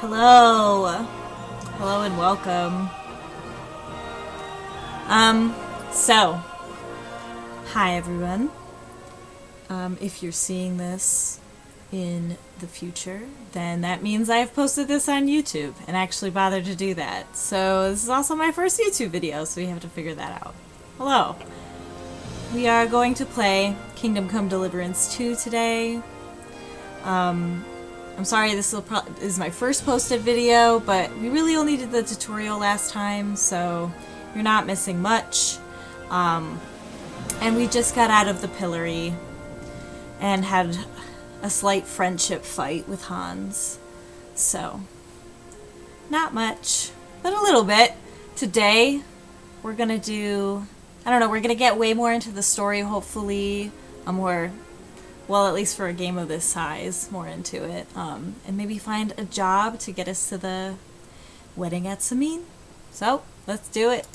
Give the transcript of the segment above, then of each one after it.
Hello. Hello and welcome. So, hi everyone. If you're seeing this in the future, then that means I've posted this on YouTube and actually bothered to do that. So this is also my first YouTube video, so we have to figure that out. Hello. We are going to play Kingdom Come Deliverance 2 today. I'm sorry this is my first posted video, but we really only did the tutorial last time, so you're not missing much. And we just got out of the pillory and had a slight friendship fight with Hans. So, not much, but a little bit. Today, we're gonna do, I don't know, we're gonna get way more into the story, hopefully. Well, at least for a game of this size, more into it. And maybe find a job to get us to the wedding at Samin. So, let's do it.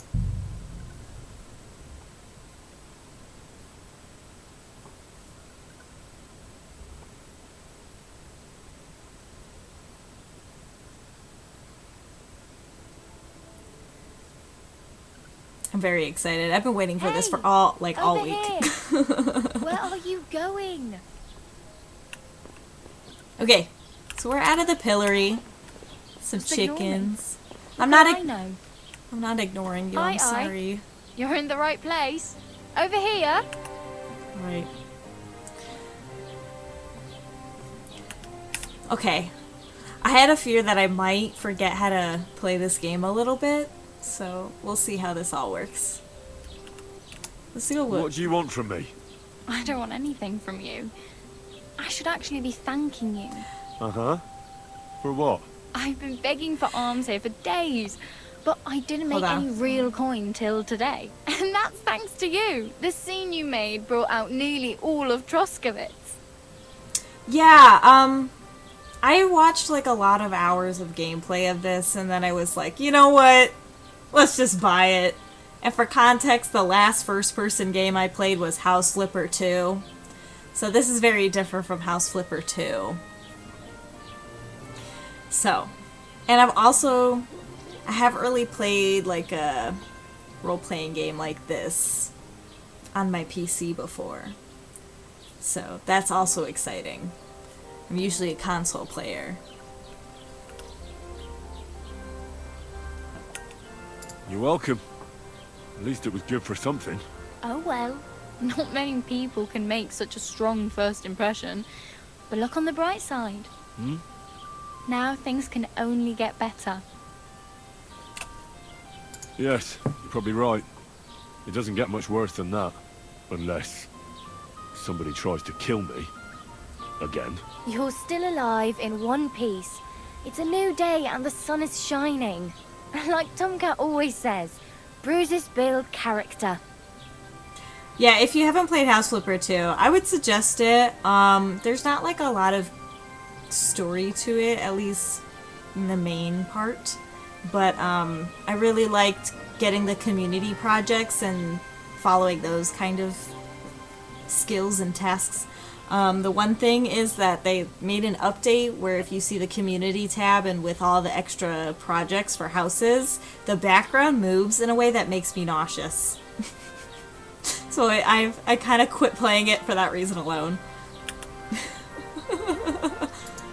I'm very excited. I've been waiting for this for all week. Where are you going? Okay, so we're out of the pillory. Some Just ignore chickens. me. I'm not ignoring you. I'm sorry. You're in the right place. Over here. Right. Okay. I had a fear that I might forget how to play this game a little bit, so we'll see how this all works. Let's see what do you want from me? I don't want anything from you. I should actually be thanking you. Uh-huh. For what? I've been begging for alms here for days, but I didn't make any real coin till today. And that's thanks to you. The scene you made brought out nearly all of Troskowitz. Yeah, I watched like a lot of hours of gameplay of this, and then I was like, you know what? Let's just buy it. And for context, the last first-person game I played was House Flipper 2. So this is very different from House Flipper 2. So, and I haven't really played like a role-playing game like this on my PC before. So that's also exciting. I'm usually a console player. You're welcome. At least it was good for something. Oh well, not many people can make such a strong first impression. But look on the bright side. Now things can only get better. Yes, you're probably right. It doesn't get much worse than that. Unless somebody tries to kill me. Again. You're still alive in one piece. It's a new day and the sun is shining. Like Tomcat always says, bruises build character. Yeah, if you haven't played House Flipper 2, I would suggest it. There's not like a lot of story to it, at least in the main part. But I really liked getting the community projects and following those kind of skills and tasks. The one thing is that they made an update where if you see the community tab and with all the extra projects for houses, the background moves in a way that makes me nauseous. So I kind of quit playing it for that reason alone.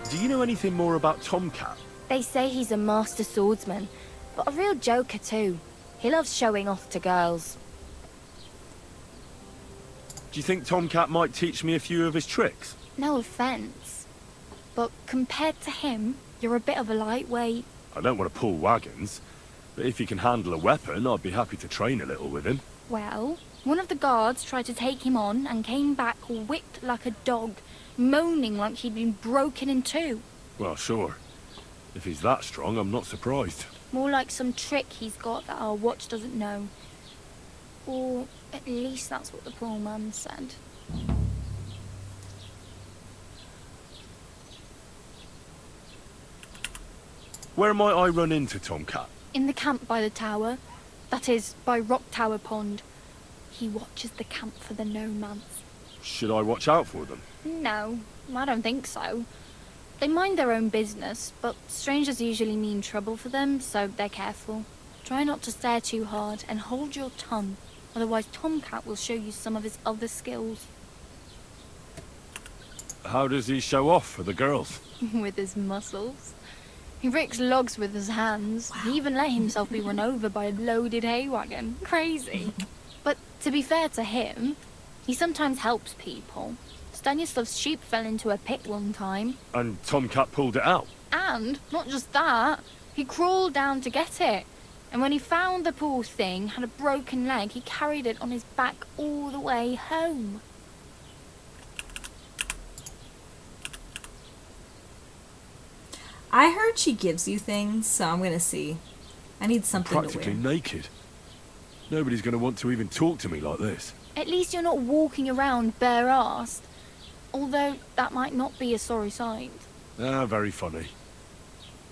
Do you know anything more about Tomcat? They say he's a master swordsman, but a real joker too. He loves showing off to girls. Do you think Tomcat might teach me a few of his tricks? No offense, but compared to him, you're a bit of a lightweight. I don't want to pull wagons, but if he can handle a weapon, I'd be happy to train a little with him. Well, one of the guards tried to take him on and came back whipped like a dog, moaning like he'd been broken in two. Well, sure. If he's that strong, I'm not surprised. More like some trick he's got that our watch doesn't know. Or at least that's what the poor man said. Where might I run into Tomcat? In the camp by the tower. That is, by Rock Tower Pond. He watches the camp for the nomads. Should I watch out for them? No, I don't think so. They mind their own business, but strangers usually mean trouble for them, so they're careful. Try not to stare too hard and hold your tongue, otherwise Tomcat will show you some of his other skills. How does he show off for the girls? With his muscles. He ricks logs with his hands. Wow. He even let himself be run over by a loaded hay wagon. Crazy. But to be fair to him, he sometimes helps people. Stanislav's sheep fell into a pit one time. And Tomcat pulled it out? And, not just that, he crawled down to get it. And when he found the poor thing had a broken leg, he carried it on his back all the way home. I heard she gives you things, so I'm gonna see. I need something Practically to wear. naked. Nobody's gonna want to even talk to me like this. At least you're not walking around bare-assed. Although, that might not be a sorry sight. Ah, very funny.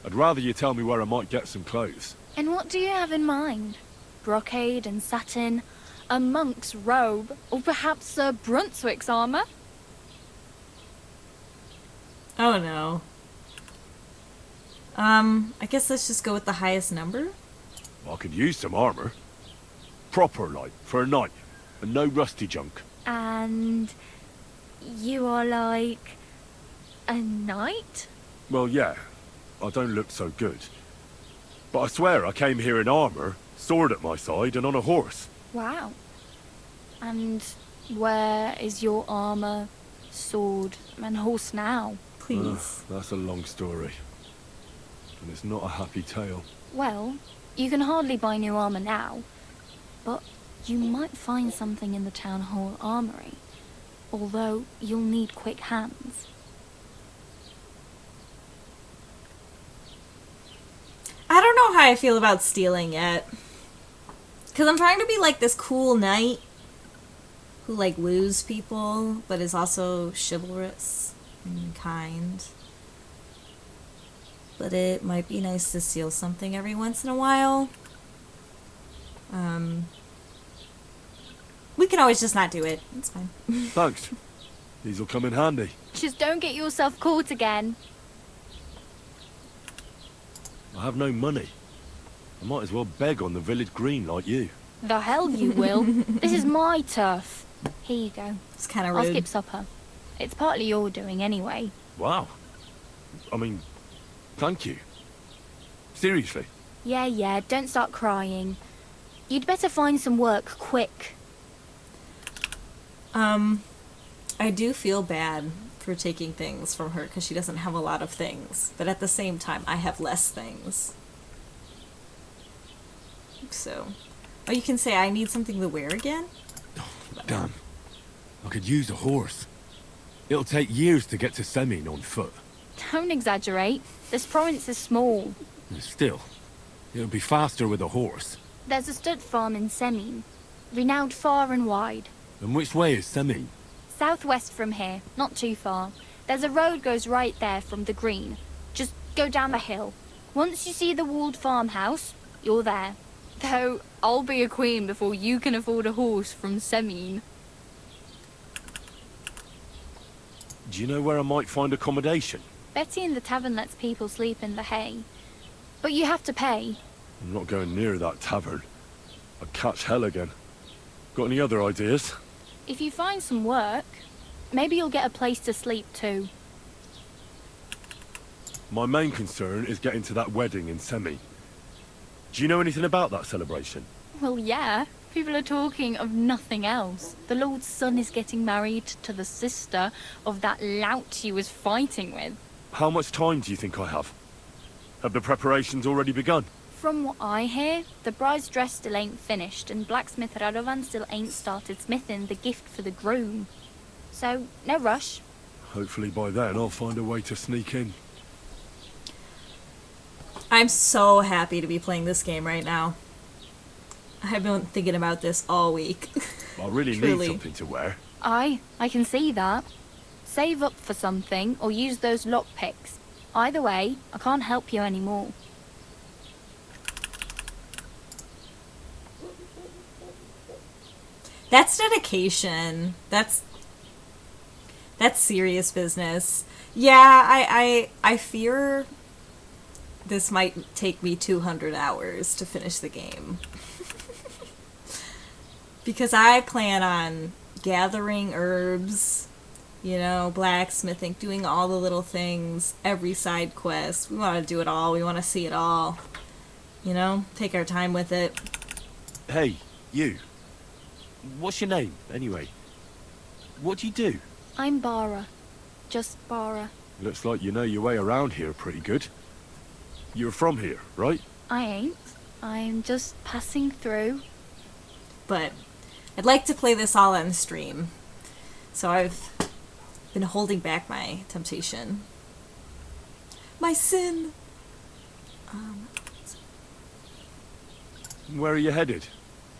I'd rather you tell me where I might get some clothes. And what do you have in mind? Brocade and satin? A monk's robe? Or perhaps Sir Brunswick's armour? Oh no. I guess let's just go with the highest number. I could use some armour. Proper, like, for a night. And no rusty junk. And you are like a knight? Well, yeah. I don't look so good. But I swear I came here in armour, sword at my side, and on a horse. Wow. And where is your armour, sword, and horse now? Please. That's a long story. And it's not a happy tale. Well, you can hardly buy new armour now, but you might find something in the town hall armoury. Although you'll need quick hands. I don't know how I feel about stealing yet. Because I'm trying to be like this cool knight who like woos people, but is also chivalrous and kind. But it might be nice to steal something every once in a while. We can always just not do it. It's fine. Thanks. These'll come in handy. Just don't get yourself caught again. I have no money. I might as well beg on the village green like you. The hell you will. This is my turf. Here you go. It's kind of I'll rude. skip supper. It's partly your doing anyway. Wow. I mean, thank you. Seriously. Yeah, don't start crying. You'd better find some work quick. I do feel bad for taking things from her because she doesn't have a lot of things. But at the same time, I have less things. So, oh, you can say I need something to wear again? Damn. I could use a horse. It'll take years to get to Semin on foot. Don't exaggerate. This province is small. Still, it'll be faster with a horse. There's a stud farm in Semin, renowned far and wide. And which way is Semin? Southwest from here, not too far. There's a road goes right there from the green. Just go down the hill. Once you see the walled farmhouse, you're there. Though, I'll be a queen before you can afford a horse from Semin. Do you know where I might find accommodation? Betty in the tavern lets people sleep in the hay. But you have to pay. I'm not going near that tavern. I'd catch hell again. Got any other ideas? If you find some work, maybe you'll get a place to sleep too. My main concern is getting to that wedding in Semi. Do you know anything about that celebration? Well, yeah. People are talking of nothing else. The Lord's son is getting married to the sister of that lout he was fighting with. How much time do you think I have? Have the preparations already begun? From what I hear, the bride's dress still ain't finished, and blacksmith Radovan still ain't started smithing the gift for the groom. So, no rush. Hopefully by then I'll find a way to sneak in. I'm so happy to be playing this game right now. I've been thinking about this all week. I really Truly. need something to wear. I can see that. Save up for something, or use those lockpicks. Either way, I can't help you anymore. That's Dedication. That's That's serious business. Yeah, I fear this might take me 200 hours to finish the game. Because I plan on gathering herbs, you know, blacksmithing, doing all the little things, every side quest. We want to do it all. We want to see it all. You know, take our time with it. Hey, you. What's your name, anyway? What do you do? I'm Bara. Just Bara. Looks like you know your way around here pretty good. You're from here, right? I ain't. I'm just passing through. But I'd like to play this all on stream. So I've been holding back my temptation. My sin! Where are you headed?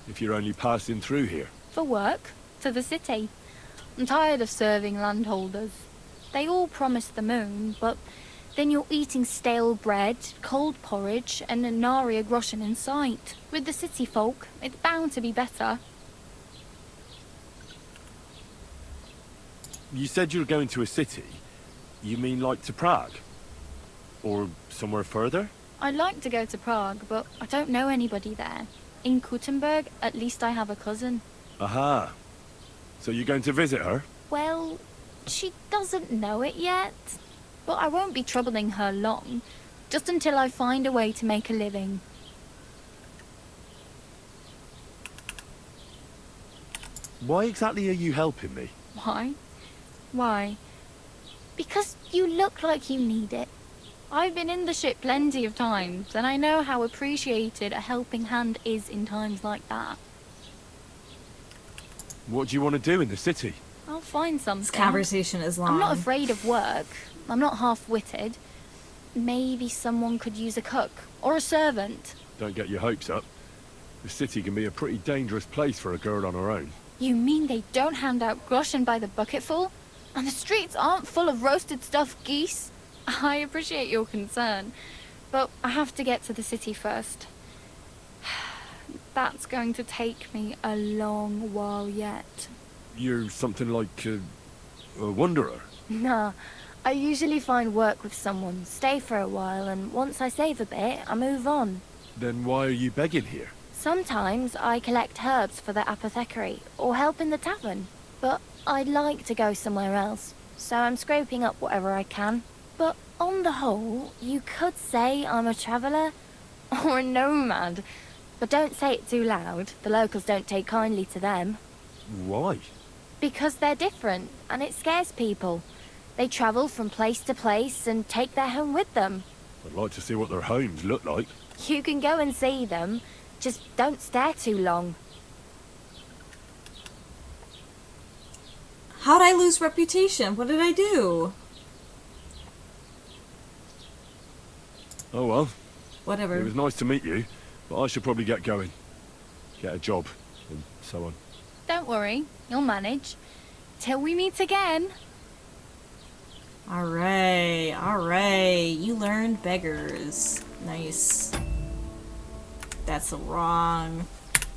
If you're only passing through here. For work. To the city. I'm tired of serving landholders. They all promise the moon, but then you're eating stale bread, cold porridge, and a nary a groschen in sight. With the city folk, it's bound to be better. You said you were going to a city. You mean like to Prague? Or somewhere further? I'd like to go to Prague, but I don't know anybody there. In Kuttenberg, at least I have a cousin. Aha. So you're going to visit her? Well, she doesn't know it yet. But I won't be troubling her long. Just until I find a way to make a living. Why exactly are you helping me? Why? Why? Because you look like you need it. I've been in the ship plenty of times, and I know how appreciated a helping hand is in times like that. What do you want to do in the city? I'll find something. This conversation is long. I'm not afraid of work. I'm not half-witted. Maybe someone could use a cook, or a servant. Don't get your hopes up. The city can be a pretty dangerous place for a girl on her own. You mean they don't hand out groschen by the bucketful? And the streets aren't full of roasted stuffed geese? I appreciate your concern, but I have to get to the city first. That's going to take me a long while yet. You're something like a wanderer? Nah, I usually find work with someone, stay for a while, and once I save a bit, I move on. Then why are you begging here? Sometimes I collect herbs for the apothecary, or help in the tavern. But I'd like to go somewhere else, so I'm scraping up whatever I can. But on the whole, you could say I'm a traveller, or a nomad. But don't say it too loud, the locals don't take kindly to them. Why? Because they're different, and it scares people. They travel from place to place and take their home with them. I'd like to see what their homes look like. You can go and see them, just don't stare too long. How'd I lose reputation? What did I do? Oh well. Whatever. It was nice to meet you, but I should probably get going. Get a job, and so on. Don't worry, you'll manage. Till we meet again. Alright, alright. You learned beggars. Nice. That's the wrong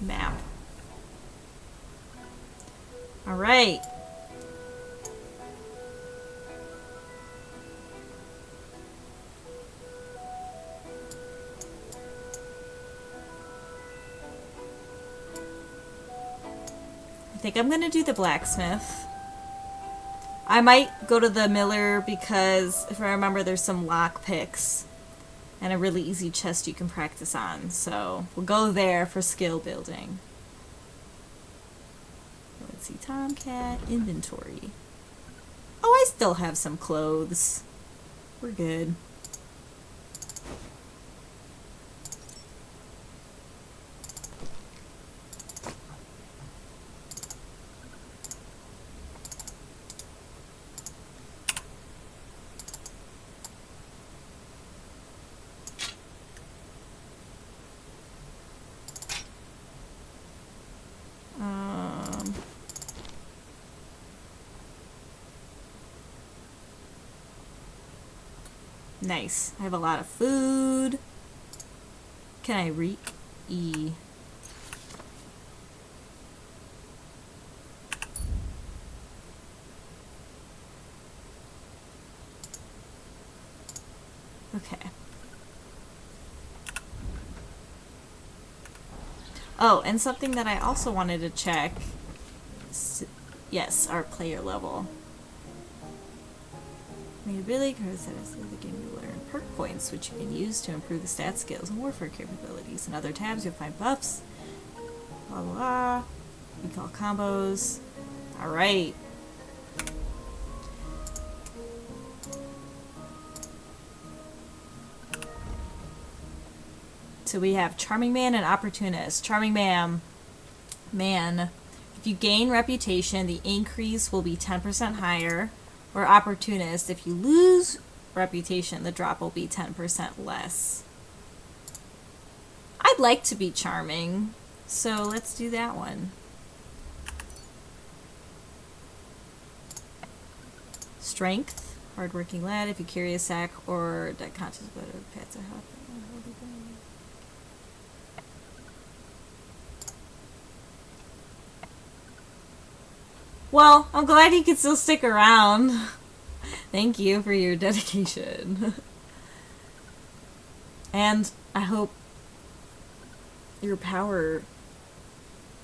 map. Alright. I think I'm gonna do the blacksmith. I might go to the miller because if I remember there's some lock picks and a really easy chest you can practice on. So we'll go there for skill building. Let's see, Tomcat, inventory. Oh, I still have some clothes. We're good. Nice. I have a lot of food. Can I E? Okay. Oh, and something that I also wanted to check. Yes, our player level. The ability cards that is the game you learn perk points, which you can use to improve the stat skills and warfare capabilities. In other tabs, you'll find buffs. Blah blah blah. You call combos. Alright. So we have Charming Man and Opportunist. Charming Man. If you gain reputation, the increase will be 10% higher. Or Opportunist, if you lose reputation, the drop will be 10% less. I'd like to be charming, so let's do that one. Strength, hardworking lad. If you carry a sack or that conscious but a pets a help. Well, I'm glad you could still stick around. Thank you for your dedication. And I hope your power,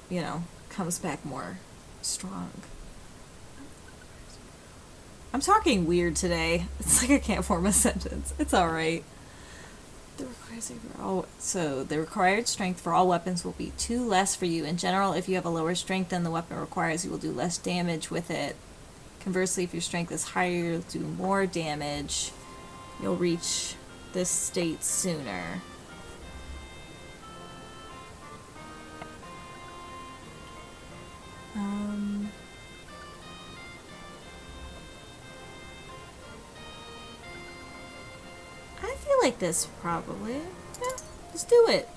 you know, comes back more strong. I'm talking weird today. It's like I can't form a sentence. It's alright. So the required strength for all weapons will be 2 less for you. In general, if you have a lower strength than the weapon requires, you will do less damage with it. Conversely, if your strength is higher, you'll do more damage. You'll reach this state sooner. I feel like this probably. Yeah, let's do it.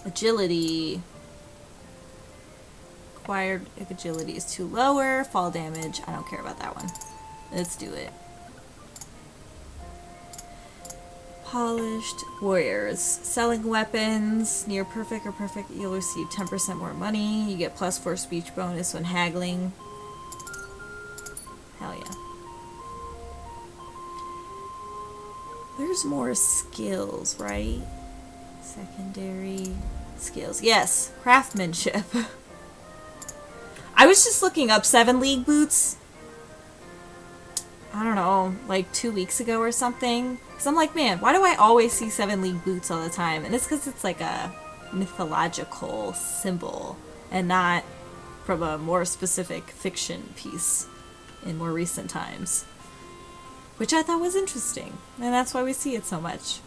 Agility. Acquired if agility is too lower. Fall damage. I don't care about that one. Let's do it. Polished warriors. Selling weapons. Near perfect or perfect, you'll receive 10% more money. You get +4 speech bonus when haggling. Hell yeah. There's more skills, right? Secondary skills. Yes, craftsmanship. I was just looking up 7 League boots. I don't know, like 2 weeks ago or something. Because I'm like, man, why do I always see 7 League boots all the time? And it's because it's like a mythological symbol and not from a more specific fiction piece in more recent times. Which I thought was interesting, and that's why we see it so much.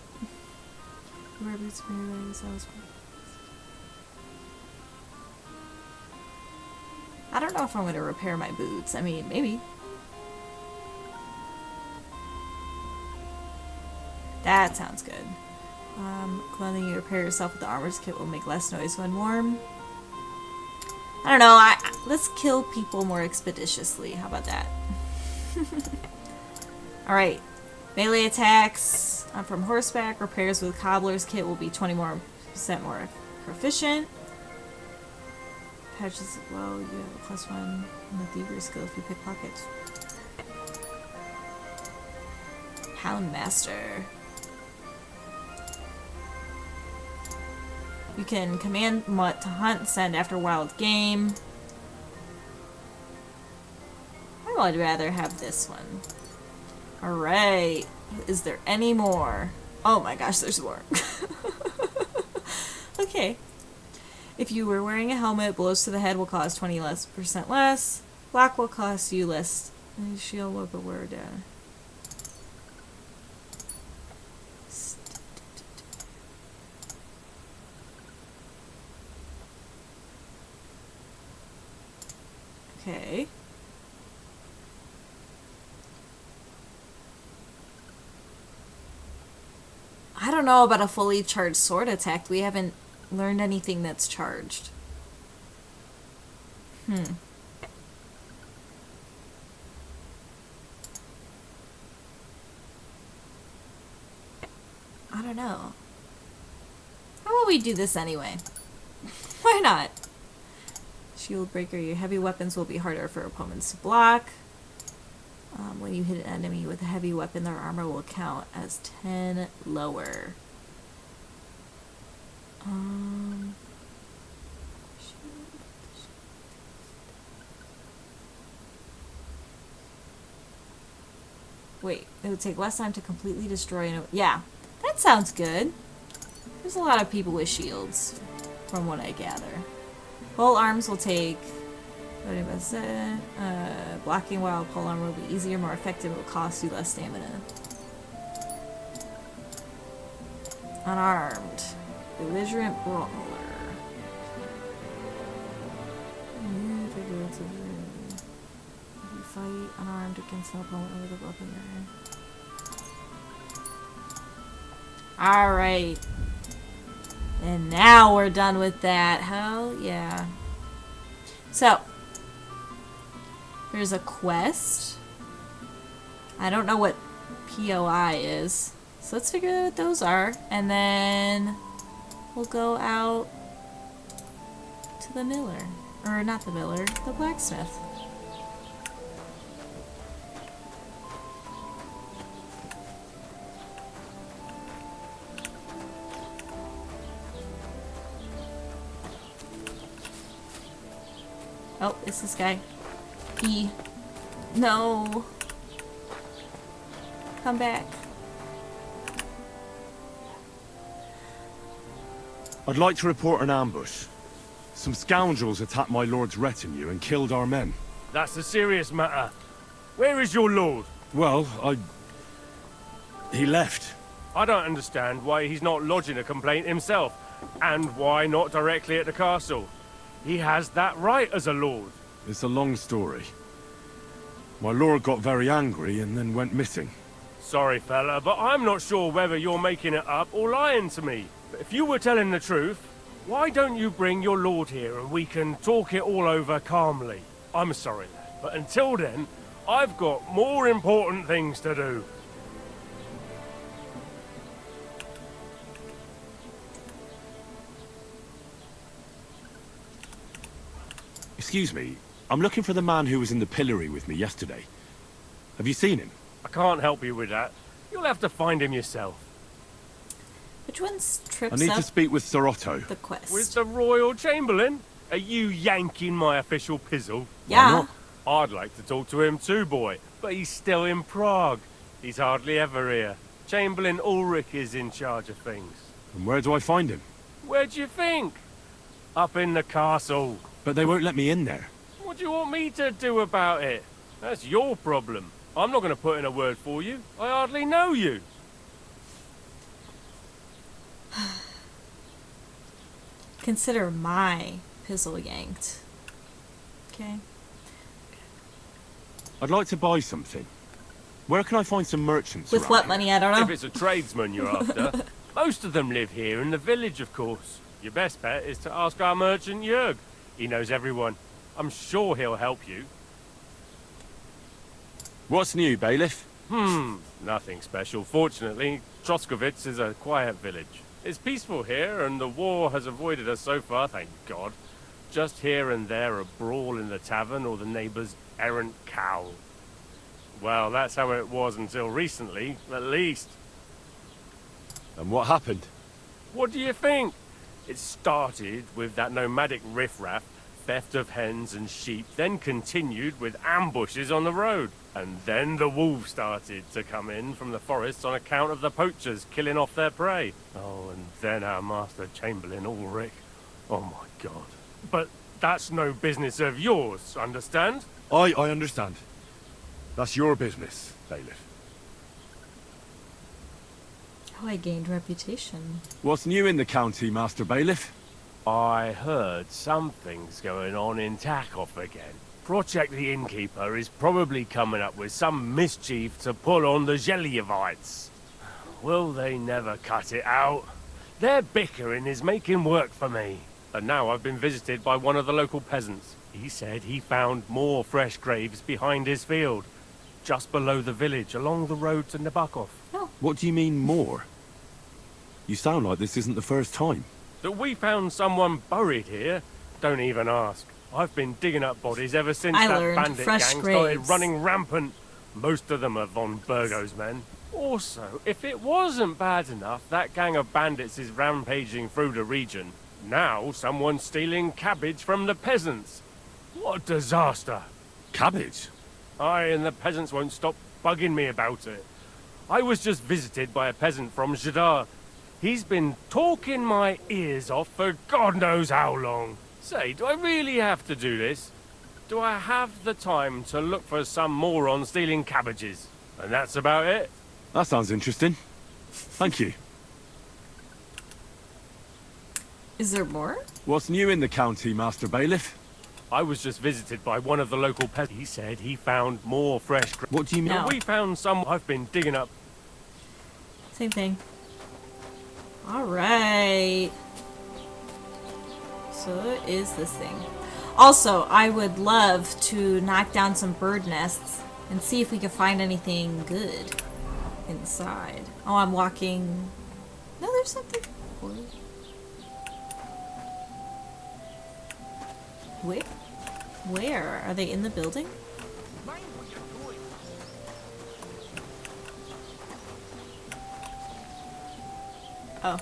I don't know if I'm going to repair my boots. I mean, maybe. That sounds good. Clothing you repair yourself with the armor's kit will make less noise when warm. I don't know. Let's kill people more expeditiously. How about that? Alright, melee attacks from horseback. Repairs with cobbler's kit will be 20% more proficient. Patches, well, you have a +1 in the thievery skill if you pick pockets. Houndmaster. You can command Mutt to hunt and send after wild game. I would rather have this one. Alright. Is there any more? Oh my gosh, there's more. Okay. If you were wearing a helmet, blows to the head will cost 20% less. Black will cost you less. Shield will be wear down. Okay. I don't know about a fully charged sword attack. We haven't learned anything that's charged. I don't know. How about we do this anyway? Why not? Shield breaker. Your heavy weapons will be harder for opponents to block. When you hit an enemy with a heavy weapon, their armor will count as 10 lower. Wait, it would take less time to completely destroy yeah, that sounds good. There's a lot of people with shields, from what I gather. Pole arms will take... blocking while pole armor will be easier, more effective, it will cost you less stamina. Unarmed. Belligerent brawler. You fight unarmed against an opponent with a weapon. Alright. And now we're done with that. Hell yeah. So, there's a quest. I don't know what POI is. So let's figure out what those are. And then we'll go out to the miller. Or not the miller, the blacksmith. Oh, it's this guy. No. Come back. I'd like to report an ambush. Some scoundrels attacked my lord's retinue and killed our men. That's a serious matter. Where is your lord? Well, he left. I don't understand why he's not lodging a complaint himself, and why not directly at the castle. He has that right as a lord. It's a long story. My lord got very angry and then went missing. Sorry, fella, but I'm not sure whether you're making it up or lying to me. But if you were telling the truth, why don't you bring your lord here and we can talk it all over calmly? I'm sorry, lad, but until then, I've got more important things to do. Excuse me, I'm looking for the man who was in the pillory with me yesterday. Have you seen him? I can't help you with that. You'll have to find him yourself. Which one's trips I need up to speak with Sir Otto. the quest? With the Royal Chamberlain? Are you yanking my official pizzle? Yeah. I'd like to talk to him too, boy, but he's still in Prague. He's hardly ever here. Chamberlain Ulrich is in charge of things. And where do I find him? Where do you think? Up in the castle. But they won't let me in there. What do you want me to do about it? That's your problem. I'm not going to put in a word for you. I hardly know you. Consider my pizzle yanked. Okay. I'd like to buy something. Where can I find some merchants With around what here? money? I don't If know. it's a tradesman you're after, most of them live here in the village, of course. Your best bet is to ask our merchant Jörg. He knows everyone. I'm sure he'll help you. What's new, bailiff? Nothing special. Fortunately, Troskovitz is a quiet village. It's peaceful here, and the war has avoided us so far, thank God. Just here and there a brawl in the tavern or the neighbour's errant cow. Well, that's how it was until recently, at least. And what happened? What do you think? It started with that nomadic riffraff, theft of hens and sheep, then continued with ambushes on the road. And then the wolves started to come in from the forests on account of the poachers killing off their prey. Oh, and then our master Chamberlain Ulrich. Oh my God. But that's no business of yours, understand? I understand. That's your business, bailiff. Oh, I gained reputation. What's new in the county, Master Bailiff? I heard something's going on in Takov again. Project the Innkeeper is probably coming up with some mischief to pull on the Zelievites. Will they never cut it out? Their bickering is making work for me. And now I've been visited by one of the local peasants. He said he found more fresh graves behind his field, just below the village, along the road to Nabokov. Oh. What do you mean, more? You sound like this isn't the first time. That we found someone buried here? Don't even ask. I've been digging up bodies ever since I that learned bandit gang fresh started graves. running rampant. Most of them are von Burgo's men. Also, if it wasn't bad enough, that gang of bandits is rampaging through the region. Now someone's stealing cabbage from the peasants. What a disaster. Cabbage? Aye, and the peasants won't stop bugging me about it. I was just visited by a peasant from Jadar. He's been talking my ears off for God knows how long. Say, do I really have to do this? Do I have the time to look for some moron stealing cabbages? And that's about it? That sounds interesting. Thank you. Is there more? What's new in the county, Master Bailiff? I was just visited by one of the local peasants. He said he found more fresh... What do you mean? No. We found some I've been digging up. Same thing. Alright. So what is this thing? Also, I would love to knock down some bird nests and see if we can find anything good inside. Oh, I'm walking... No, there's something... Wait. Where? Are they in the building? Oh.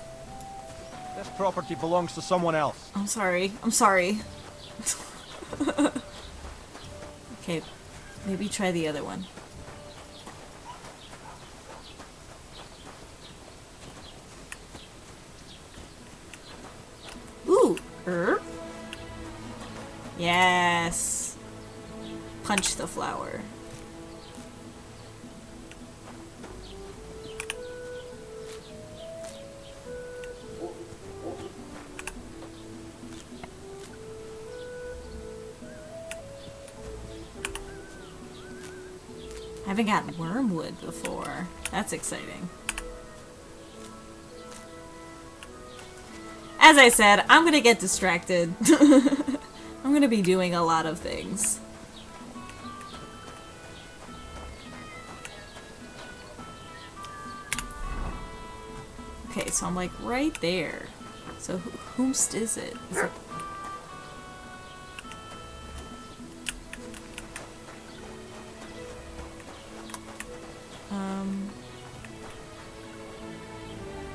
This property belongs to someone else. I'm sorry. I'm sorry. Okay. Maybe try the other one. Ooh. Herb? Yes. Punch the flower. I haven't gotten wormwood before. That's exciting. As I said, I'm gonna get distracted. I'm gonna be doing a lot of things. Okay, so I'm like right there. So whomst is it? Is it...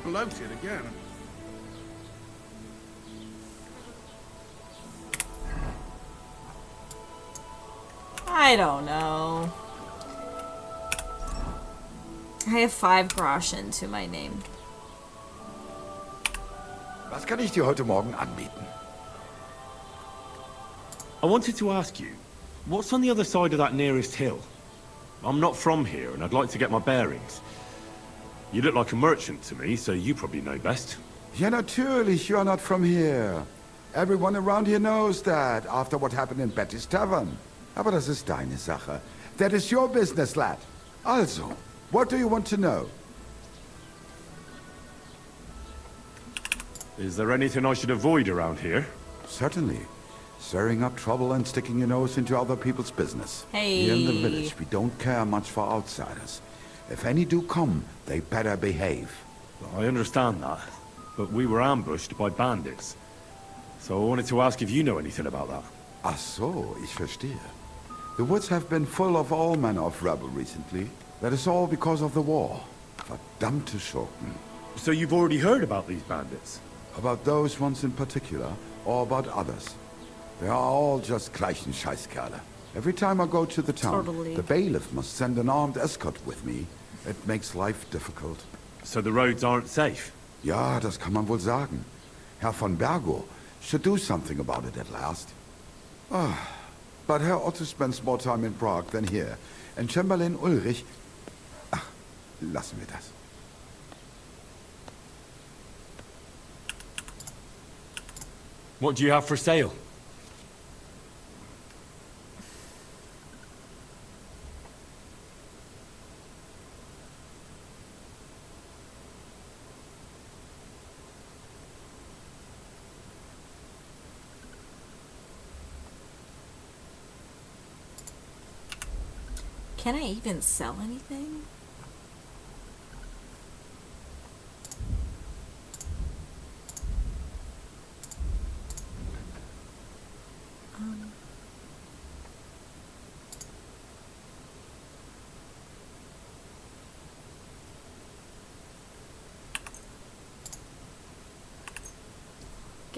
Bloated again. I don't know. I have 5 Groschen to my name. Was kann ich dir heute Morgen anbieten? I wanted to ask you, what's on the other side of that nearest hill? I'm not from here, and I'd like to get my bearings. You look like a merchant to me, so you probably know best. Ja, natürlich, you're not from here. Everyone around here knows that, after what happened in Betty's Tavern. Aber das ist deine Sache. That is your business, lad. Also, what do you want to know? Is there anything I should avoid around here? Certainly. Stirring up trouble and sticking your nose into other people's business. Hey. Here in the village, we don't care much for outsiders. If any do come, they better behave. I understand that, but we were ambushed by bandits. So I wanted to ask if you know anything about that. Ach so, ich verstehe. The woods have been full of all manner of rebel recently. That is all because of the war. Verdammte Schurken. So you've already heard about these bandits? About those ones in particular, or about others. They are all just gleichen Scheißkerle. Every time I go to the town, Totally. the bailiff must send an armed escort with me. It makes life difficult. So the roads aren't safe? Ja, das kann man wohl sagen. Herr von Bergo should do something about it at last. Ah, but Herr Otto spends more time in Prague than here. And Chamberlain Ulrich... Ach, lassen wir das. What do you have for sale? Can I even sell anything?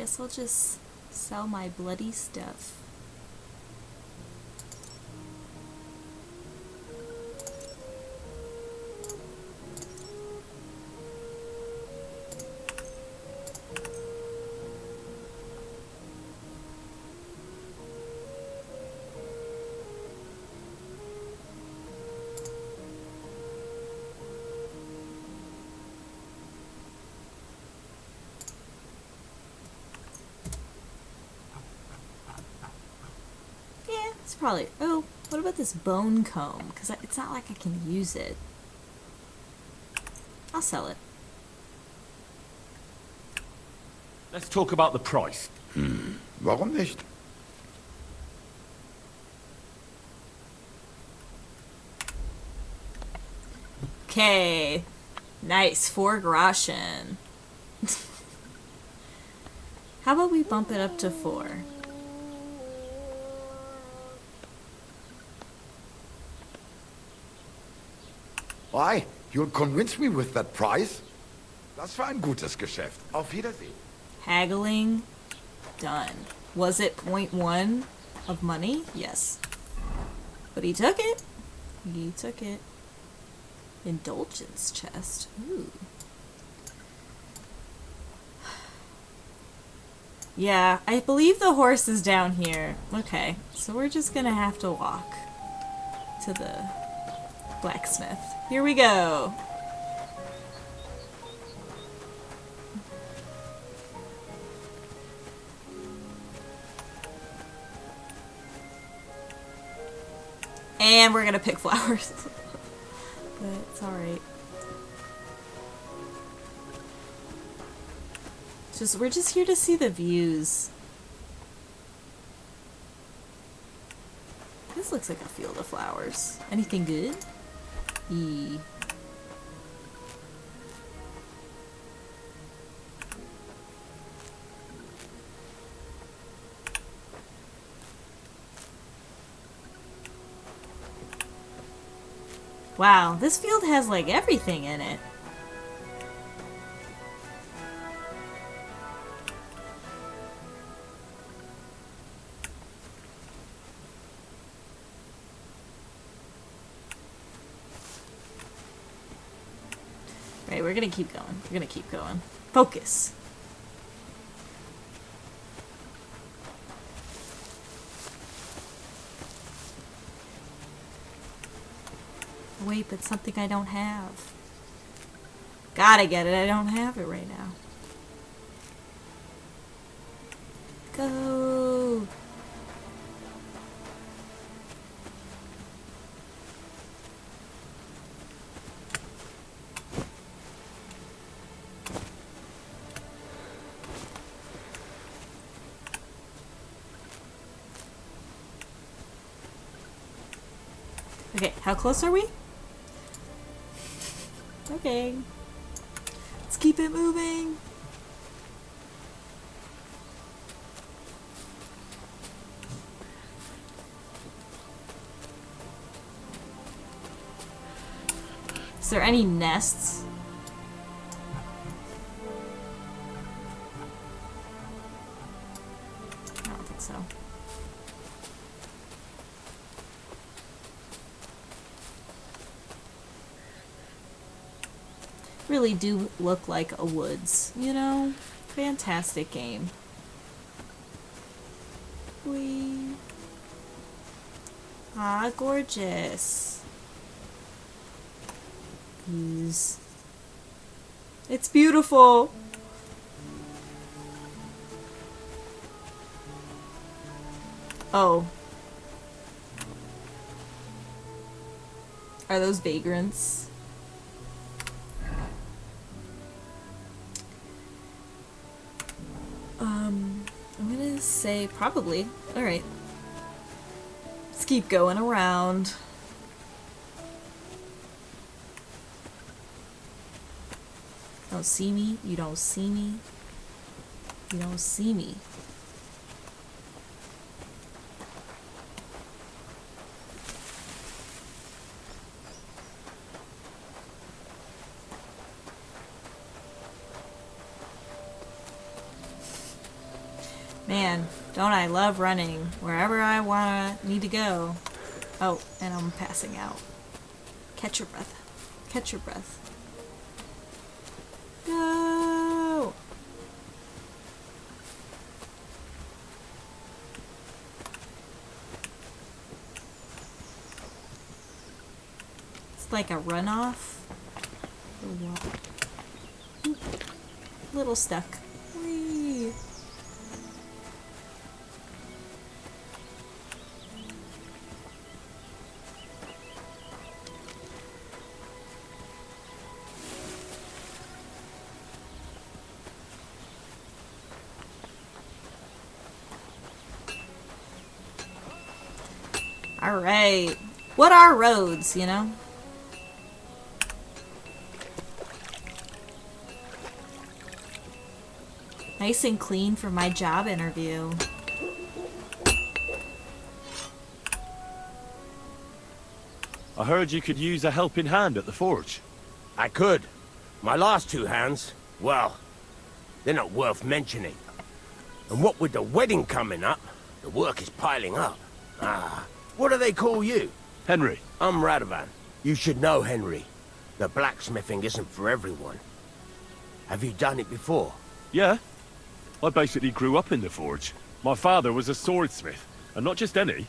guess I'll just sell my bloody stuff. It's probably... Oh, what about this bone comb? Because it's not like I can use it. I'll sell it. Let's talk about the price. Warum nicht? Okay. Nice. 4 Groschen. How about we bump it up to 4? Why? You'll convince me with that price? Das war ein gutes Geschäft. Auf Wiedersehen. Haggling. Done. Was it 0.1 of money? Yes. But he took it. He took it. Indulgence chest. Ooh. Yeah, I believe the horse is down here. Okay, so we're just gonna have to walk to the blacksmith. Here we go. And we're gonna pick flowers. But it's alright. We're just here to see the views. This looks like a field of flowers. Anything good? E. Wow, this field has like everything in it. Right, we're gonna keep going. We're gonna keep going. Focus. Wait, but something I don't have. Gotta get it. I don't have it right now. Go. Okay, how close are we? Okay. Let's keep it moving. Is there any nests? I don't think so. Really do look like a woods, you know? Fantastic game. Whee. Ah, gorgeous. Views. It's beautiful. Oh. Are those vagrants? I'm gonna say probably. Alright. Let's keep going around. Don't see me. You don't see me. You don't see me. Man, don't I love running wherever I need to go. Oh, and I'm passing out. Catch your breath. Catch your breath. Go! It's like a runoff. Little stuck. Whee! Alright. What are roads, you know? Nice and clean for my job interview. I heard you could use a helping hand at the forge. I could. My last two hands, well, they're not worth mentioning. And what with the wedding coming up, the work is piling up. What do they call you? Henry. I'm Radovan. You should know, Henry. The blacksmithing isn't for everyone. Have you done it before? Yeah. I basically grew up in the forge. My father was a swordsmith, and not just any.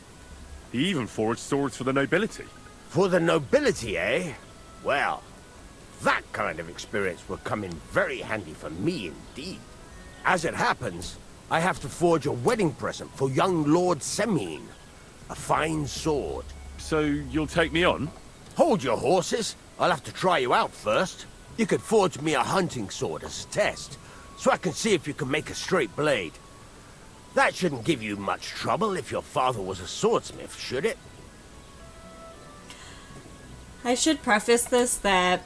He even forged swords for the nobility. For the nobility, eh? Well, that kind of experience will come in very handy for me indeed. As it happens, I have to forge a wedding present for young Lord Semine. A fine sword. So you'll take me on? Hold your horses. I'll have to try you out first. You could forge me a hunting sword as a test, so I can see if you can make a straight blade. That shouldn't give you much trouble if your father was a swordsmith, should it? I should preface this that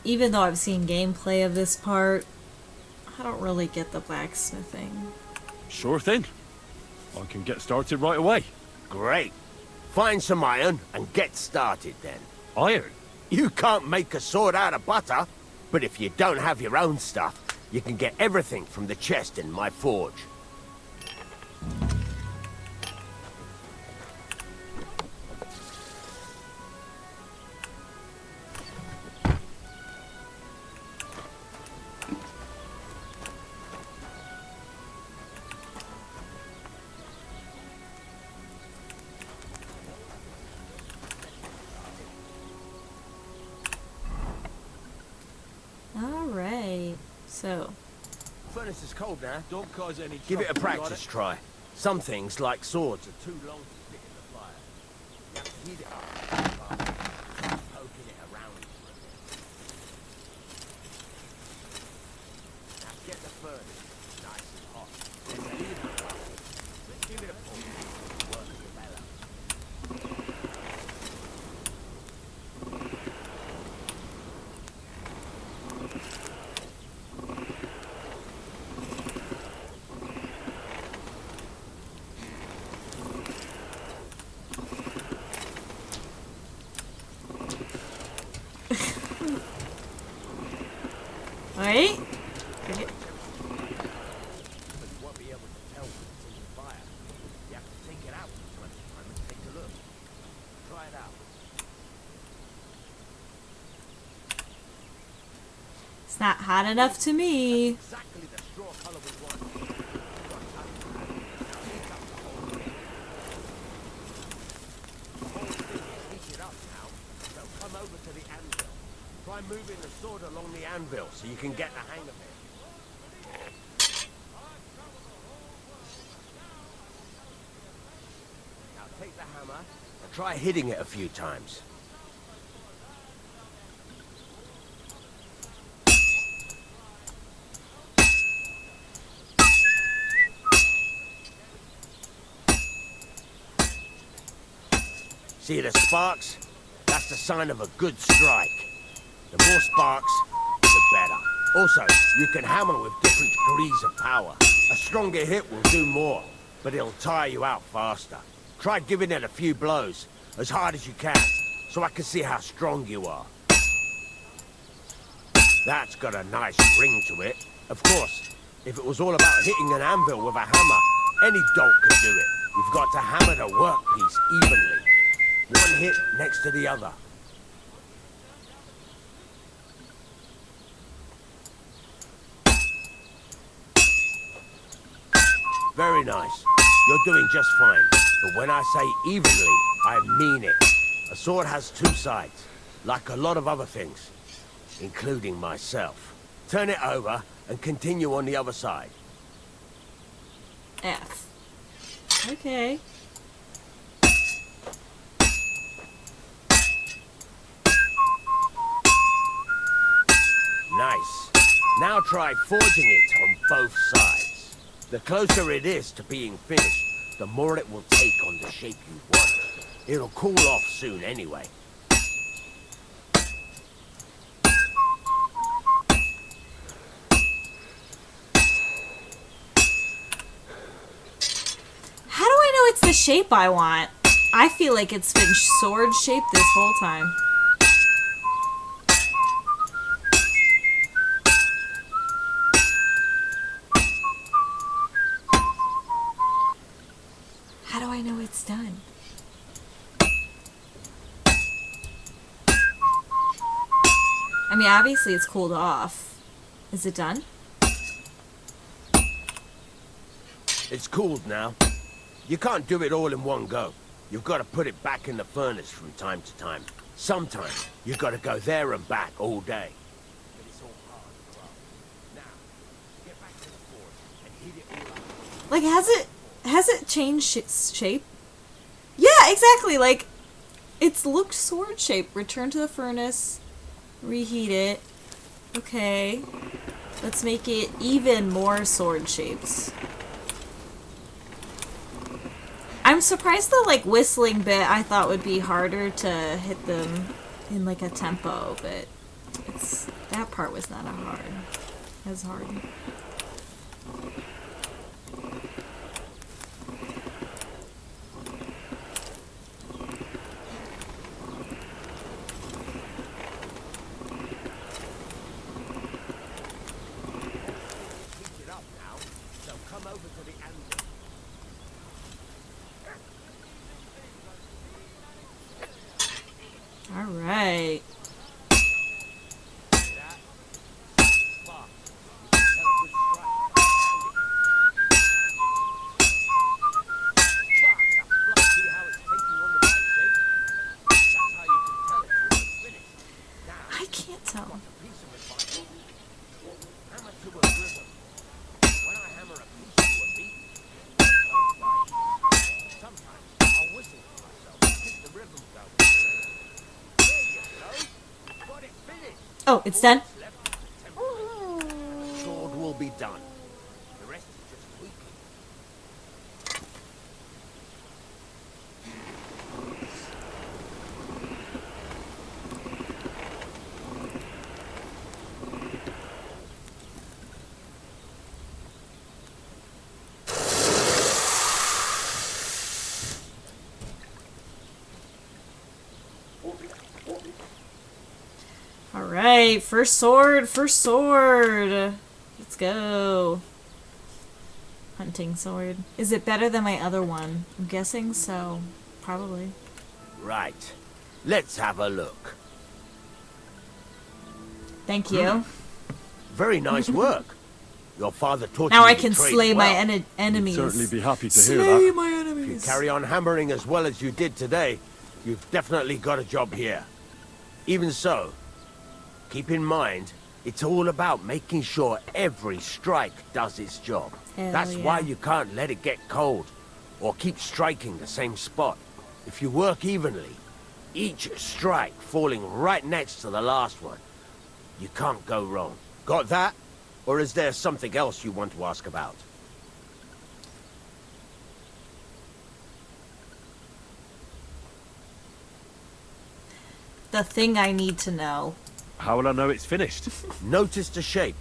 even though I've seen gameplay of this part, I don't really get the blacksmithing. Sure thing. I can get started right away. Great. Find some iron and get started then. Iron? You can't make a sword out of butter, but if you don't have your own stuff, you can get everything from the chest in my forge. Alright, so. Furnace is cold now. Don't cause any trouble. Give it a got practice try. Some things, like swords, are too long to stick in the fire. You have to heat it up. Poking it around for a bit. Now get the furnace nice and hot. Then leave it up. Let's give it a pull. Work the bellows. Alright? But you won't be able to tell when it's in the fire. You have to take it out from time to time and take a look. Try it out. It's not hot enough to me. Exactly the straw color we want. The whole thing is heated up now, so come over to the anvil. Try moving the sword along the anvil so you can get the hang of it. Now take the hammer and try hitting it a few times. See the sparks? That's the sign of a good strike. The more sparks, the better. Also, you can hammer with different degrees of power. A stronger hit will do more, but it'll tire you out faster. Try giving it a few blows, as hard as you can, so I can see how strong you are. That's got a nice ring to it. Of course, if it was all about hitting an anvil with a hammer, Any dolt can do it. You've got to hammer the workpiece evenly. One hit next to the other. Very nice. You're doing just fine. But when I say evenly, I mean it. A sword has two sides, like a lot of other things, including myself. Turn it over and continue on the other side. F. Okay. Nice. Now try forging it on both sides. The closer it is to being finished, the more it will take on the shape you want. It'll cool off soon anyway. How do I know it's the shape I want? I feel like it's been sword shaped this whole time. How do I know it's done? I mean, obviously it's cooled off. Is it done? It's cooled now. You can't do it all in one go. You've got to put it back in the furnace from time to time. Sometimes you've got to go there and back all day. But it's all hard as well. Now, get back to the forge and heat it all up. Like, has it changed its shape? Yeah, exactly. Like, it's looked sword shaped. Return to the furnace. Reheat it. Okay. Let's make it even more sword shapes. I'm surprised the, like, whistling bit I thought would be harder to hit them in, like, a tempo, but that part was not as hard. Heat it up now, so come over to the anvil. All right. I can't tell. Oh, it's done? Sword will be done. The rest is just tweaking. Alright, first sword, first sword. Let's go. Hunting sword. Is it better than my other one? I'm guessing so. Probably. Right. Let's have a look. Thank you. Very nice work. Your father taught Now you I the can trade slay my well. enemies. Certainly be happy to Slay hear that. my If you enemies. carry on hammering as well as you did today, you've definitely got a job here. Even so, keep in mind, it's all about making sure every strike does its job. Hell That's yeah. why you can't let it get cold, or keep striking the same spot. If you work evenly, each strike falling right next to the last one, you can't go wrong. Got that? Or is there something else you want to ask about? The thing I need to know. How will I know it's finished? Notice the shape.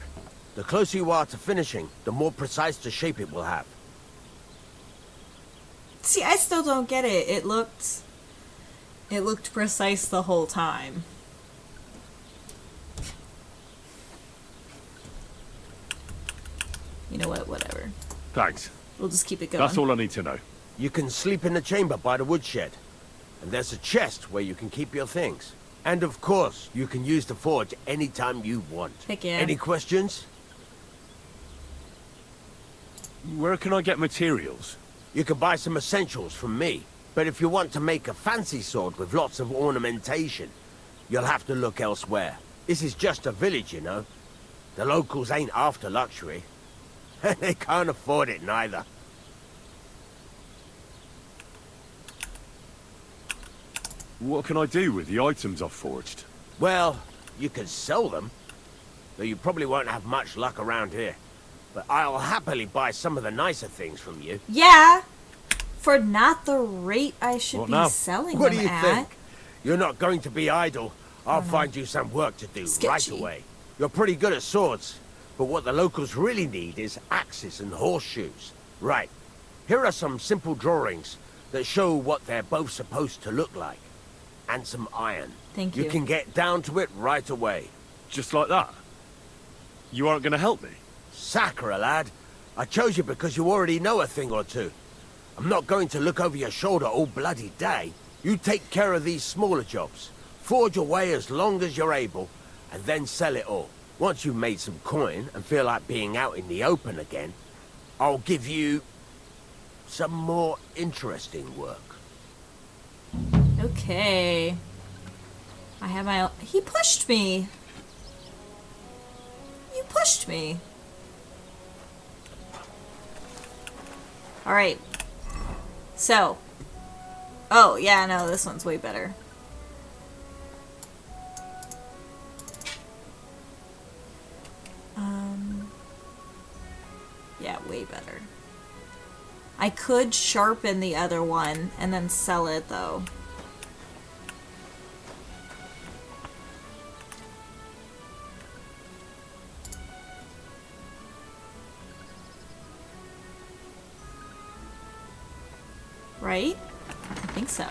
The closer you are to finishing, the more precise the shape it will have. See, I still don't get it. It looked precise the whole time. You know what? Whatever. Thanks. We'll just keep it going. That's all I need to know. You can sleep in the chamber by the woodshed. And there's a chest where you can keep your things. And of course, you can use the forge anytime you want. Heck yeah. Any questions? Where can I get materials? You can buy some essentials from me. But if you want to make a fancy sword with lots of ornamentation, you'll have to look elsewhere. This is just a village, you know. The locals ain't after luxury. They can't afford it neither. What can I do with the items I've forged? Well, you can sell them. Though you probably won't have much luck around here. But I'll happily buy some of the nicer things from you. Yeah, for not the rate I should What be now? selling What them do you at. think? You're not going to be idle. I'll find you some work to do Sketchy. right away. You're pretty good at swords, but what the locals really need is axes and horseshoes. Right. Here are some simple drawings that show what they're both supposed to look like. And some iron. Thank you. You can get down to it right away. Just like that? You aren't going to help me? Sacre, lad. I chose you because you already know a thing or two. I'm not going to look over your shoulder all bloody day. You take care of these smaller jobs. Forge away as long as you're able, and then sell it all. Once you've made some coin and feel like being out in the open again, I'll give you some more interesting work. Okay. I have my... He pushed me. You pushed me. Alright. So. Oh, yeah, no, this one's way better. Yeah, way better. I could sharpen the other one and then sell it, though. Right? I think so. I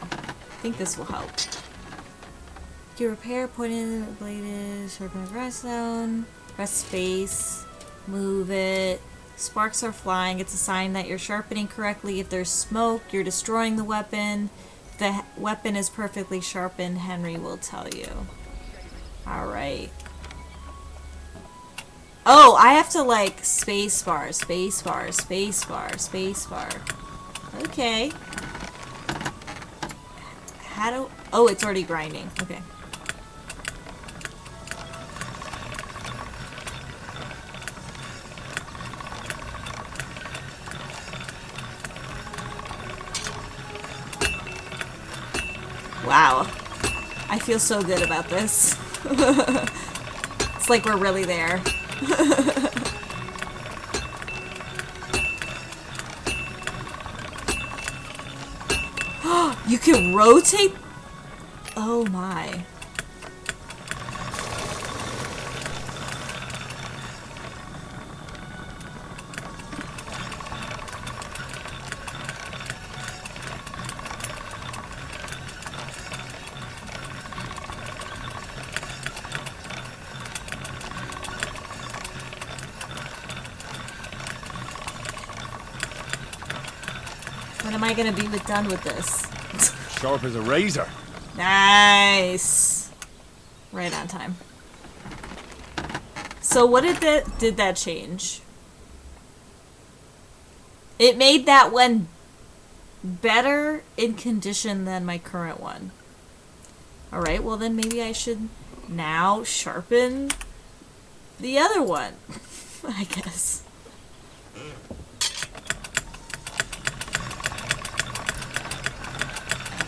think this will help. Do repair, point in the blade is sharpen the rest zone. Press space. Move it. Sparks are flying. It's a sign that you're sharpening correctly. If there's smoke, you're destroying the weapon. If the weapon is perfectly sharpened, Henry will tell you. Alright. Oh, I have to like space bar, space bar, space bar, space bar. Okay. How do... Oh, it's already grinding. Okay. Wow. I feel so good about this. It's like we're really there. You can rotate? Oh my. When am I gonna be done with this? Sharp as a razor. Nice. Right on time. So what did that change? It made that one better in condition than my current one. Alright, well then maybe I should now sharpen the other one. I guess.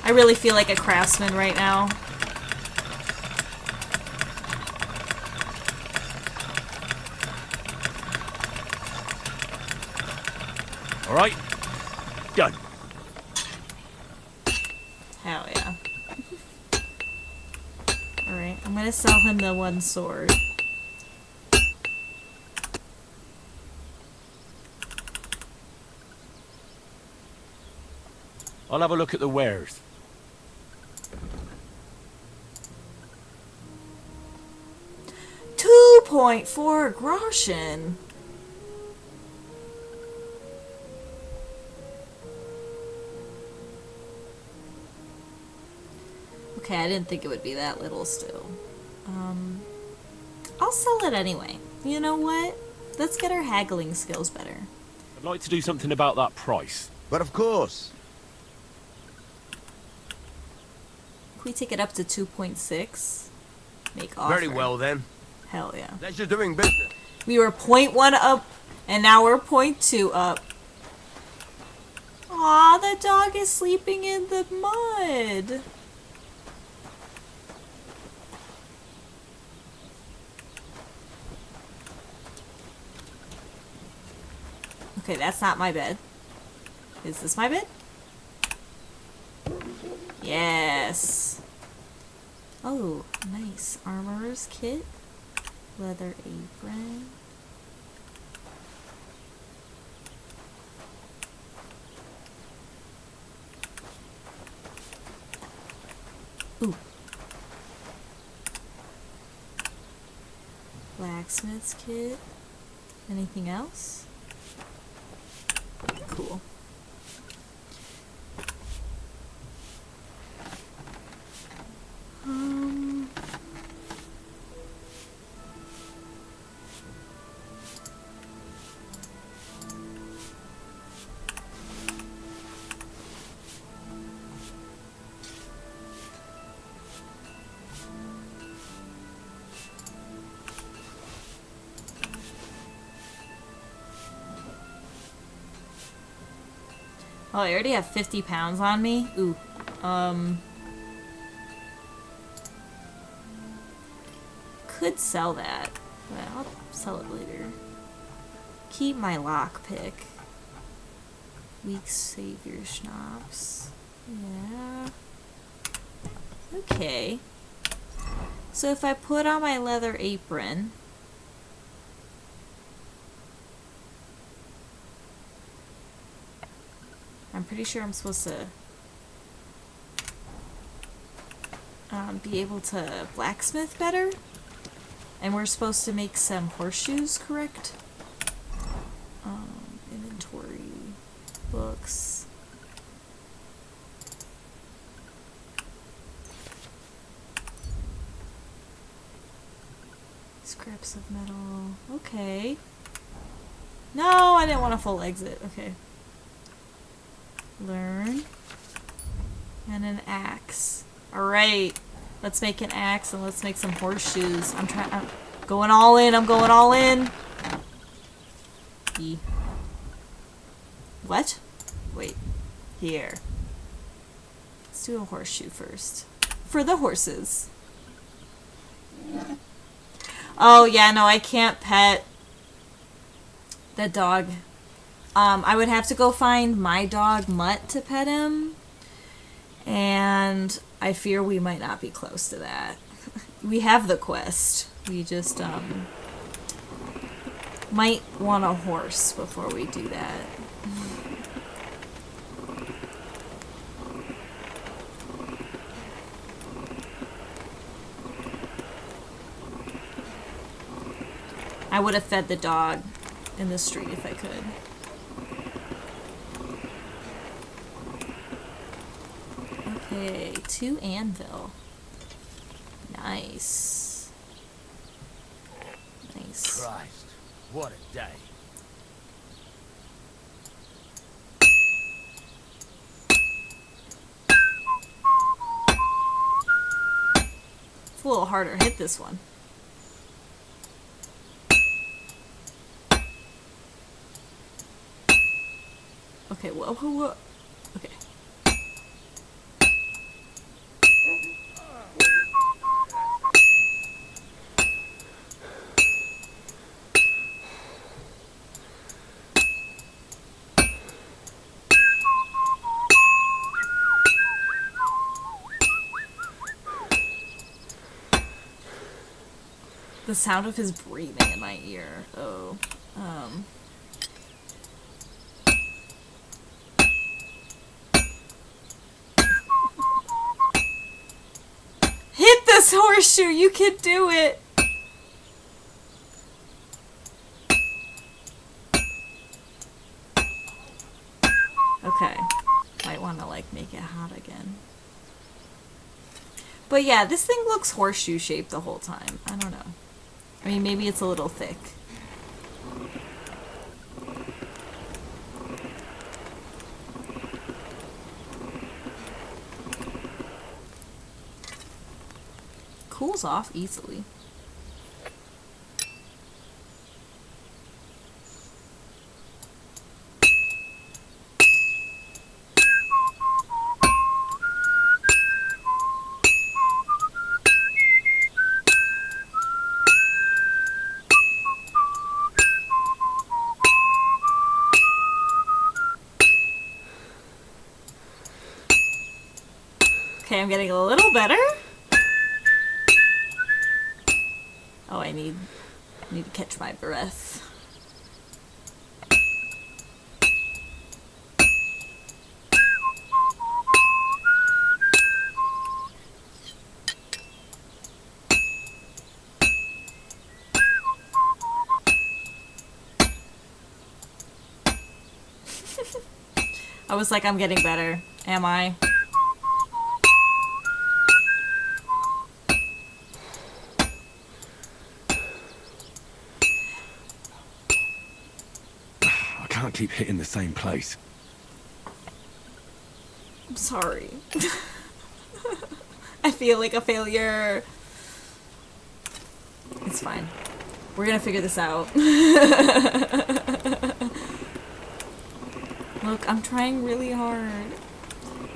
I really feel like a craftsman right now. All right, done. Hell yeah. Alright, I'm gonna sell him the one sword. I'll have a look at the wares. $2.4 groschen. Okay, I didn't think it would be that little still. I'll sell it anyway. You know what? Let's get our haggling skills better. I'd like to do something about that price. But of course. Can we take it up to 2.6? Make offer. Very well then. Hell yeah. Pleasure doing business. We were 0.1 up, and now we're 0.2 up. Aw, the dog is sleeping in the mud. Okay, that's not my bed. Is this my bed? Yes. Oh, nice. Armorer's kit. Leather apron. Ooh. Blacksmith's kit. Anything else? Cool. Oh, I already have 50 pounds on me. Ooh. Could sell that, but I'll sell it later. Keep my lockpick. Weak savior schnapps. Yeah. Okay. So if I put on my leather apron, I'm pretty sure I'm supposed to be able to blacksmith better. And we're supposed to make some horseshoes, correct? Inventory, books. Scraps of metal. Okay. No, I didn't want a full exit. Okay. Learn. And an axe. Alright. Let's make an axe and let's make some horseshoes. I'm going all in. I'm going all in. E. What? Wait. Here. Let's do a horseshoe first. For the horses. Oh, yeah, no, I can't pet the dog. I would have to go find my dog, Mutt, to pet him. And I fear we might not be close to that. We have the quest. We just, might want a horse before we do that. I would have fed the dog in the street if I could. Okay, 2 anvil. Nice. Nice. Christ, what a day. It's a little harder to hit this one. Okay, whoa. Okay. The sound of his breathing in my ear. Oh. Hit this horseshoe! You can do it! Okay. Might want to, like, make it hot again. But yeah, this thing looks horseshoe shaped the whole time. I don't know. I mean, maybe it's a little thick. Cools off easily. Okay, I'm getting a little better. Oh, I need to catch my breath. I was like, I'm getting better. Am I? I can't keep hitting the same place. I'm sorry. I feel like a failure. It's fine. We're gonna figure this out. Look, I'm trying really hard.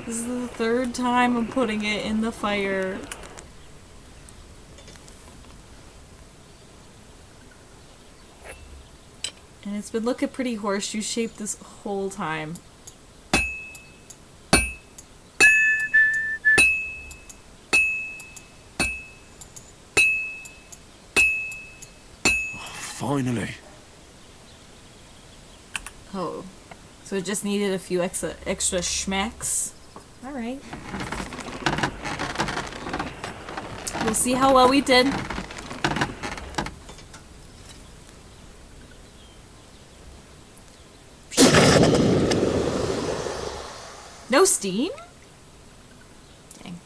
This is the third time I'm putting it in the fire. And it's been looking pretty horseshoe shaped this whole time. Finally. Oh. So it just needed a few extra schmacks. Alright. We'll see how well we did. No steam? Dang.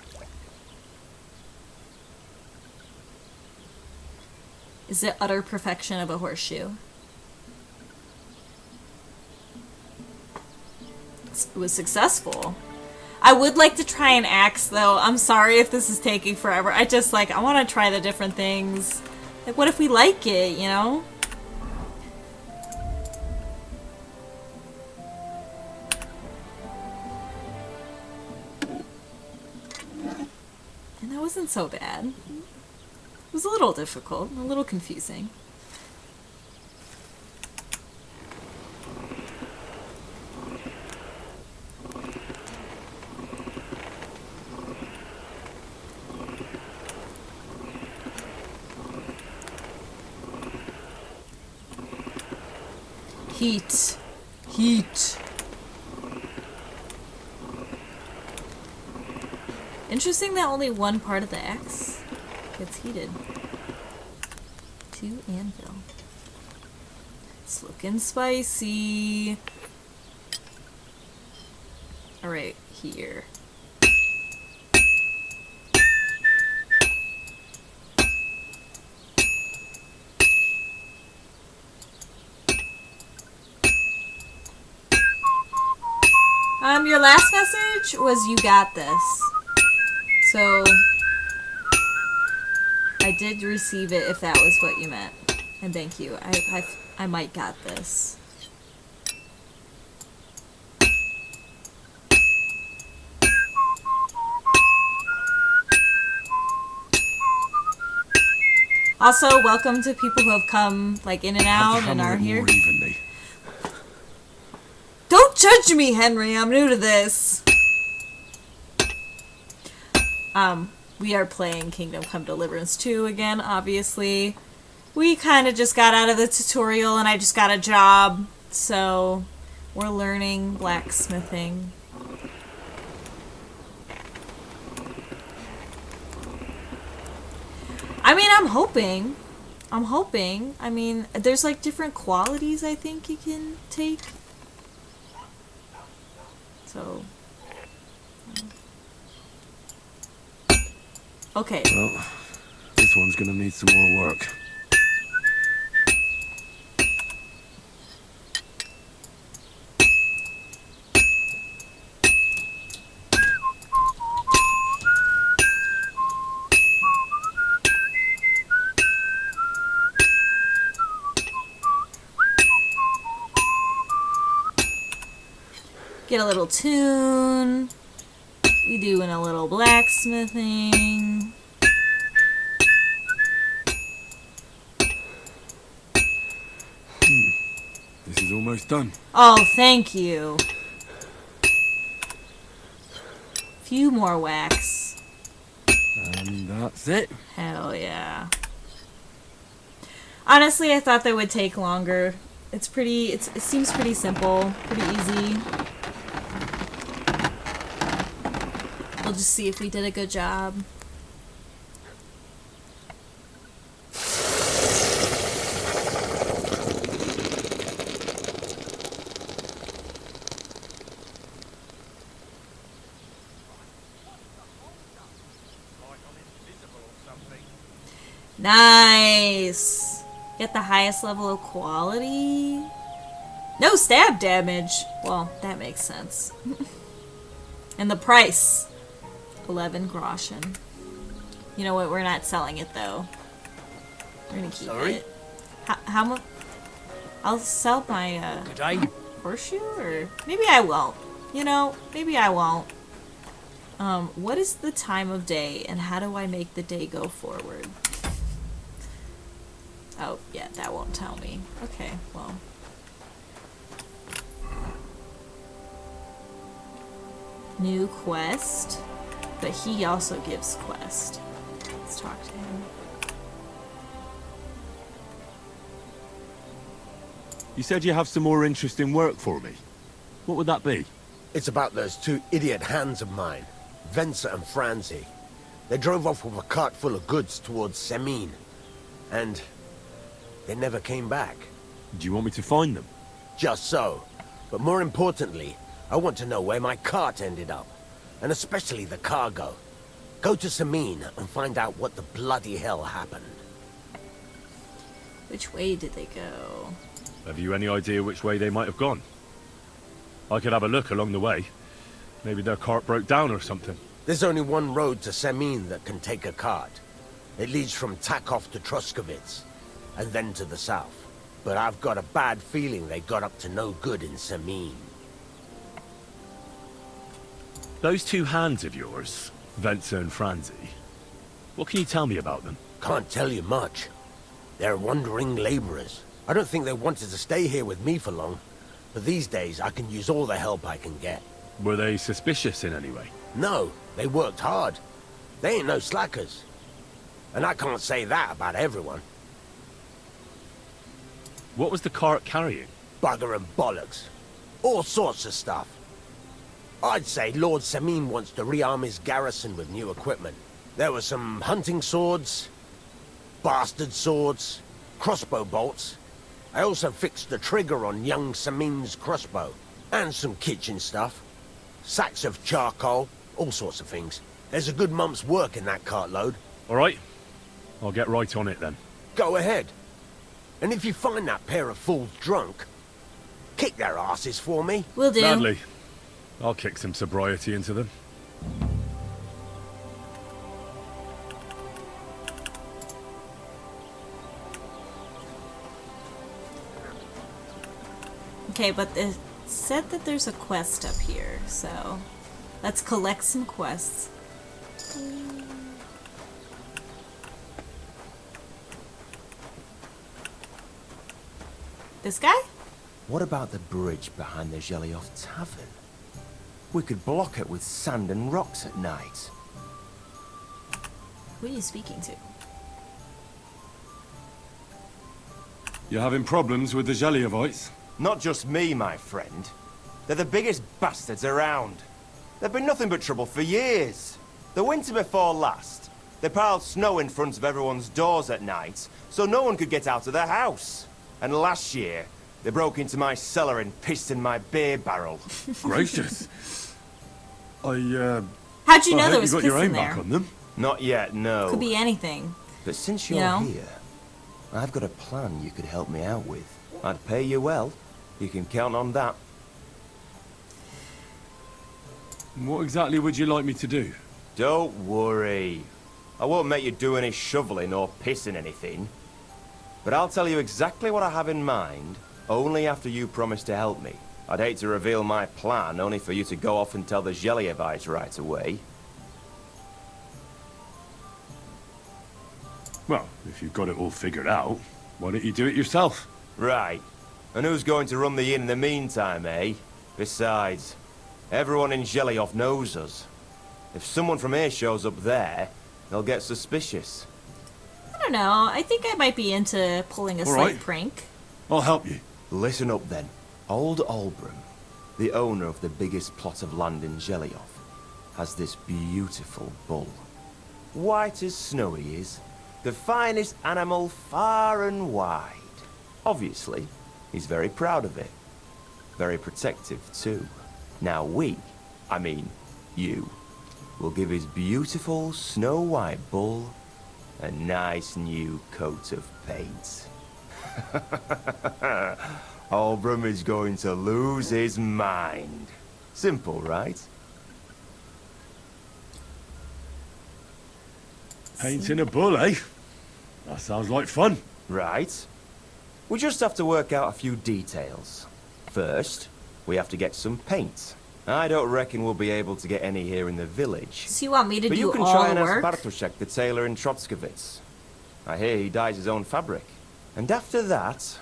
Is it utter perfection of a horseshoe? It was successful. I would like to try an axe though. I'm sorry if this is taking forever. I just like, I want to try the different things. Like, what if we like it, you know? And that wasn't so bad. It was a little difficult, a little confusing. Heat. Heat. Interesting that only one part of the axe gets heated. To anvil. It's looking spicy. Alright, here. Your last message was you got this. So, I did receive it if that was what you meant. And thank you. I might got this. Also, welcome to people who have come like in and out and are here. More evenly. Don't judge me, Henry. I'm new to this. We are playing Kingdom Come Deliverance 2 again, obviously. We kind of just got out of the tutorial and I just got a job. So, we're learning blacksmithing. I mean, I'm hoping. I mean, there's like different qualities I think you can take. So. Okay. Well, this one's gonna need some more work. Get a little tune. We doing a little blacksmithing. This is almost done. Oh, thank you. Few more wax. And that's it. Hell yeah. Honestly, I thought that would take longer. It seems pretty simple, pretty easy. We'll just see if we did a good job. Nice! Get the highest level of quality. No stab damage. Well, that makes sense. And the price. 11 groschen. You know what? We're not selling it though. We're gonna keep it. How much? I'll sell my Good day. horseshoe, or maybe I won't. You know, maybe I won't. What is the time of day, and how do I make the day go forward? Oh, yeah, that won't tell me. Okay, well. New quest. But he also gives quest. Let's talk to him. You said you have some more interesting work for me. What would that be? It's about those two idiot hands of mine, Venser and Franzi. They drove off with a cart full of goods towards Semin. And they never came back. Do you want me to find them? Just so. But more importantly, I want to know where my cart ended up. And especially the cargo. Go to Semin and find out what the bloody hell happened. Which way did they go? Have you any idea which way they might have gone? I could have a look along the way. Maybe their cart broke down or something. There's only one road to Semin that can take a cart. It leads from Takov to Troskovitz, and then to the south. But I've got a bad feeling they got up to no good in Semin. Those two hands of yours, Venser and Franzi, what can you tell me about them? Can't tell you much. They're wandering laborers. I don't think they wanted to stay here with me for long. But these days, I can use all the help I can get. Were they suspicious in any way? No, they worked hard. They ain't no slackers. And I can't say that about everyone. What was the cart carrying? Bugger and bollocks. All sorts of stuff. I'd say Lord Semin wants to rearm his garrison with new equipment. There were some hunting swords, bastard swords, crossbow bolts. I also fixed the trigger on young Semin's crossbow. And some kitchen stuff. Sacks of charcoal, all sorts of things. There's a good month's work in that cartload. All right. I'll get right on it then. Go ahead. And if you find that pair of fools drunk, kick their asses for me. Will do. Gladly. I'll kick some sobriety into them. Okay, but it said that there's a quest up here, so let's collect some quests. This guy? What about the bridge behind the Zhelyov Tavern? We could block it with sand and rocks at night. Who are you speaking to? You're having problems with the Zhelyevites? Not just me, my friend. They're the biggest bastards around. They've been nothing but trouble for years. The winter before last, they piled snow in front of everyone's doors at night, so no one could get out of their house. And last year, they broke into my cellar and pissed in my beer barrel. Gracious. How'd you know I there hope was you got piss your in aim there? back on them. Not yet, no. Could be anything. But since you you're know? here, I've got a plan you could help me out with. I'd pay you well. You can count on that. What exactly would you like me to do? Don't worry. I won't make you do any shoveling or pissing anything. But I'll tell you exactly what I have in mind, only after you promise to help me. I'd hate to reveal my plan, only for you to go off and tell the Gelievites right away. Well, if you've got it all figured out, why don't you do it yourself? Right. And who's going to run the inn in the meantime, eh? Besides, everyone in Gelioff knows us. If someone from here shows up there, they'll get suspicious. I don't know. I think I might be into pulling a All slight right. prank. I'll help you. Listen up then. Old Albram, the owner of the biggest plot of land in Gelioff, has this beautiful bull. White as snow he is. The finest animal far and wide. Obviously, he's very proud of it. Very protective too. Now you, will give his beautiful snow-white bull a nice new coat of paint. Albram is going to lose his mind. Simple, right? Painting a bull, eh? That sounds like fun. Right. We just have to work out a few details. First, we have to get some paint. I don't reckon we'll be able to get any here in the village. So you want me to But do you can all try the and ask work? Bartoszek, the tailor in Trotskovitz. I hear he dyes his own fabric. And after that,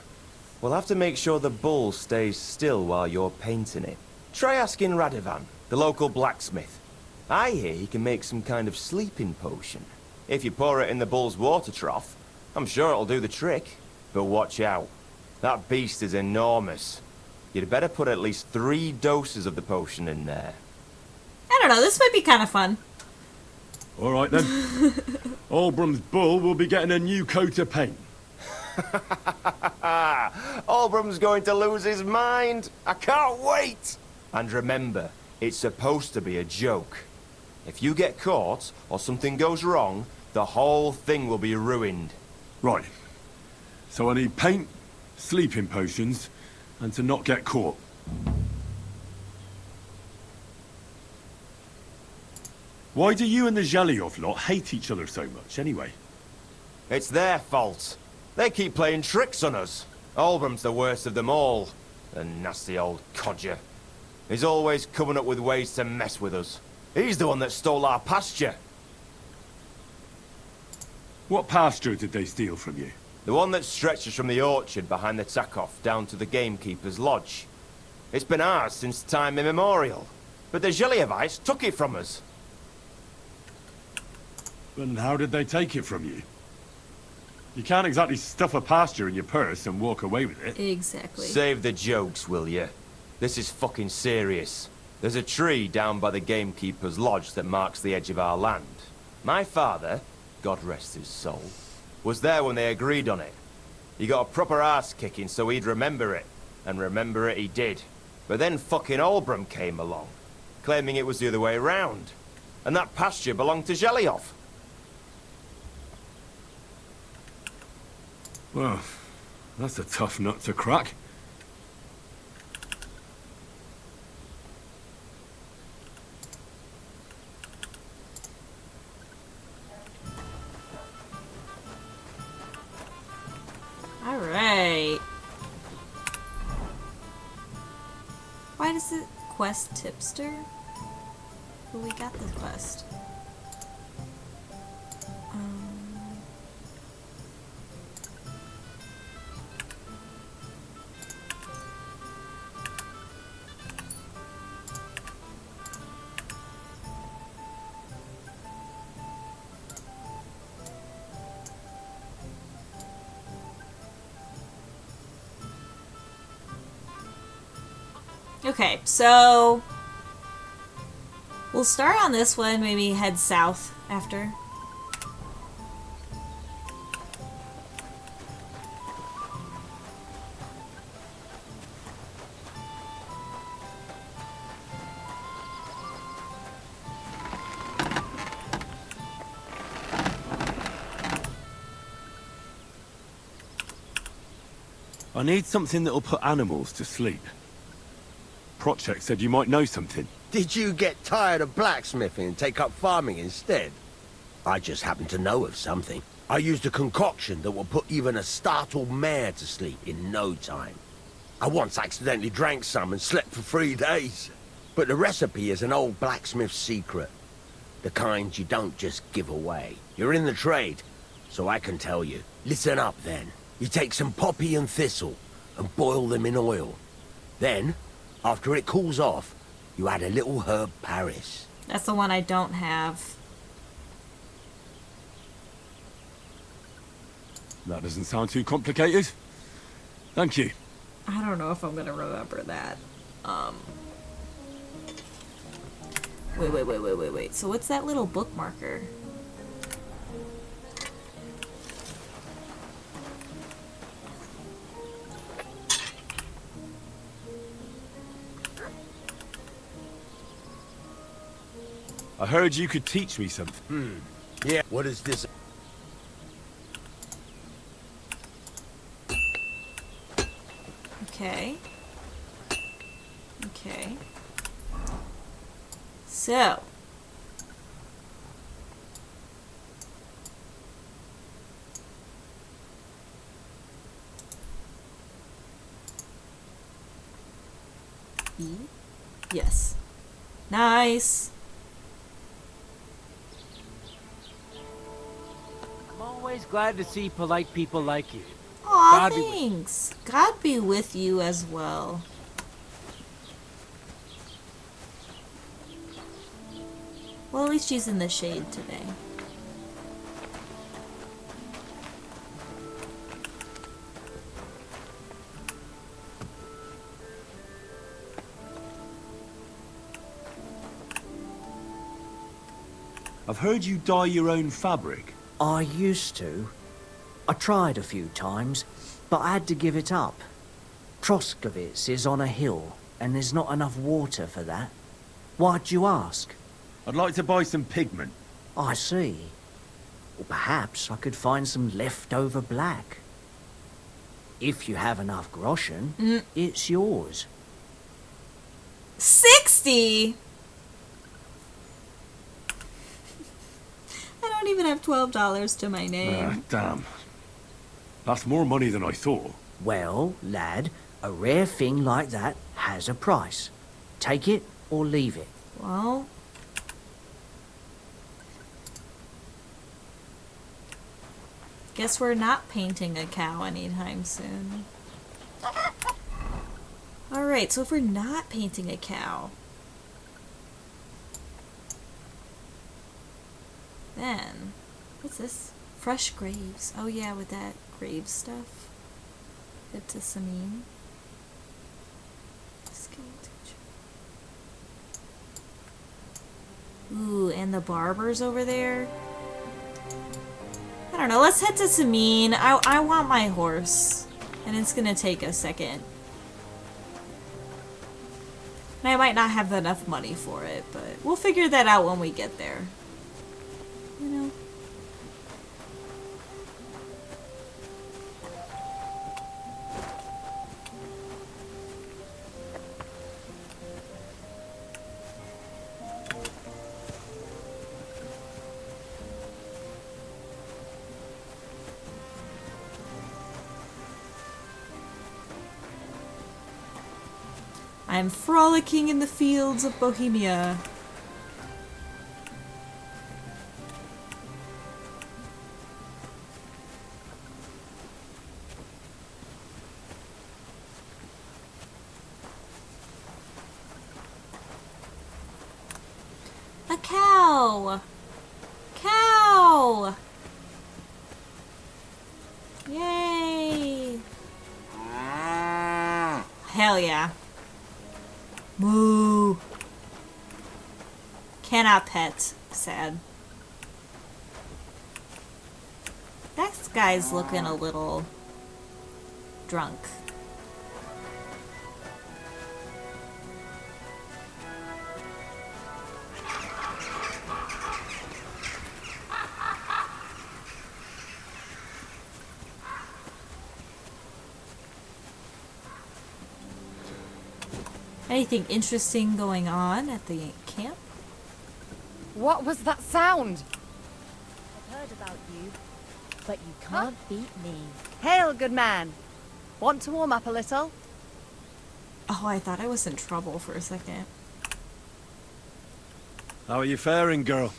we'll have to make sure the bull stays still while you're painting it. Try asking Radovan, the local blacksmith. I hear he can make some kind of sleeping potion. If you pour it in the bull's water trough, I'm sure it'll do the trick. But watch out. That beast is enormous. You'd better put at least 3 doses of the potion in there. I don't know. This might be kind of fun. All right then. Albram's bull will be getting a new coat of paint. Albram's going to lose his mind. I can't wait. And remember, it's supposed to be a joke. If you get caught or something goes wrong, the whole thing will be ruined. Right. So I need paint, sleeping potions, and to not get caught. Why do you and the Zhaliov lot hate each other so much, anyway? It's their fault. They keep playing tricks on us. Albram's the worst of them all. The nasty old codger. He's always coming up with ways to mess with us. He's the one that stole our pasture. What pasture did they steal from you? The one that stretches from the orchard behind the Takov down to the gamekeeper's lodge. It's been ours since time immemorial. But the Gelievites took it from us. And how did they take it from you? You can't exactly stuff a pasture in your purse and walk away with it. Exactly. Save the jokes, will you? This is fucking serious. There's a tree down by the gamekeeper's lodge that marks the edge of our land. My father, God rest his soul, was there when they agreed on it. He got a proper ass kicking so he'd remember it. And remember it he did. But then fucking Albram came along, claiming it was the other way round. And that pasture belonged to Gelioff. Well, that's a tough nut to crack. All right. Why does it quest tipster? Who we got this quest? Okay, so we'll start on this one, maybe head south after. I need something that'll put animals to sleep. Project said you might know something. Did you get tired of blacksmithing and take up farming instead? I just happen to know of something. I used a concoction that will put even a startled mare to sleep in no time. I once accidentally drank some and slept for 3 days. But the recipe is an old blacksmith's secret. The kind you don't just give away. You're in the trade, so I can tell you. Listen up then. You take some poppy and thistle and boil them in oil. Then, after it cools off, you add a little herb Paris. That's the one I don't have. That doesn't sound too complicated. Thank you. I don't know if I'm gonna remember that. Wait. So what's that little bookmarker? I heard you could teach me something. Yeah, what is this? Okay. Okay. So. E? Yes. Nice. I'm always glad to see polite people like you. Aw, God be with- thanks. God be with you as well. Well, at least she's in the shade today. I've heard you dye your own fabric. I used to. I tried a few times, but I had to give it up. Troskovitz is on a hill, and there's not enough water for that. Why'd you ask? I'd like to buy some pigment. I see. Well, perhaps I could find some leftover black. If you have enough groschen, it's yours. 60? I don't even have $12 to my name. Damn. That's more money than I thought. Well, lad, a rare thing like that has a price. Take it or leave it. Well... guess we're not painting a cow anytime soon. Alright, so if we're not painting a cow, then, what's this? Fresh graves. Oh yeah, with that grave stuff. Good to Samine. Ooh, and the barber's over there. I don't know, let's head to Samine. I want my horse. And it's gonna take a second. And I might not have enough money for it, but we'll figure that out when we get there. You know? I'm frolicking in the fields of Bohemia. A cow! Cow! Yay! Hell yeah. Moo. Cannot pet. Sad. That guy's looking a little drunk. Anything interesting going on at the camp? What was that sound? I've heard about you, but you can't beat me. Hail, good man. Want to warm up a little? Oh, I thought I was in trouble for a second. How are you faring, girl?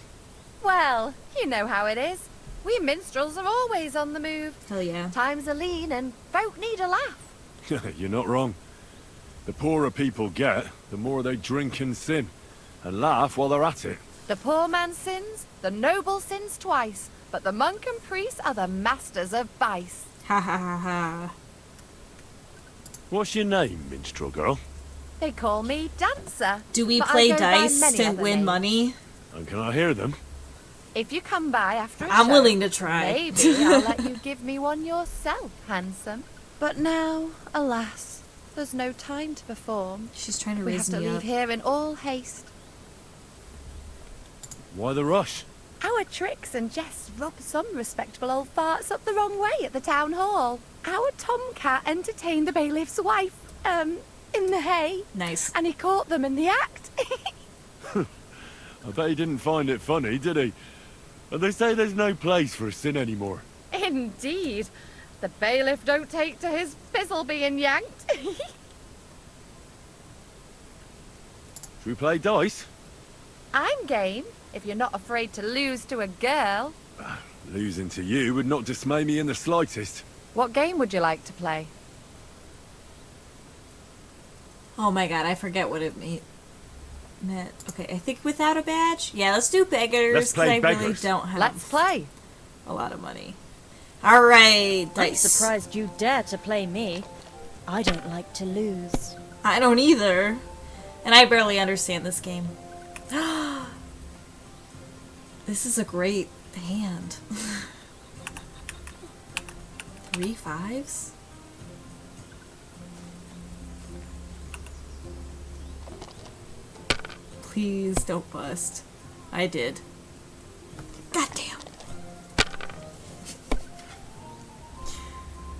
Well, you know how it is. We minstrels are always on the move. Hell yeah. Times are lean and folk need a laugh. You're not wrong. The poorer people get, the more they drink and sin. And laugh while they're at it. The poor man sins, the noble sins twice, but the monk and priest are the masters of vice. Ha ha ha ha. What's your name, minstrel girl? They call me Dancer. Do we but I play go by dice many to other win names. money? And can I hear them? If you come by after a I'm show, willing to try. maybe I'll let you give me one yourself, handsome. But now, alas, there's no time to perform. She's trying to We have raise to me leave up. here in all haste. Why the rush? Our tricks and jests rub some respectable old farts up the wrong way at the town hall. Our tomcat entertained the bailiff's wife, in the hay, Nice. and he caught them in the act. I bet he didn't find it funny, did he? And they say there's no place for sin anymore. Indeed. The bailiff don't take to his pizzle being yanked. Should we play dice? I'm game, if you're not afraid to lose to a girl. Losing to you would not dismay me in the slightest. What game would you like to play? Oh my god, I forget what it meant. Okay, I think without a badge? Yeah, let's do beggars, Let's because play I really beggars. don't have Let's play. a lot of money. Alright, I'm dice. surprised you dare to play me. I don't like to lose. I don't either. And I barely understand this game. This is a great hand. 3 5s? Please don't bust. I did. God damn.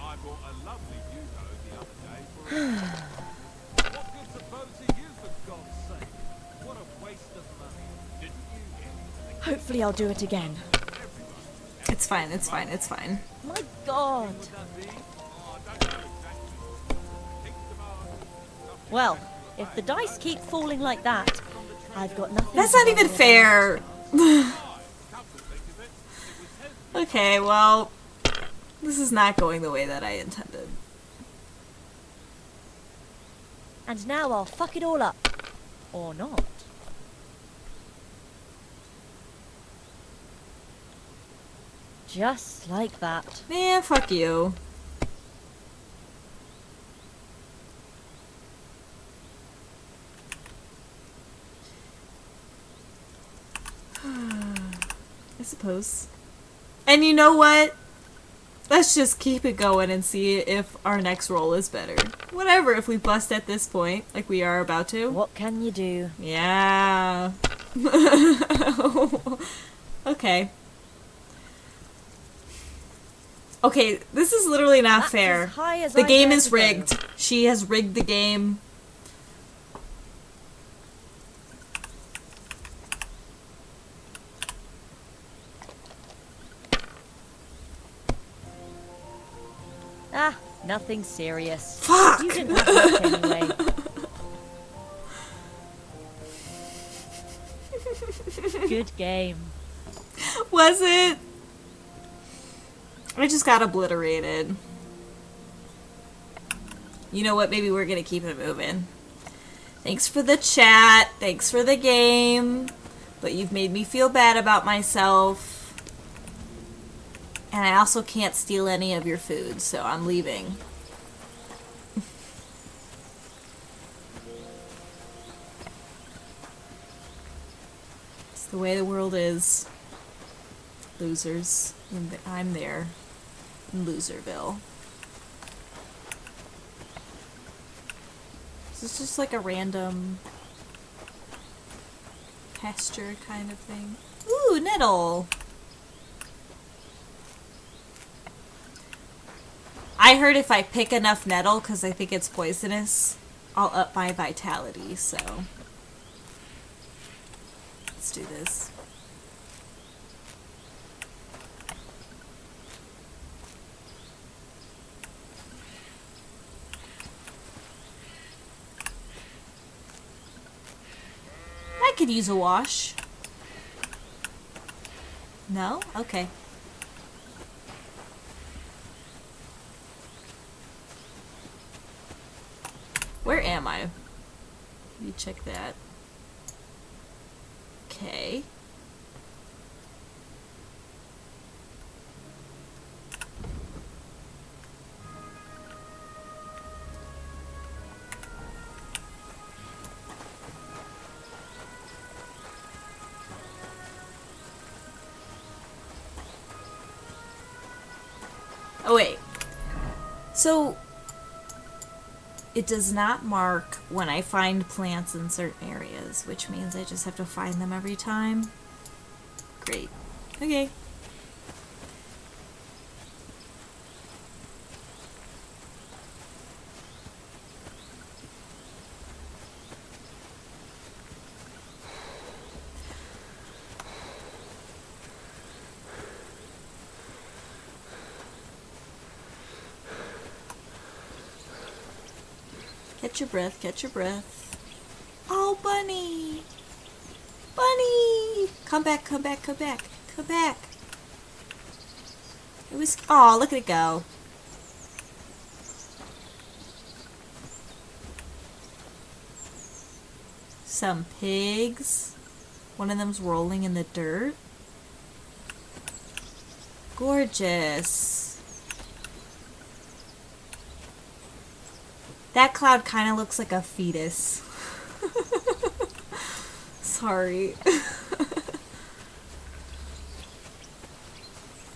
I bought a lovely Hugo the other day for what good suppose to you, for God's sake? What a waste of money. Didn't you hear? Hopefully I'll do it again. It's fine, it's fine, it's fine. My God. Well, if the dice keep falling like that, I've got nothing. That's to not even worry fair. Okay, well, this is not going the way that I intended. about. And now I'll fuck it all up. Or not. Just like that. Man, fuck you. I suppose. And you know what? Let's just keep it going and see if our next roll is better. Whatever, if we bust at this point, like we are about to. What can you do? Yeah. Okay. Okay, this is literally not That's fair. as high as The I game dare is to go. rigged. She has rigged the game. Ah, nothing serious. Fuck! You didn't have much anyway. Good game. Was it? I just got obliterated. You know what? Maybe we're gonna keep it moving. Thanks for the chat. Thanks for the game. But you've made me feel bad about myself. And I also can't steal any of your food, so I'm leaving. It's the way the world is. Losers. I'm there. In Loserville. Is this just like a random pasture kind of thing? Ooh, nettle! I heard if I pick enough nettle, because I think it's poisonous, I'll up my vitality, so let's do this. I could use a wash. No? Okay. Where am I? Let me check that. Okay. Oh wait. So it does not mark when I find plants in certain areas, which means I just have to find them every time. Great. Okay. Catch your breath, catch your breath. Oh, Bunny! Bunny! Come back, come back, come back, come back. It was, oh, look at it go. Some pigs. One of them's rolling in the dirt. Gorgeous. That cloud kind of looks like a fetus. Sorry.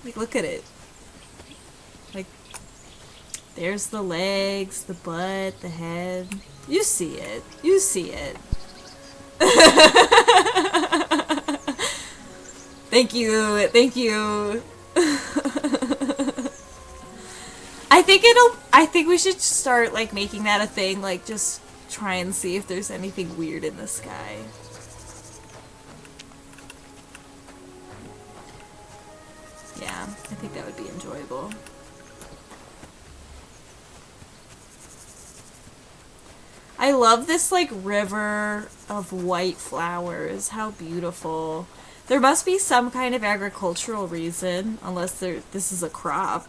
Like, look at it. Like, there's the legs, the butt, the head. You see it. You see it. Thank you. Thank you. I think we should start, like, making that a thing, like, just try and see if there's anything weird in the sky. Yeah, I think that would be enjoyable. I love this, like, river of white flowers. How beautiful. There must be some kind of agricultural reason, unless this is a crop.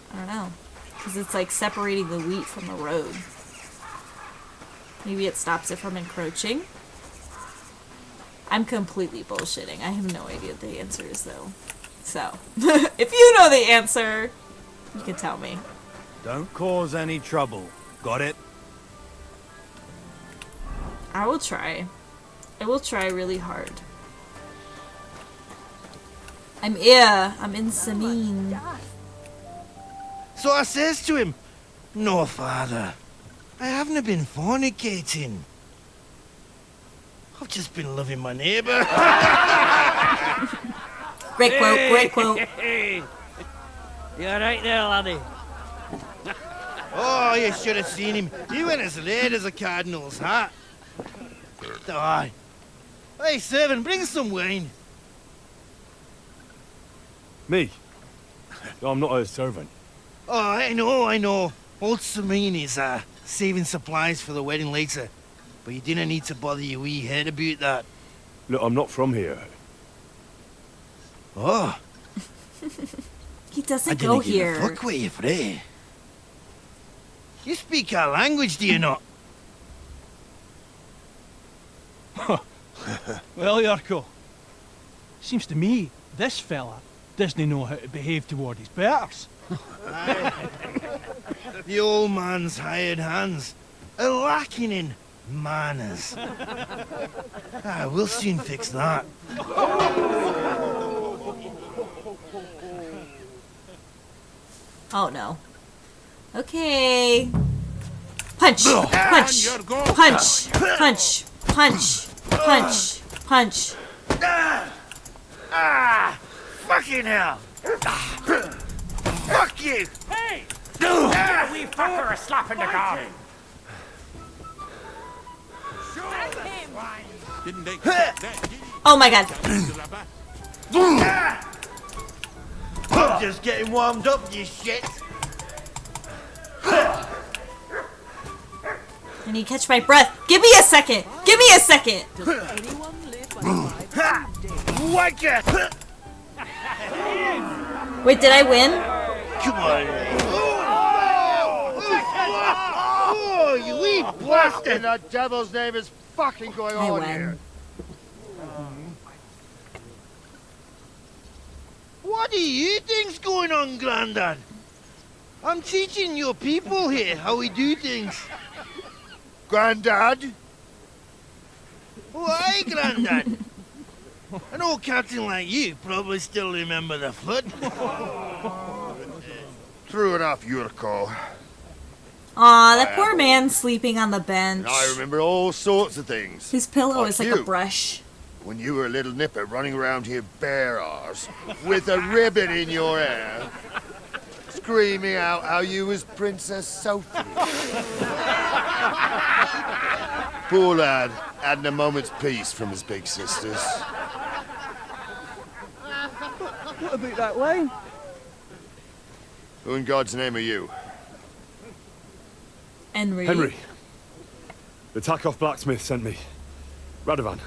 I don't know. Because it's like separating the wheat from the road. Maybe it stops it from encroaching. I'm completely bullshitting. I have no idea what the answer is, though. So, if you know the answer, you can tell me. Don't cause any trouble. Got it? I will try. I will try really hard. I'm in Samin. So I says to him, "No, father, I haven't been fornicating. I've just been loving my neighbour." Great quote, great quote. Hey, you're right there, laddie. Oh, you should have seen him. He went as red as a cardinal's hat. Aye. Hey, servant, bring some wine. Me? I'm not a servant. Oh, I know. Old Samine is saving supplies for the wedding later. But you didn't need to bother your wee head about that. Look, I'm not from here. Oh. He doesn't go here. I didn't give a fuck with you, Frey. You speak our language, do you not? Well, Yarko, seems to me this fella doesn't know how to behave toward his betters. The old man's hired hands are lacking in manners. We'll soon fix that. Oh no. Okay. Punch! Punch! Punch! Punch! Punch! Punch! Punch! Fucking hell! Fuck you! Hey! We fucker a slap in the gob. Didn't they expect that, did he? Oh my god. I'm just getting warmed up, you shit. I need to catch my breath. Give me a second. Give me a second. Watch it! Wait, did I win? Come on. Oh, you wee bastard! That devil's name is fucking going I on win. here. What do you think's going on, Grandad? I'm teaching your people here how we do things. Grandad? Why, Grandad? An old captain like you probably still remember the flood. True enough, Yurko. Aw, that poor man sleeping on the bench. And I remember all sorts of things. His pillow Like is like you. a brush. When you were a little nipper running around here bare arse, with a ribbon in your hair, screaming out how you was Princess Sophie. Poor lad, hadn't a moment's peace from his big sisters. What about that wine? Who in God's name are you? Henry. Henry. The Takoff blacksmith sent me. Radovan.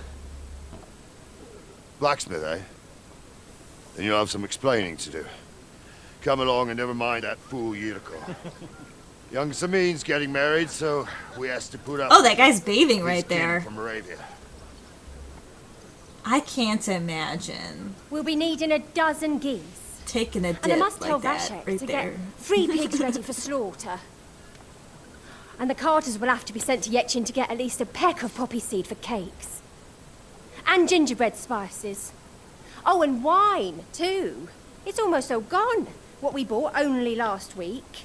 Blacksmith, eh? Then you'll have some explaining to do. Come along and never mind that fool Yurko. Young Samin's getting married, so we has to put up. Oh, that guy's bathing his right kin there. From Moravia. I can't imagine We'll be needing a dozen geese. taking a dip And I must tell like that Vashek right to there. get 3 pigs ready for slaughter. And the carters will have to be sent to Yetchin to get at least a peck of poppy seed for cakes. And gingerbread spices. Oh, and wine, too. It's almost all gone. What we bought only last week.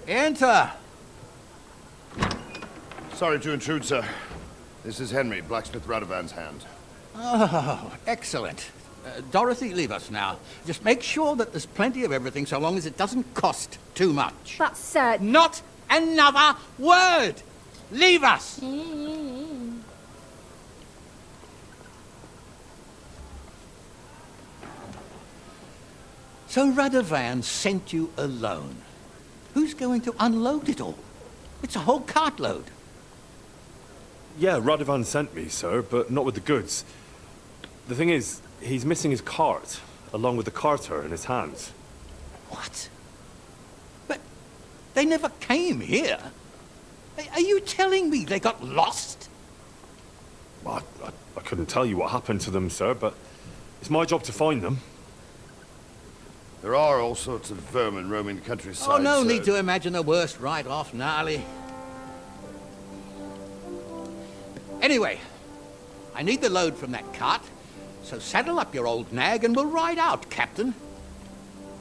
Enter! Sorry to intrude, sir. This is Henry, blacksmith Radovan's hand. Oh, excellent. Dorothy, leave us now. Just make sure that there's plenty of everything so long as it doesn't cost too much. But, sir... Not another word! Leave us! So Radovan sent you alone. Who's going to unload it all? It's a whole cartload. Yeah, Radovan sent me, sir, but not with the goods. The thing is, he's missing his cart, along with the carter in his hands. What? But they never came here. Are you telling me they got lost? Well, I couldn't tell you what happened to them, sir, but it's my job to find them. There are all sorts of vermin roaming the countryside. Oh, no sir. need to imagine the worst right off, gnarly. Anyway, I need the load from that cart, so saddle up your old nag and we'll ride out, Captain.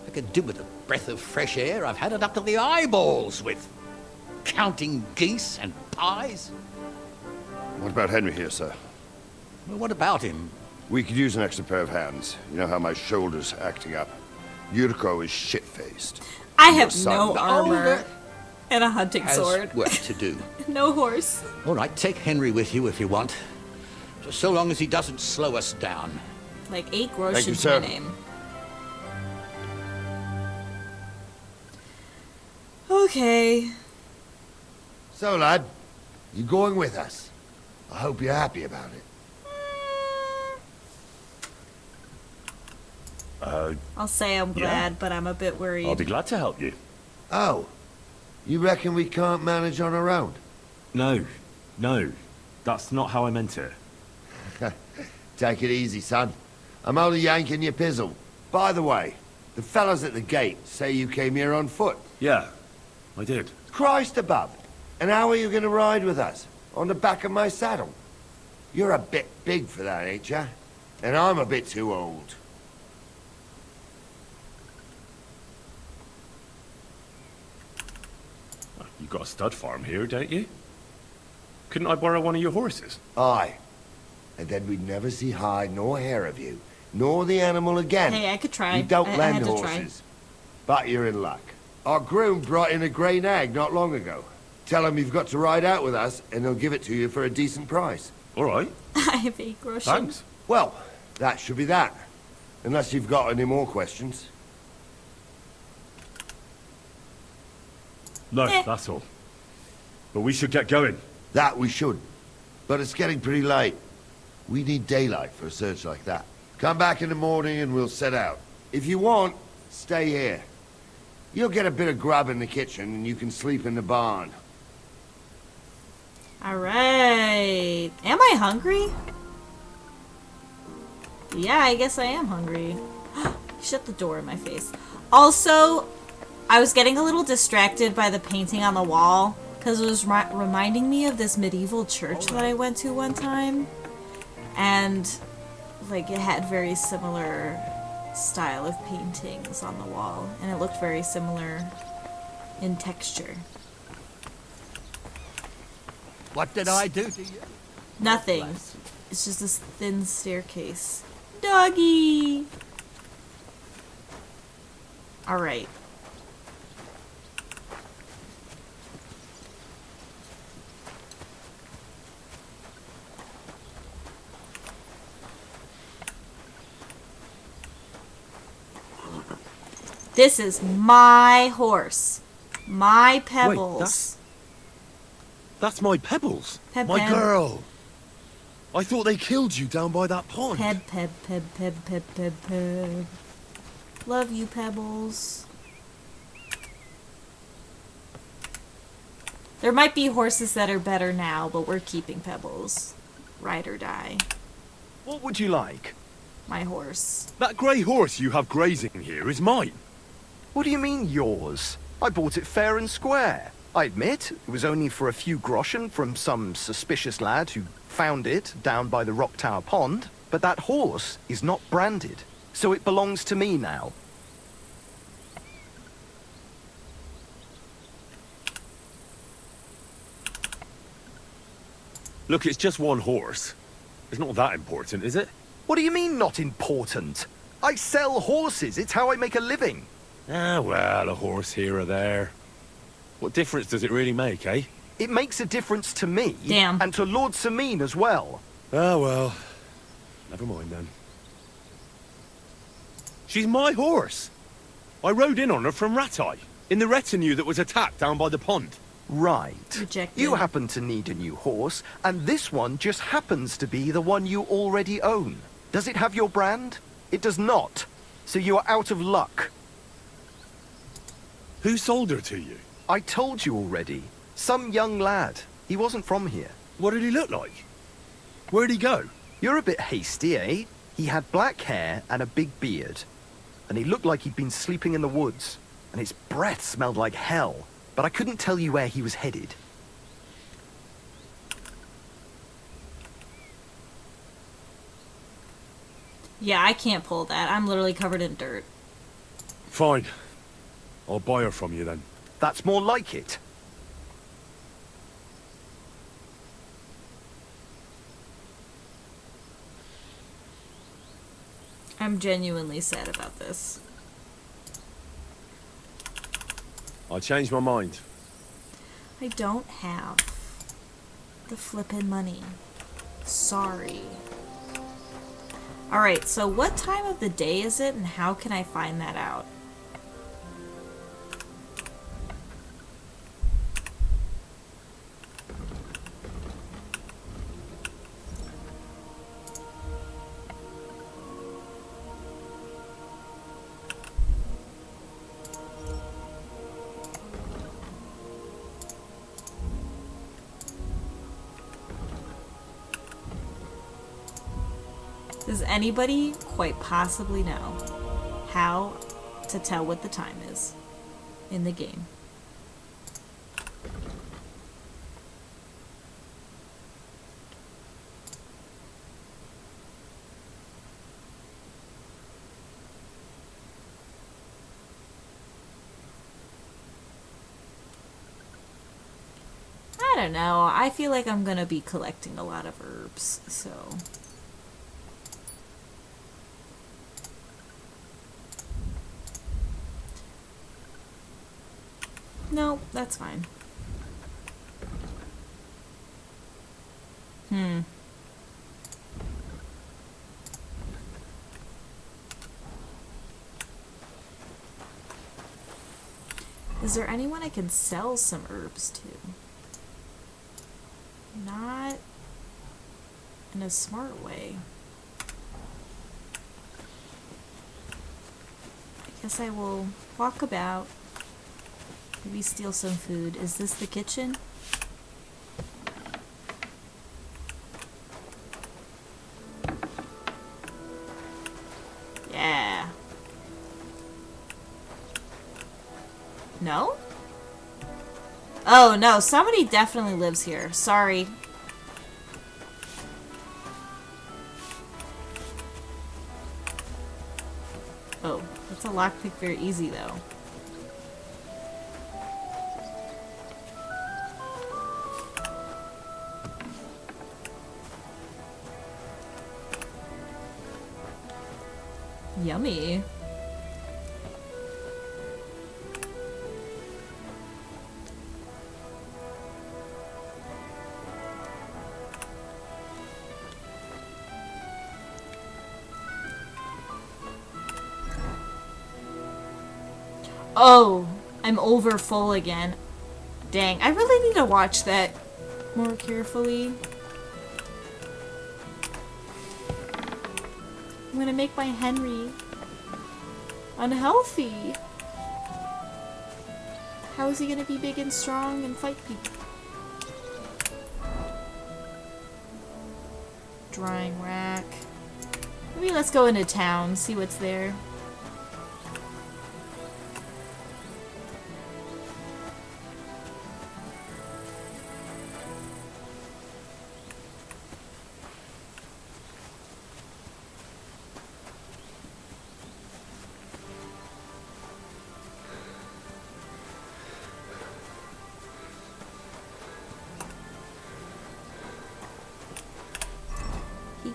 I could do with a breath of fresh air. I've had it up to the eyeballs with counting geese and pies. What about Henry here, sir? Well, what about him? We could use an extra pair of hands. You know how my shoulder's acting up. Yurko is shit-faced. I Your have son- no armor and a hunting Has sword. work to do. No horse. All right, take Henry with you if you want. Just so long as he doesn't slow us down. Like 8 groschen Thank you, to sir. my name. Okay. So, lad, you going with us? I hope you're happy about it. I'll say I'm glad, but I'm a bit worried. I'll be glad to help you. Oh, you reckon we can't manage on our own? No, that's not how I meant it. Take it easy, son. I'm only yanking your pizzle. By the way, the fellas at the gate say you came here on foot. Yeah, I did. Christ above. And how are you going to ride with us? On the back of my saddle? You're a bit big for that, ain't ya? And I'm a bit too old. You got a stud farm here, don't you? Couldn't I borrow one of your horses? Aye. And then we'd never see hide nor hair of you nor the animal again. Hey, I could try. You don't I lend had to try. horses, but you're in luck. Our groom brought in a grey nag not long ago. Tell him you've got to ride out with us, and he'll give it to you for a decent price. All right. I have a groschen. Thanks. Well, that should be that. Unless you've got any more questions. No, that's all. But we should get going. That we should. But it's getting pretty late. We need daylight for a search like that. Come back in the morning and we'll set out. If you want, stay here. You'll get a bit of grub in the kitchen and you can sleep in the barn. Alright. Am I hungry? Yeah, I guess I am hungry. Shut the door in my face. Also, I was getting a little distracted by the painting on the wall because it was reminding me of this medieval church that I went to one time. And, like, it had very similar style of paintings on the wall. And it looked very similar in texture. What did I do to you? Nothing. It's just this thin staircase. Doggy! Alright. This is my horse. My Pebbles. That's my Pebbles. Peb, my Peb. girl. I thought they killed you down by that pond. Peb, Peb, Peb, Peb, Peb, Peb, Peb. Love you, Pebbles. There might be horses that are better now, but we're keeping Pebbles. Ride or die. What would you like? My horse. That grey horse you have grazing here is mine. What do you mean, yours? I bought it fair and square. I admit, it was only for a few groschen from some suspicious lad who found it down by the Rock Tower Pond, but that horse is not branded, so it belongs to me now. Look, it's just one horse. It's not that important, is it? What do you mean, not important? I sell horses, it's how I make a living. Ah, well, a horse here or there. What difference does it really make, eh? It makes a difference to me. Damn. And to Lord Sameen as well. Ah, well. Never mind then. She's my horse. I rode in on her from Ratai, in the retinue that was attacked down by the pond. Right. Rejected. You happen to need a new horse, and this one just happens to be the one you already own. Does it have your brand? It does not. So you are out of luck. Who sold her to you? I told you already. Some young lad. He wasn't from here. What did he look like? Where'd he go? You're a bit hasty, eh? He had black hair and a big beard. And he looked like he'd been sleeping in the woods. And his breath smelled like hell. But I couldn't tell you where he was headed. Yeah, I can't pull that. I'm literally covered in dirt. Fine. I'll buy her from you then. That's more like it. I'm genuinely sad about this. I changed my mind. I don't have the flippin' money. Sorry. Alright, so what time of the day is it and how can I find that out? Does anybody quite possibly know how to tell what the time is in the game? I don't know. I feel like I'm gonna be collecting a lot of herbs, so... No, that's fine. Is there anyone I can sell some herbs to? Not in a smart way. I guess I will walk about. Maybe steal some food. Is this the kitchen? Yeah. No? Oh, no. Somebody definitely lives here. Sorry. Oh, that's a lockpick very easy, though. Yummy. Oh, I'm over full again. Dang, I really need to watch that more carefully. I'm gonna make my Henry unhealthy. How is he gonna be big and strong and fight people? Drying rack. Maybe let's go into town, see what's there.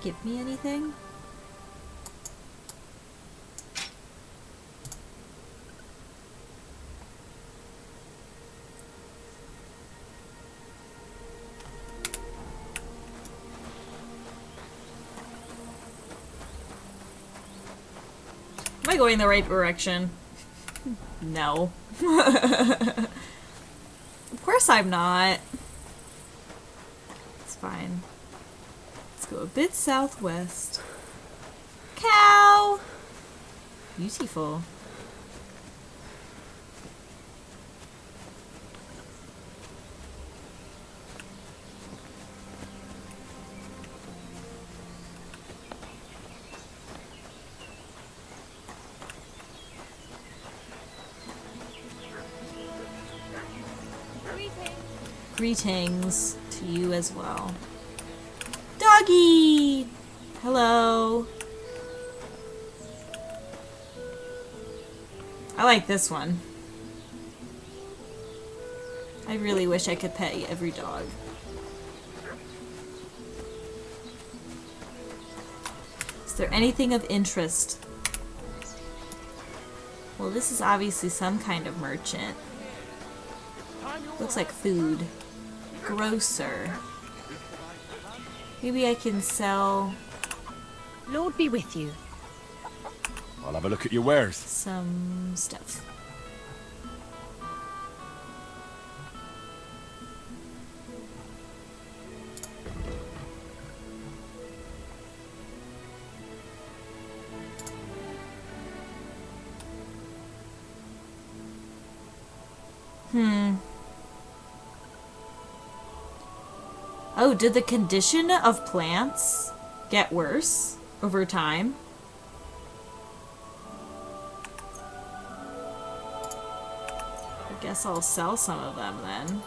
Give me anything? Am I going the right direction? No. Of course I'm not. It's fine. Go a bit southwest. Cow! Beautiful. Greetings to you as well. Doggy! Hello. I like this one. I really wish I could pet every dog. Is there anything of interest? Well, this is obviously some kind of merchant. Looks like food. Grocer. Maybe I can sell... Lord be with you. I'll have a look at your wares. Some stuff. Oh, did the condition of plants get worse over time? I guess I'll sell some of them then.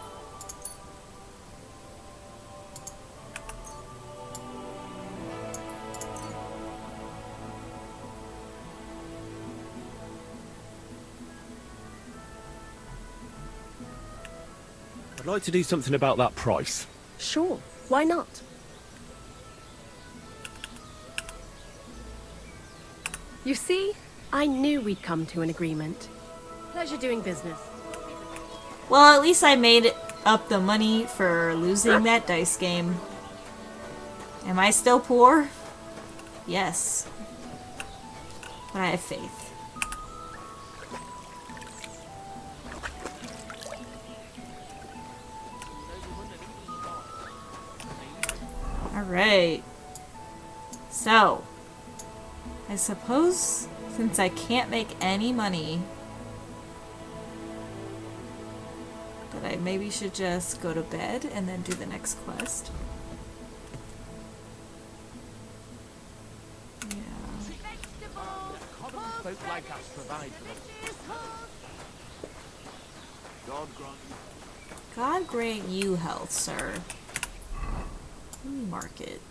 I'd like to do something about that price. Sure, why not? You see, I knew we'd come to an agreement. Pleasure doing business. Well, at least I made up the money for losing that dice game. Am I still poor? Yes. But I have faith. Alright. So, I suppose since I can't make any money, that I maybe should just go to bed and then do the next quest. God grant you health, sir. Let me mark it.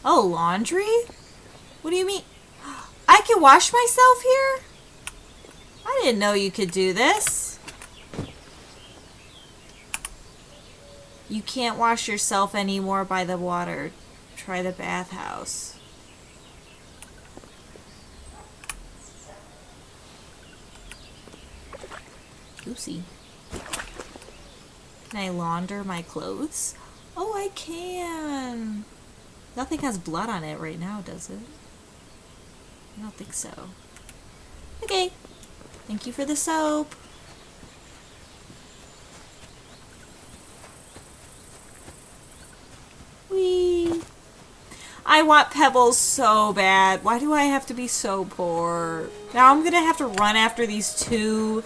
Oh, laundry? What do you mean? I can wash myself here? I didn't know you could do this. You can't wash yourself anymore by the water. Try the bathhouse. Oopsie. Can I launder my clothes? Oh, I can. Nothing has blood on it right now, does it? I don't think so. Okay. Thank you for the soap. Whee! I want pebbles so bad. Why do I have to be so poor? Now I'm gonna have to run after these two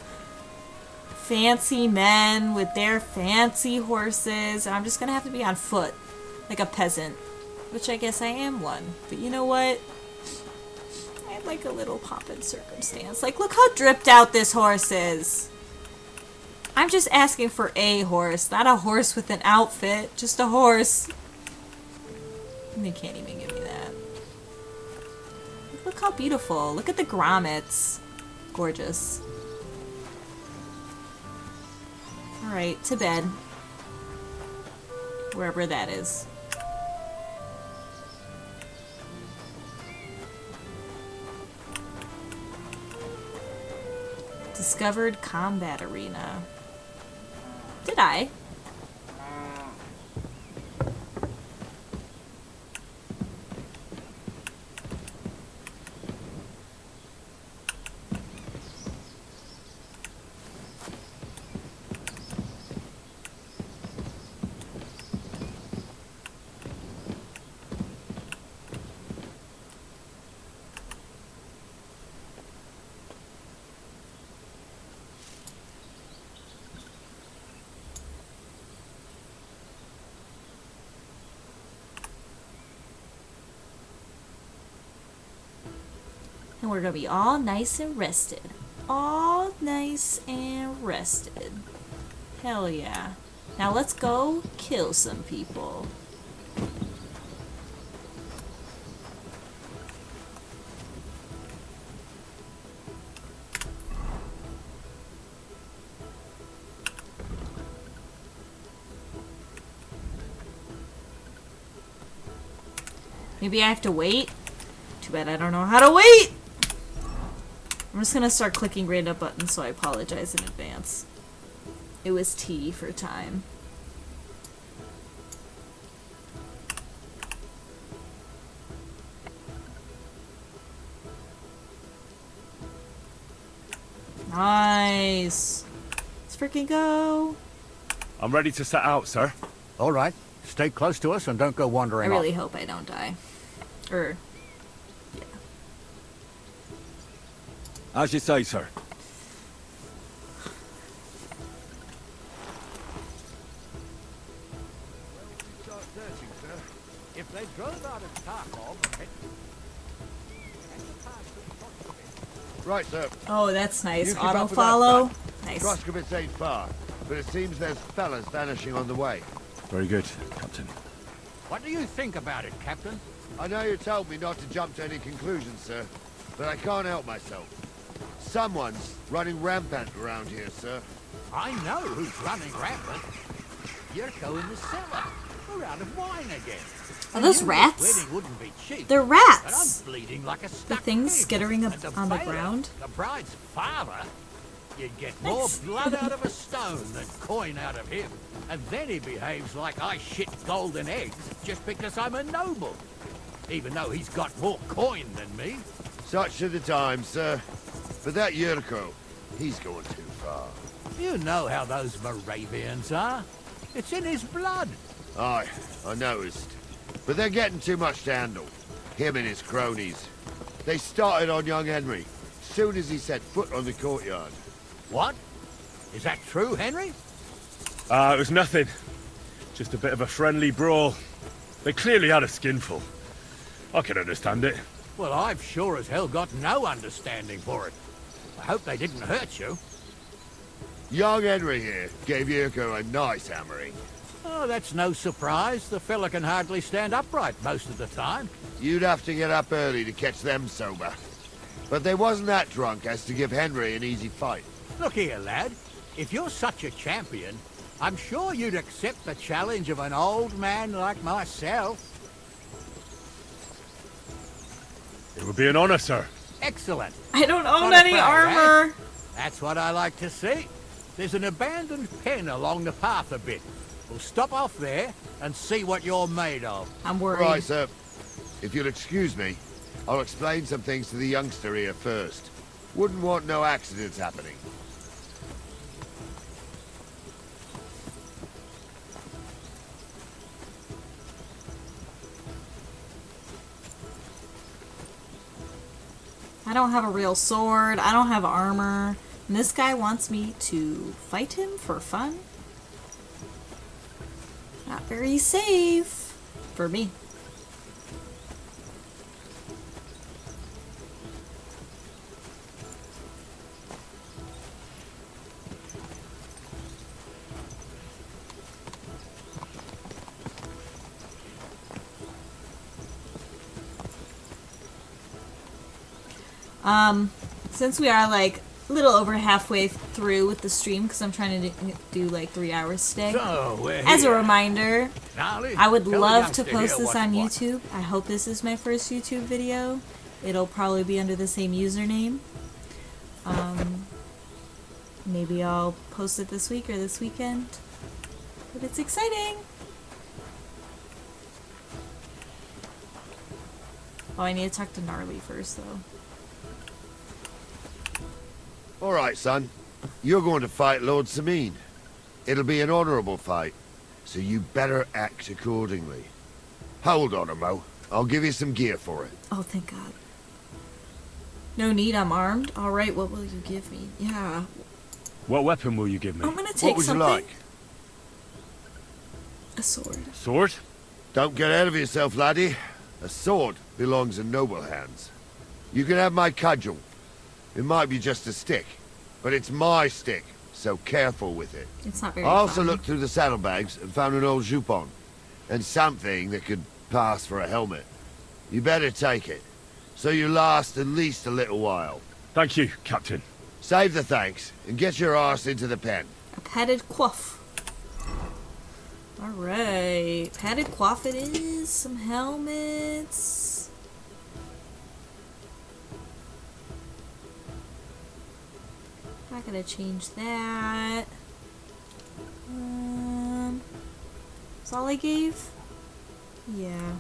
fancy men with their fancy horses. I'm just gonna have to be on foot, like a peasant. Which I guess I am one. But you know what? I have like a little pomp and circumstance. Like, look how dripped out this horse is. I'm just asking for a horse, not a horse with an outfit. Just a horse. And they can't even give me that. Look how beautiful. Look at the grommets. Gorgeous. Alright, to bed. Wherever that is. Discovered combat arena. Did I? And we're gonna be all nice and rested. All nice and rested. Hell yeah. Now let's go kill some people. Maybe I have to wait? Too bad I don't know how to wait! I'm just gonna start clicking random buttons, so I apologize in advance. It was T for time. Nice. Let's freaking go. I'm ready to set out, sir. All right. Stay close to us and don't go I wandering really off. hope I don't die. Or, yeah. As you say, sir. If they drove out of Tarkov, Right, sir. Oh, that's nice. You keep Auto up with follow. that, son. Nice. Troskovitz ain't far, but it seems there's fellas vanishing on the way. Very good, Captain. What do you think about it, Captain? I know you told me not to jump to any conclusions, sir, but I can't help myself. Someone's running rampant around here, sir. I know who's running rampant. Yurko in the cellar. We're out of wine again. Are those rats? Wedding wouldn't be cheap, They're but rats! I'm bleeding like a The stuck things pig. skittering And to on the fail it, ground. The bride's father, you'd get more blood out of a stone than coin out of him. And then he behaves like I shit golden eggs just because I'm a noble. Even though he's got more coin than me. Such are the times, sir. But that Yurko, he's going too far. You know how those Moravians are. It's in his blood. Aye, I noticed. But they're getting too much to handle. Him and his cronies. They started on young Henry, soon as he set foot on the courtyard. What? Is that true, Henry? It was nothing. Just a bit of a friendly brawl. They clearly had a skinful. I can understand it. Well, I've sure as hell got no understanding for it. I hope they didn't hurt you. Young Henry here gave Yurko a nice hammering. Oh, that's no surprise. The fella can hardly stand upright most of the time. You'd have to get up early to catch them sober. But they wasn't that drunk as to give Henry an easy fight. Look here, lad. If you're such a champion, I'm sure you'd accept the challenge of an old man like myself. It would be an honor, sir. Excellent. I don't own Not any afraid, eh? armor. That's what I like to see. There's an abandoned pen along the path a bit. We'll stop off there and see what you're made of. I'm worried. Right, sir. If you'll excuse me, I'll explain some things to the youngster here first. Wouldn't want no accidents happening. I don't have a real sword. I don't have armor. And this guy wants me to fight him for fun? Not very safe for me. Since we are like a little over halfway through with the stream, because I'm trying to do like 3 hours today. So, we're As a here. reminder, Gnarly, I would tell the love to youngster post here this what's on what. YouTube. I hope this is my first YouTube video. It'll probably be under the same username. Maybe I'll post it this week or this weekend. But it's exciting! Oh, I need to talk to Gnarly first, though. All right, son. You're going to fight Lord Samine. It'll be an honorable fight, so you better act accordingly. Hold on, Mo. I'll give you some gear for it. Oh, thank God. No need, I'm armed. Alright, what will you give me? Yeah. What weapon will you give me? I'm gonna take What would something. you like? A sword. Sword? Don't get ahead of yourself, laddie. A sword belongs in noble hands. You can have my cudgel. It might be just a stick, but it's my stick, so careful with it. It's not very I also fun. looked through the saddlebags and found an old jupon, and something that could pass for a helmet. You better take it, so you last at least a little while. Thank you, Captain. Save the thanks, and get your arse into the pen. A padded coif. Alright. Padded coif it is. Some helmets. Not gonna change that. That's all I gave? Yeah.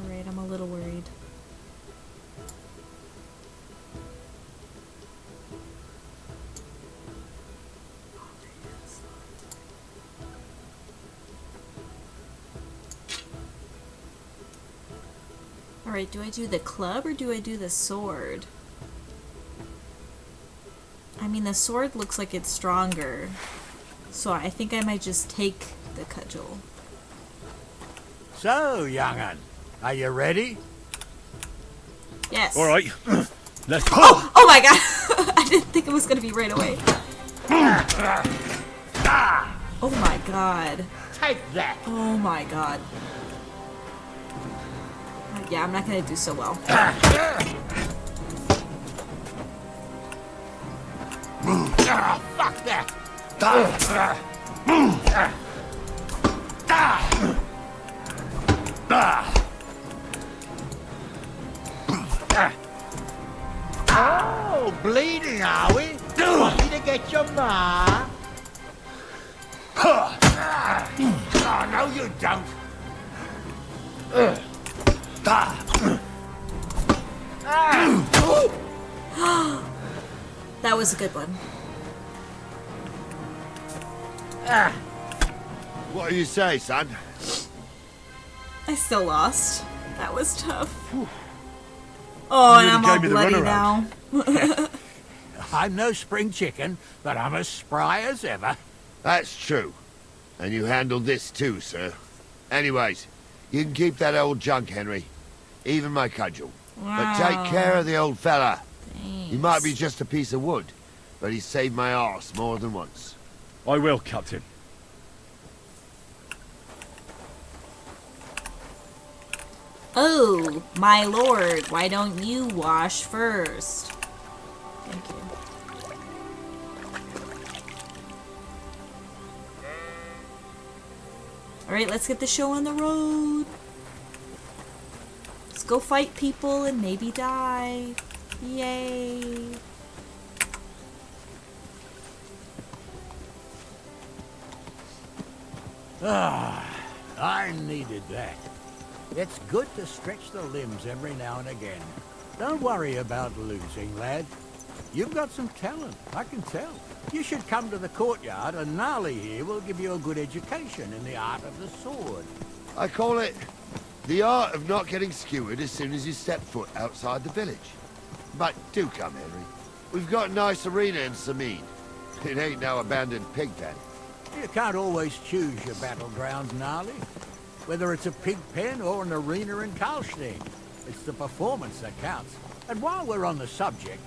Alright, I'm a little worried. Alright, do I do the club or do I do the sword? I mean, the sword looks like it's stronger. So I think I might just take the cudgel. So, young'un, are you ready? Yes. All right. Let's go. Oh my god! I didn't think it was gonna be right away. Oh my god. Take that. Oh my god. Yeah, I'm not gonna do so well. Fuck that. Oh, bleeding, are we? Want me to get your ma? Oh, no, you don't. That was a good one. What do you say, son? I still lost. That was tough. Oh, and I'm all bloody now. I'm no spring chicken, but I'm as spry as ever. That's true. And you handled this too, sir. Anyways, you can keep that old junk, Henry. Even my cudgel. But take care of the old fella. He might be just a piece of wood, but he saved my arse more than once. I will, Captain. Oh, my lord, why don't you wash first? Thank you. Alright, let's get the show on the road. Let's go fight people and maybe die. Yay. Ah, I needed that. It's good to stretch the limbs every now and again. Don't worry about losing, lad. You've got some talent, I can tell. You should come to the courtyard and Gnarly here will give you a good education in the art of the sword. I call it the art of not getting skewered as soon as you step foot outside the village. But do come, Henry. We've got a nice arena in Sameen. It ain't no abandoned pig pen. You can't always choose your battlegrounds, Gnarly. Whether it's a pig pen or an arena in Karlstein, it's the performance that counts. And while we're on the subject,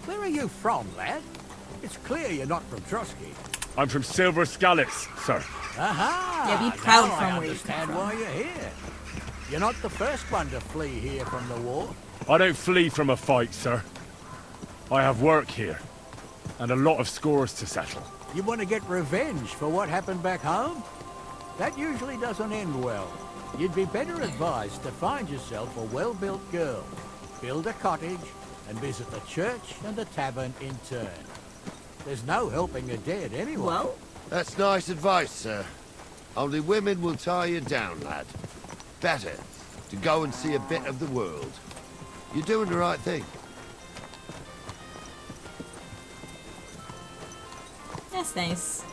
where are you from, lad? It's clear you're not from Trotsky. I'm from Silver Scallops, sir. Aha! Yeah, be proud now from I where you come understand from. why you're here. You're not the first one to flee here from the war. I don't flee from a fight, sir. I have work here, and a lot of scores to settle. You want to get revenge for what happened back home? That usually doesn't end well. You'd be better advised to find yourself a well-built girl, build a cottage, and visit the church and the tavern in turn. There's no helping the dead anyway. Well, That's nice advice, sir. Only women will tie you down, lad. Better to go and see a bit of the world. You're doing the right thing. that's nice.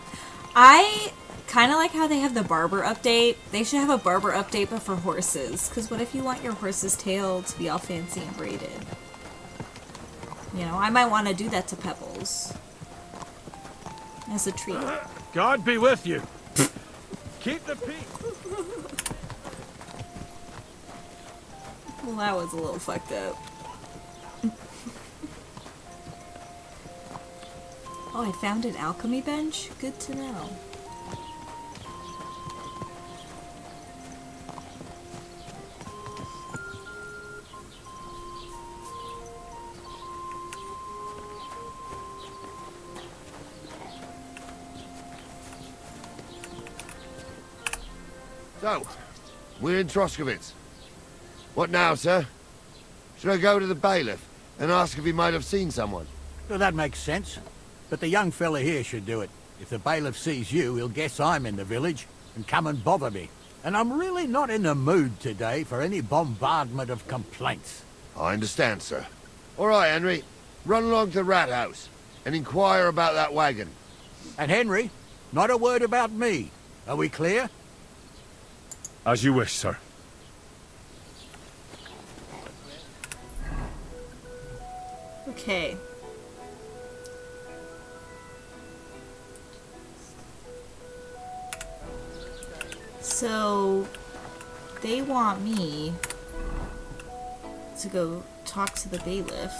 I kind of like how they have the barber update. They should have a barber update, but for horses. Because what if you want your horse's tail to be all fancy and braided? You know, I might want to do that to Pebbles. As a treat. God be with you. Keep the peace. Well, that was a little fucked up. Oh, I found an alchemy bench? Good to know. So, we're in Troskowitz. What now, sir? Should I go to the bailiff and ask if he might have seen someone? Well, that makes sense. But the young fella here should do it. If the bailiff sees you, he'll guess I'm in the village and come and bother me. And I'm really not in the mood today for any bombardment of complaints. I understand, sir. All right, Henry. Run along to the rat house and inquire about that wagon. And Henry, not a word about me. Are we clear? As you wish, sir. Okay. So, they want me to go talk to the bailiff.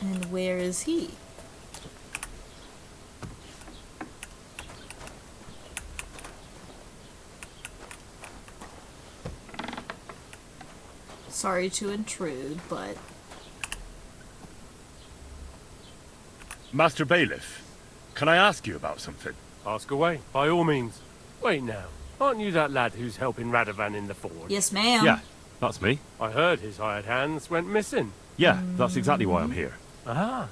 And where is he? Sorry to intrude, but... Master Bailiff, can I ask you about something? Ask away, by all means. Wait now, aren't you that lad who's helping Radovan in the forge? Yes, ma'am. Yeah, that's me. I heard his hired hands went missing. Yeah, that's exactly why I'm here. Ah,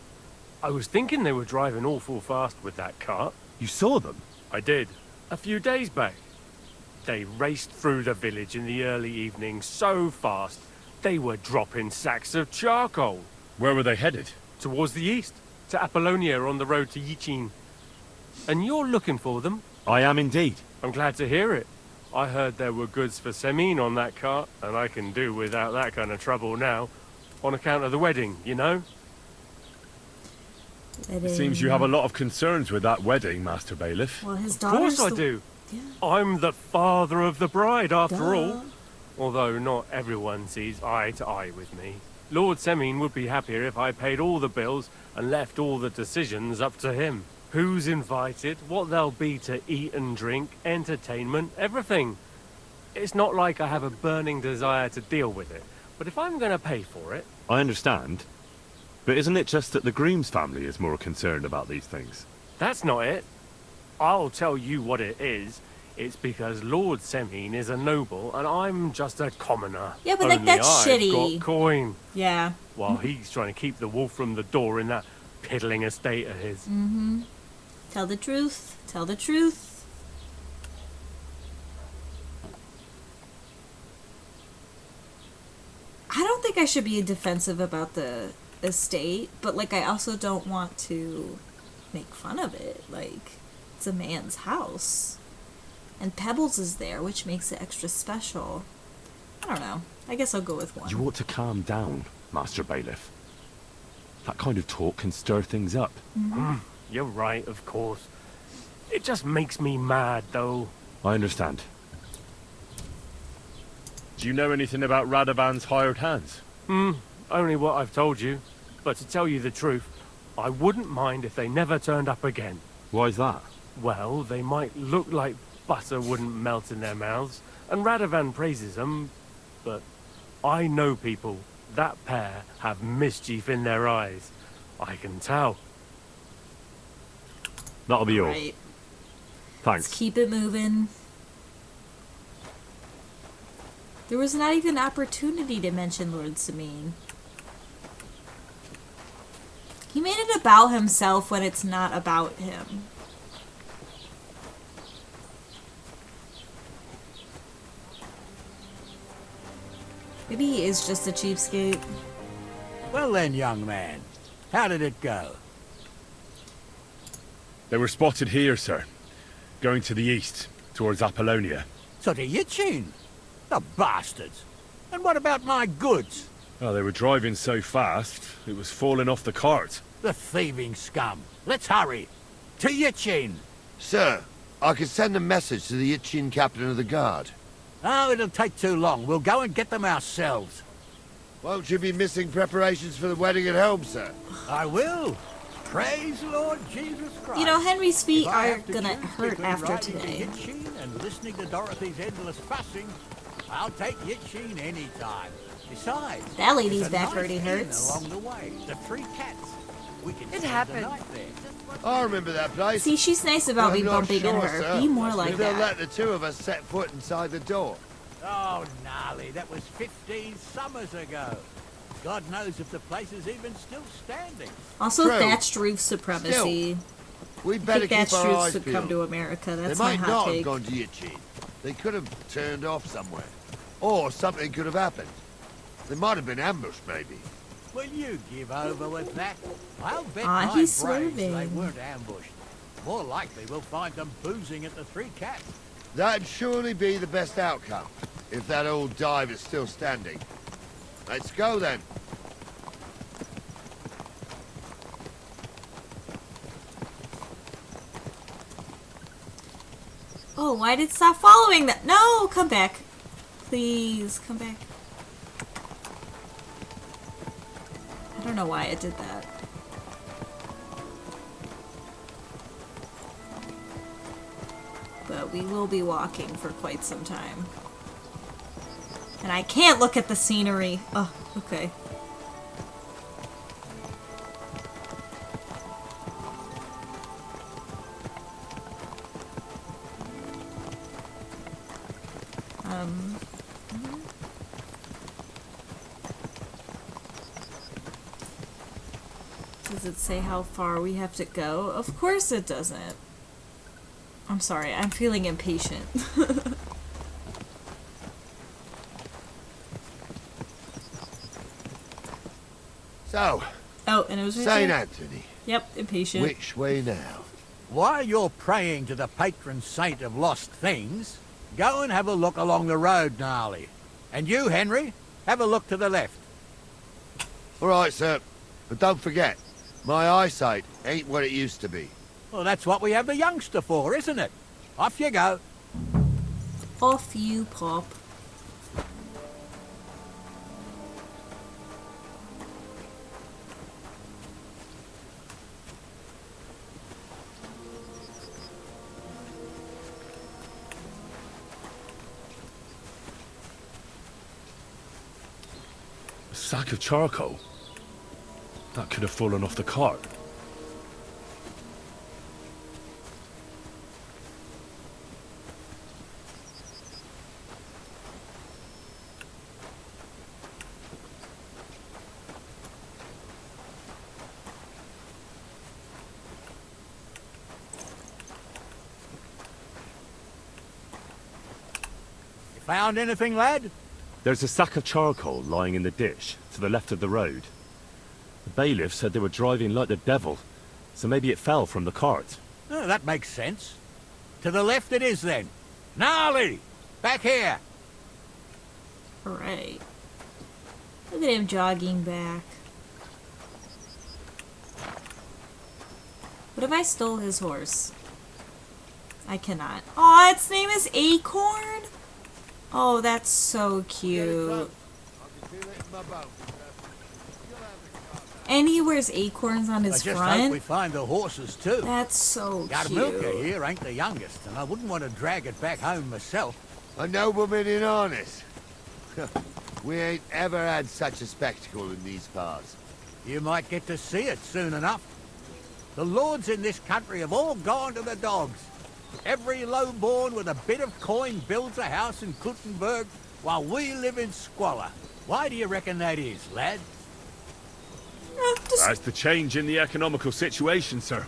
I was thinking they were driving awful fast with that cart. You saw them? I did, a few days back. They raced through the village in the early evening so fast, they were dropping sacks of charcoal. Where were they headed? Towards the east, to Apollonia on the road to Yichin. And you're looking for them? I am indeed. I'm glad to hear it. I heard there were goods for Semin on that cart, and I can do without that kind of trouble now. On account of the wedding, you know? It seems you have a lot of concerns with that wedding, Master Bailiff. Well, his Of course daughter's I do. I'm the father of the bride, after all. Although not everyone sees eye to eye with me. Lord Semin would be happier if I paid all the bills and left all the decisions up to him. Who's invited, what there'll be to eat and drink, entertainment, everything. It's not like I have a burning desire to deal with it, but if I'm going to pay for it... I understand. But isn't it just that the groom's family is more concerned about these things? That's not it. I'll tell you what it is. It's because Lord Semin is a noble and I'm just a commoner. Yeah, but like, Only that's I've shitty. got coin. Yeah. While he's trying to keep the wolf from the door in that piddling estate of his. Mm-hmm. Tell the truth. Tell the truth. I don't think I should be defensive about the estate, but like I also don't want to make fun of it. Like, it's a man's house. And Pebbles is there, which makes it extra special. I don't know. I guess I'll go with one. You ought to calm down, Master Bailiff. That kind of talk can stir things up. You're right, of course. It just makes me mad, though. I understand. Do you know anything about Radovan's hired hands? Only what I've told you. But to tell you the truth, I wouldn't mind if they never turned up again. Why's that? Well, they might look like butter wouldn't melt in their mouths, and Radovan praises them, but I know people. That pair have mischief in their eyes. I can tell. That'll be all. Right. Thanks. Let's keep it moving. There was not even an opportunity to mention Lord Semin. He made it about himself when it's not about him. Maybe he is just a cheapskate. Well then, young man, how did it go? They were spotted here, sir. Going to the east, towards Apollonia. So to Yichin? The bastards! And what about my goods? Oh, they were driving so fast, it was falling off the cart. The thieving scum. Let's hurry. To Yichin! Sir, I could send a message to the Yichin captain of the guard. Oh, it'll take too long. We'll go and get them ourselves. Won't you be missing preparations for the wedding at home, sir? I will. Praise Lord Jesus Christ. You know, Henry's feet If I are have to gonna choose hurt between after riding to today. Yichin and listening to Dorothy's endless fussing, I'll take Yichin any time. Besides, That lady's there's a back nice already inn hurts. along the way. The Three Cats. We can It spend happened. the night there. I remember that place. See, she's nice about me I'm not bumping into sure, her. sir. Be more like If they'll that. let the two of us set foot inside the door. Oh, gnarly, that was 15 summers ago. God knows if the place is even still standing. Also, True. thatched roof supremacy. We'd I better think keep thatched our roofs eyes would come peeled. to America. That's They my might hot not take. have gone to Yichin. They could have turned off somewhere. Or something could have happened. They might have been ambushed, maybe. Will you give over with that? I'll bet Ah, my he's brains they swerving. weren't ambushed. More likely we'll find them boozing at the Three Cats. That'd surely be the best outcome, if that old dive is still standing. Let's go then. Oh, why did it stop following that? No, come back. Please, come back. I don't know why it did that. But we will be walking for quite some time. And I can't look at the scenery. Oh, okay. Does it say how far we have to go? Of course it doesn't. I'm sorry, I'm feeling impatient. So. Oh, and it was right St. there. Anthony. Yep, impatient. Which way now? While you're praying to the patron saint of lost things, go and have a look along the road, Gnarly. And you, Henry, have a look to the left. All right, sir. But don't forget, my eyesight ain't what it used to be. Well, that's what we have the youngster for, isn't it? Off you go. Off you pop. A sack of charcoal? That could have fallen off the cart. You found anything, lad? There's a sack of charcoal lying in the ditch, to the left of the road. The bailiff said they were driving like the devil, so maybe it fell from the cart. Oh, that makes sense. To the left it is, then. Gnarly! Back here! Alright. Look at him jogging back. What if I stole his horse? I cannot. Aw, its name is Acorn? Oh, that's so cute. And he wears acorns on his I just front. hope we find the horses too. That's so Our cute. milker here ain't the youngest, and I wouldn't want to drag it back home myself. A nobleman in harness. We ain't ever had such a spectacle in these parts. You might get to see it soon enough. The lords in this country have all gone to the dogs. Every lowborn with a bit of coin builds a house in Kuttenberg, while we live in squalor. Why do you reckon that is, lad? That's the change in the economical situation, sir.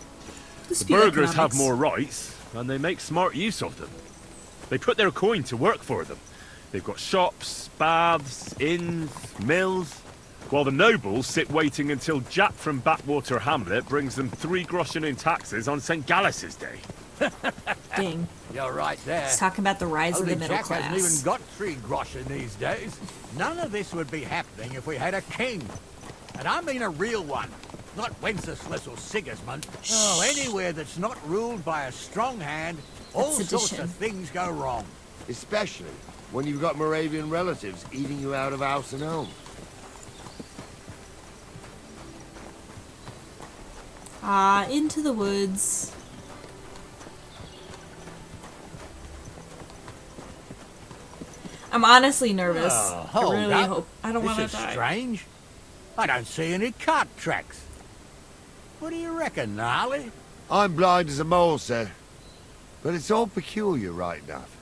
The Dispute burghers have economics. more rights, and they make smart use of them. They put their coin to work for them. They've got shops, baths, inns, mills, while the nobles sit waiting until Jack from Backwater Hamlet brings them 3 groschen in taxes on St. Gallus's Day. Ding. You're right there. He's talking about the rise Only of the middle Jack class. hasn't even got 3 groschen these days. None of this would be happening if we had a king. And I mean a real one. Not Wenceslas or Sigismund. Oh, anywhere that's not ruled by a strong hand, all sorts of things go wrong. Especially when you've got Moravian relatives eating you out of house and home. Into the woods. I'm honestly nervous. Oh, hold I really up. hope I don't want This to is die. strange. I don't see any cart tracks. What do you reckon, Gnarly? I'm blind as a mole, sir. But it's all peculiar right enough.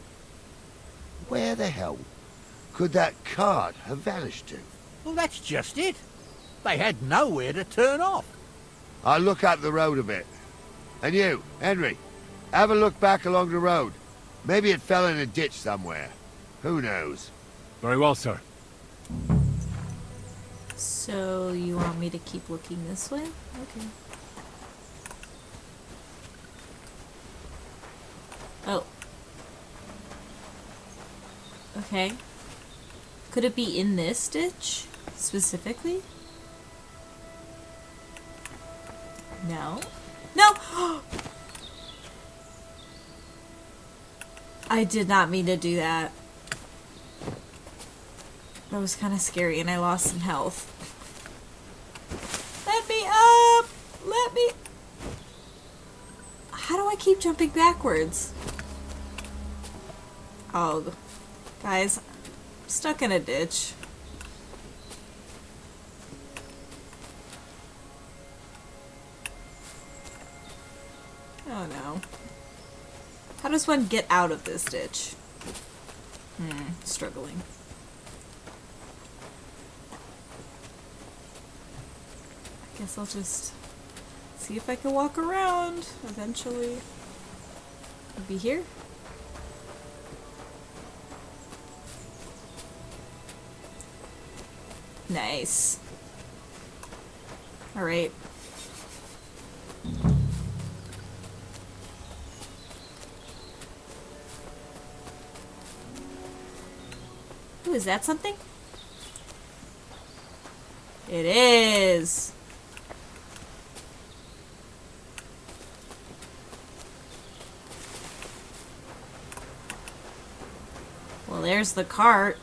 Where the hell could that cart have vanished to? Well, that's just it. They had nowhere to turn off. I'll look up the road a bit. And you, Henry, have a look back along the road. Maybe it fell in a ditch somewhere. Who knows? Very well, sir. So you want me to keep looking this way? Okay. Oh. Okay. Could it be in this ditch specifically? No. No! I did not mean to do that. That was kind of scary and I lost some health. Let me up! Let me... How do I keep jumping backwards? Oh, guys, I'm stuck in a ditch. Oh no. How does one get out of this ditch? Struggling. I guess I'll just See if I can walk around eventually. Maybe here? Nice. Alright. Ooh, is that something? It is! Well, there's the cart.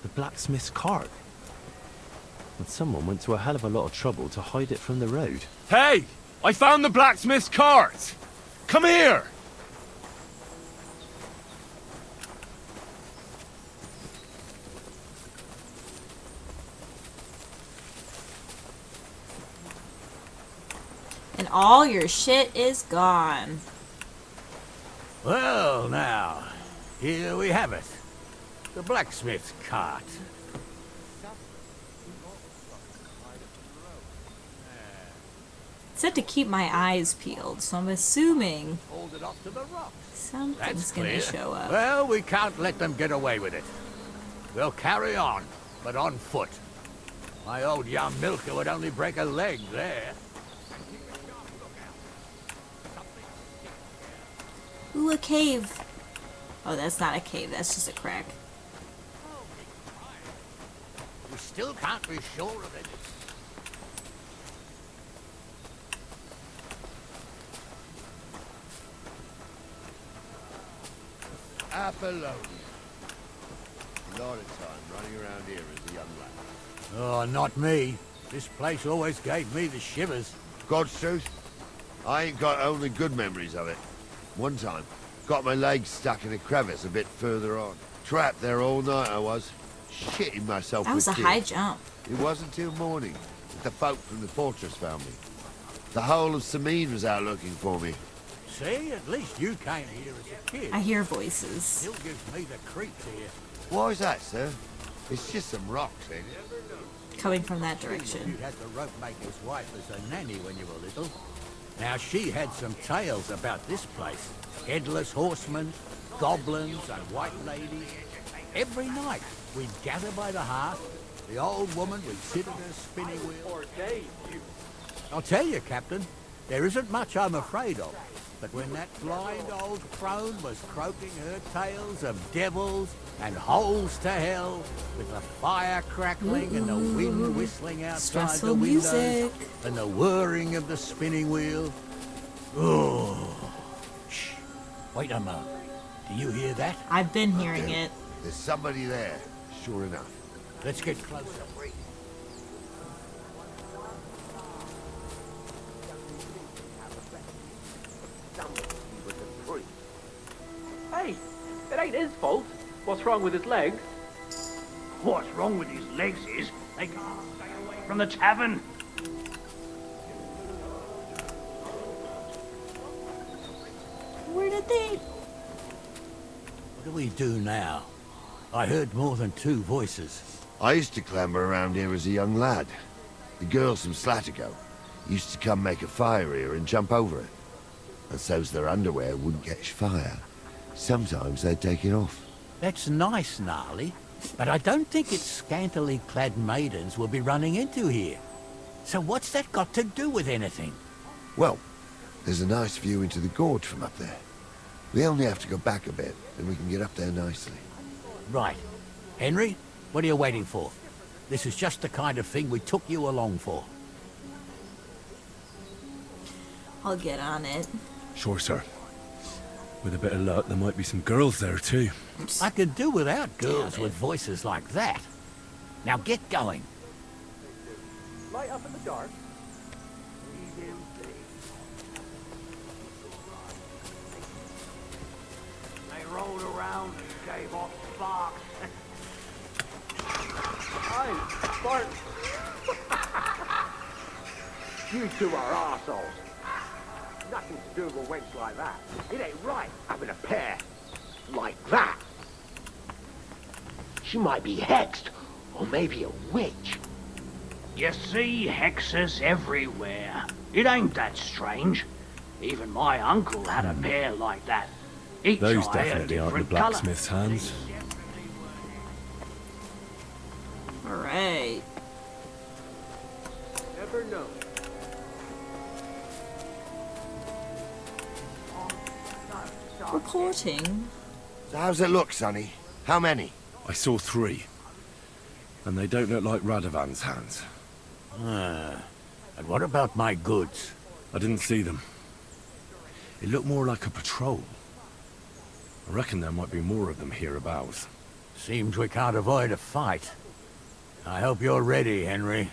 The blacksmith's cart. And someone went to a hell of a lot of trouble to hide it from the road. Hey! I found the blacksmith's cart! Come here! And all your shit is gone. Well, now, here we have it. The blacksmith's cart. It said to keep my eyes peeled, so I'm assuming Hold it off to the rock. something's That's gonna clear. show up. Well, we can't let them get away with it. We'll carry on, but on foot. My old young milker would only break a leg there. Ooh, a cave. Oh, that's not a cave, that's just a crack. We still can't be sure of it. Apollonia. A lot of time running around here as a young lad. Oh, not me. This place always gave me the shivers. God's truth, I ain't got only good memories of it. One time, got my legs stuck in a crevice a bit further on. Trapped there all night I was, shitting myself That was a with high tears. jump. It wasn't till morning that the folk from the fortress found me. The whole of Sameen was out looking for me. See, at least you came here as a kid. I hear voices. Still gives me the creeps here. Why is that, sir? It's just some rocks, ain't it? Coming from that You direction. had the rope maker's wife as a nanny when you were little. Now she had some tales about this place. Headless horsemen, goblins and white ladies. Every night we'd gather by the hearth. The old woman would sit at her spinning wheel. I'll tell you, Captain, there isn't much I'm afraid of. But when that blind old crone was croaking her tales of devils and holes to hell, with the fire crackling and the wind whistling outside Stressful the windows, music. and the whirring of the spinning wheel. Oh, shh! Wait a moment. Do you hear that? I've been hearing it. There's somebody there, sure enough. Let's get closer. Hey, it ain't his fault. What's wrong with his legs? What's wrong with his legs is they can't stay away from the tavern. Where did they... What do we do now? I heard more than two voices. I used to clamber around here as a young lad. The girls from Slatigo used to come make a fire here and jump over it. And so's their underwear wouldn't catch fire. Sometimes they'd take it off. That's nice, Gnarly, but I don't think it's scantily clad maidens we'll be running into here. So what's that got to do with anything? Well, there's a nice view into the gorge from up there. We only have to go back a bit, and we can get up there nicely. Right. Henry, what are you waiting for? This is just the kind of thing we took you along for. I'll get on it. Sure, sir. With a bit of luck, there might be some girls there, too. I could do without girls with voices like that. Now get going. Light up in the dark. They rolled around and gave off sparks. Hey, Bart. You two are arseholes. Nothing to do with a wench like that. It ain't right having a pair like that. She might be hexed, or maybe a witch. You see hexes everywhere. It ain't that strange. Even my uncle had a pair like that. Each Those eye a definitely aren't the different colour. blacksmith's hands. Alright. Never know. Reporting. So how's it look, Sonny? How many? I saw 3. And they don't look like Radovan's hands. And what about my goods? I didn't see them. It looked more like a patrol. I reckon there might be more of them hereabouts. Seems we can't avoid a fight. I hope you're ready, Henry.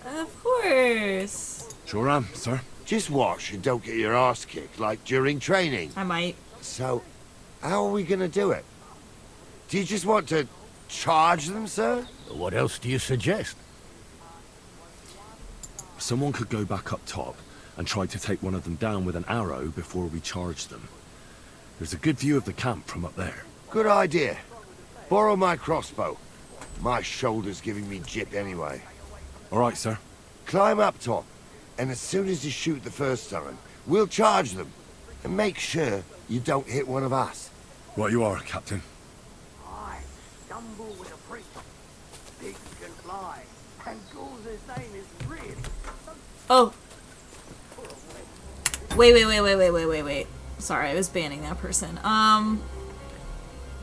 Of course. Sure am, sir. Just watch and don't get your arse kicked like during training. I might. So, how are we gonna do it? Do you just want to charge them, sir? What else do you suggest? Someone could go back up top and try to take one of them down with an arrow before we charge them. There's a good view of the camp from up there. Good idea. Borrow my crossbow. My shoulder's giving me jip anyway. All right, sir. Climb up top, and as soon as you shoot the first time, we'll charge them. And make sure you don't hit one of us. Right you are, Captain. I stumble with a priest. Pigs can fly. And Ghoul's name is really... Oh. Wait. Sorry, I was banning that person.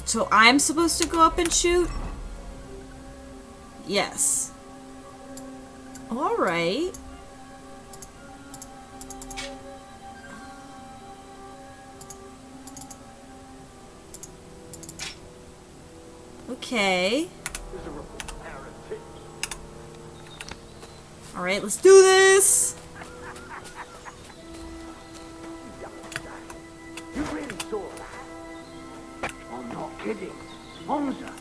So I'm supposed to go up and shoot? Yes. Alright. Okay. Alright, let's do this! You really saw that? I'm not kidding. Hamza,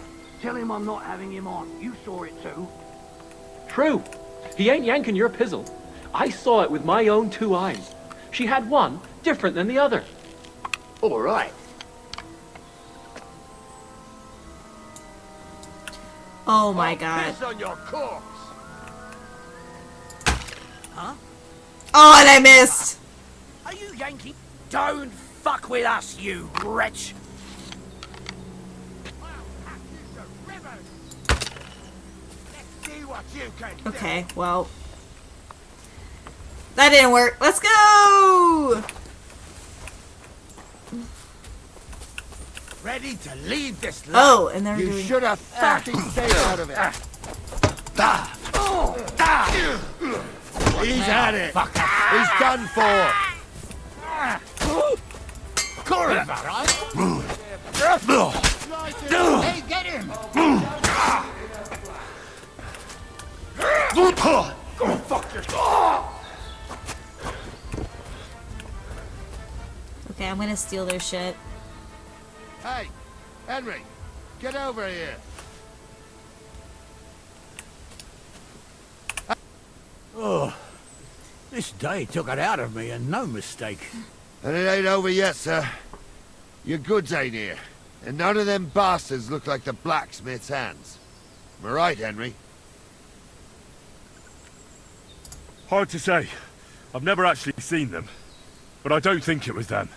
tell him I'm not having him on. You saw it too. True. He ain't yanking your pizzle. I saw it with my own 2 eyes. She had one different than the other. All right. Oh my god. Piss on your corpse. Huh? Oh, and I missed! Are you Yankee? Don't fuck with us, you wretch! Okay, well. That didn't work. Let's go! Ready to leave this land. Oh, and they're You doing... should have fucking stayed out of it. He's had it. He's done for. Hey, get him! Go fuck yourself! Okay, I'm gonna steal their shit. Hey, Henry, get over here. Oh, this day took it out of me, and no mistake. And it ain't over yet, sir. Your goods ain't here. And none of them bastards look like the blacksmith's hands. Am I right, Henry? Hard to say. I've never actually seen them. But I don't think it was them.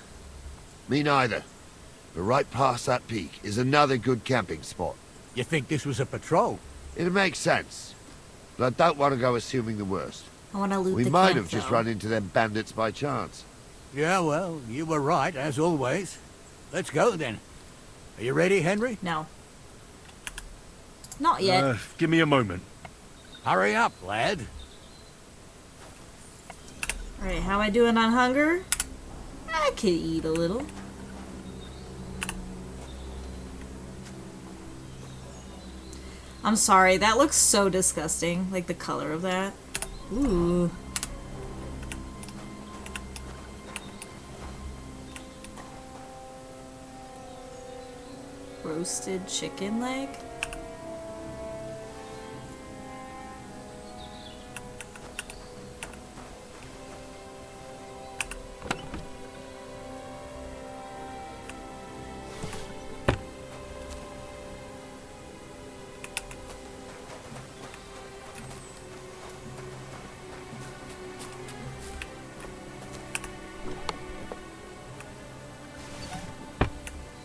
Me neither. But right past that peak is another good camping spot. You think this was a patrol? It makes sense. But I don't want to go assuming the worst. I want to loot We the might camp, have just though. run into them bandits by chance. Yeah, well, you were right, as always. Let's go, then. Are you ready, Henry? No. Not yet. Give me a moment. Hurry up, lad. Alright, how am I doing on hunger? I could eat a little. I'm sorry, that looks so disgusting. Like the color of that. Ooh. Roasted chicken leg?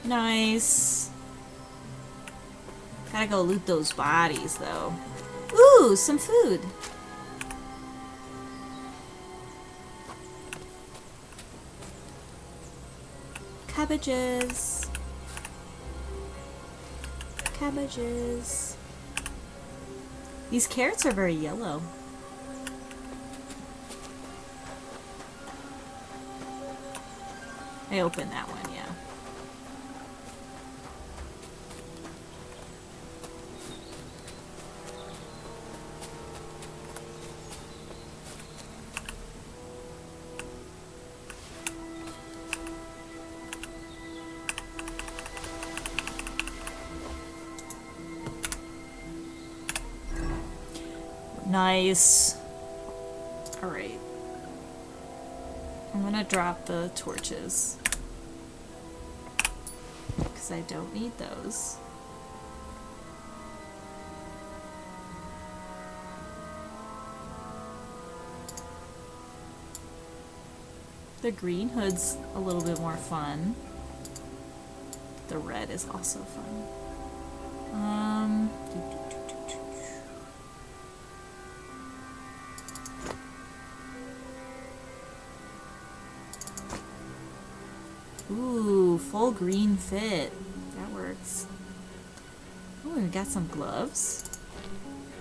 Nice. Gotta go loot those bodies, though. Ooh, some food. Cabbages. Cabbages. These carrots are very yellow. I opened that one, yeah. Nice. Alright. I'm gonna drop the torches. Because I don't need those. The green hood's a little bit more fun. The red is also fun. Ooh, full green fit. That works. Oh, we got some gloves.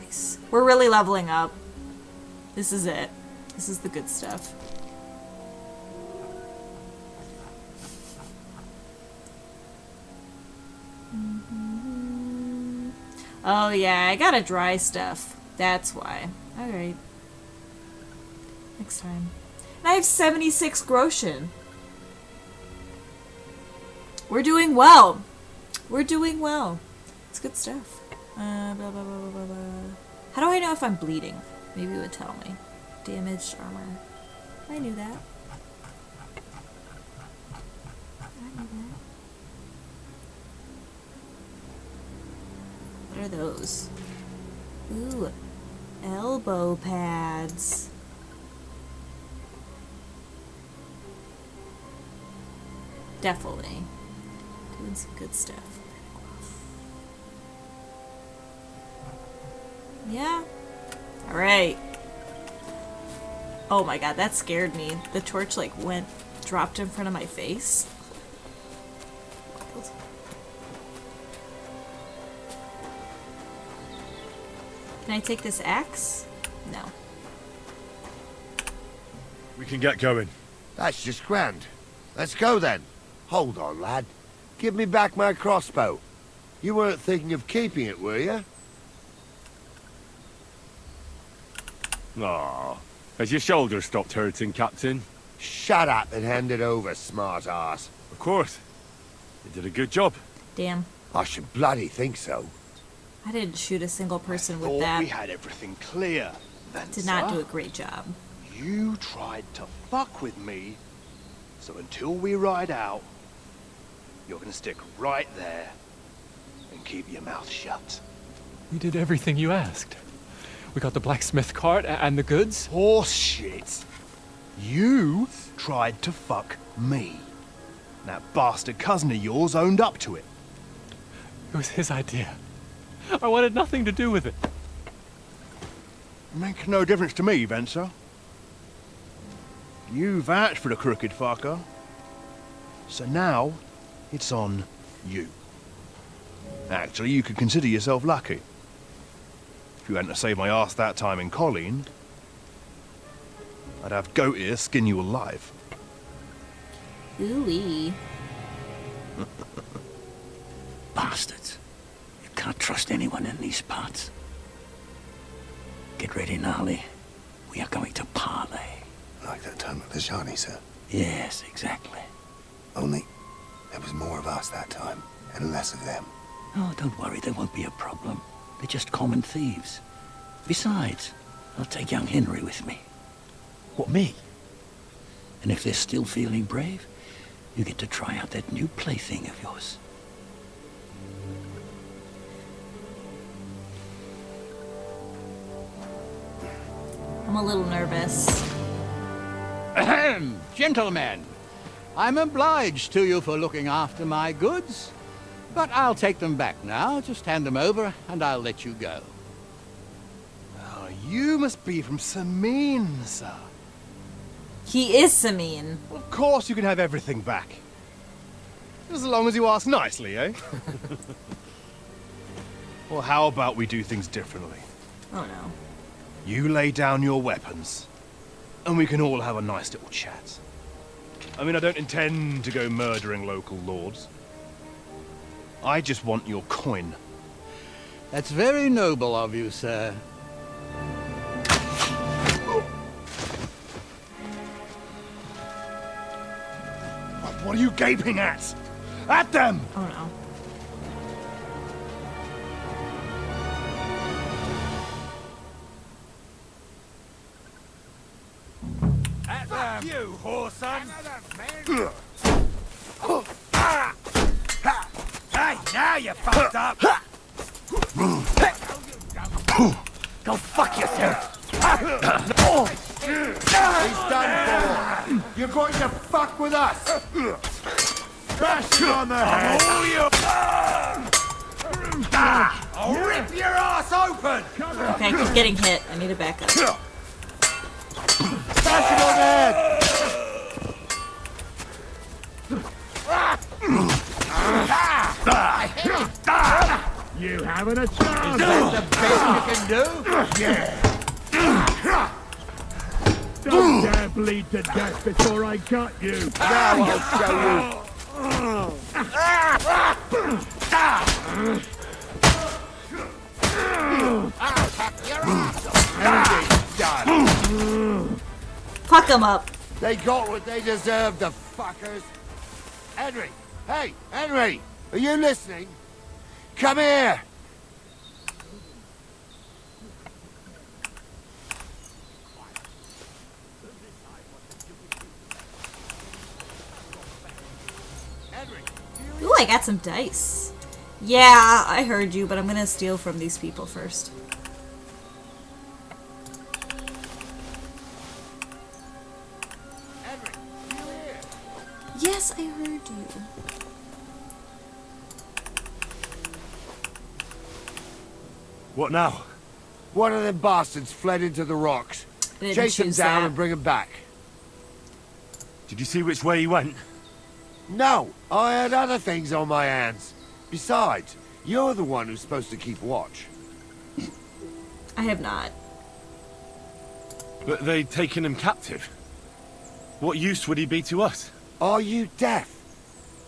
Nice. We're really leveling up. This is it. This is the good stuff. Oh yeah, I gotta dry stuff. That's why. Alright. Next time. And I have 76 Groschen. We're doing well. We're doing well. It's good stuff. Blah, blah, blah, blah, blah, blah. How do I know if I'm bleeding? Maybe it would tell me. Damaged armor. I knew that. What are those? Ooh, elbow pads. Definitely. Doing some good stuff. Yeah. Alright. Oh my god, that scared me. The torch like dropped in front of my face. Can I take this axe? No. We can get going. That's just grand. Let's go then. Hold on, lad. Give me back my crossbow. You weren't thinking of keeping it, were you? Aw. Has your shoulder stopped hurting, Captain? Shut up and hand it over, smart ass. Of course. You did a good job. Damn. I should bloody think so. I didn't shoot a single person with Thought that. we had everything clear. Did not do a great job. You tried to fuck with me, so until we ride out, you're gonna stick right there and keep your mouth shut. We did everything you asked. We got the blacksmith cart and the goods. Horse shit. You tried to fuck me. That bastard cousin of yours owned up to it. It was his idea. I wanted nothing to do with it. Make no difference to me, Venser. You vouched for the crooked fucker. So now, it's on you. Actually, you could consider yourself lucky. If you hadn't saved my ass that time in Colleen, I'd have goat ear skin you alive. Ooh-wee. Bastards. You can't trust anyone in these parts. Get ready, Gnarly. We are going to parley. Like that time with the Johnny, sir? Yes, exactly. Only there was more of us that time, and less of them. Oh, don't worry, there won't be a problem. They're just common thieves. Besides, I'll take young Henry with me. What, me? And if they're still feeling brave, you get to try out that new plaything of yours. I'm a little nervous. Ahem, gentlemen. I'm obliged to you for looking after my goods. But I'll take them back now. Just hand them over, and I'll let you go. Oh, you must be from Samin, sir. He is Samin. Well, of course you can have everything back. As long as you ask nicely, eh? Well, how about we do things differently? Oh no. You lay down your weapons, and we can all have a nice little chat. I mean, I don't intend to go murdering local lords. I just want your coin. That's very noble of you, sir. What are you gaping at? At them! Oh no. At them! You whoreson! Hey, now you fucked up! Go fuck yourself! He's done for. You're going to fuck with us. Bash you on the head. I'll rip your ass open! Okay, I keep getting hit. I need to back up. Bash him on the head. You having a chance? Is that the best you can do? Don't dare bleed to death before I cut you. Now I'll show you. Fuck them up. They got what they deserved, the fuckers. Henry! Hey, Henry! Are you listening? Come here! Ooh, I got some dice. Yeah, I heard you, but I'm gonna steal from these people first. Yes, I heard you. What now? One of them bastards fled into the rocks. Didn't Chase him choose down that. and bring him back. Did you see which way he went? No, I had other things on my hands. Besides, you're the one who's supposed to keep watch. I have not. But they'd taken him captive. What use would he be to us? Are you deaf?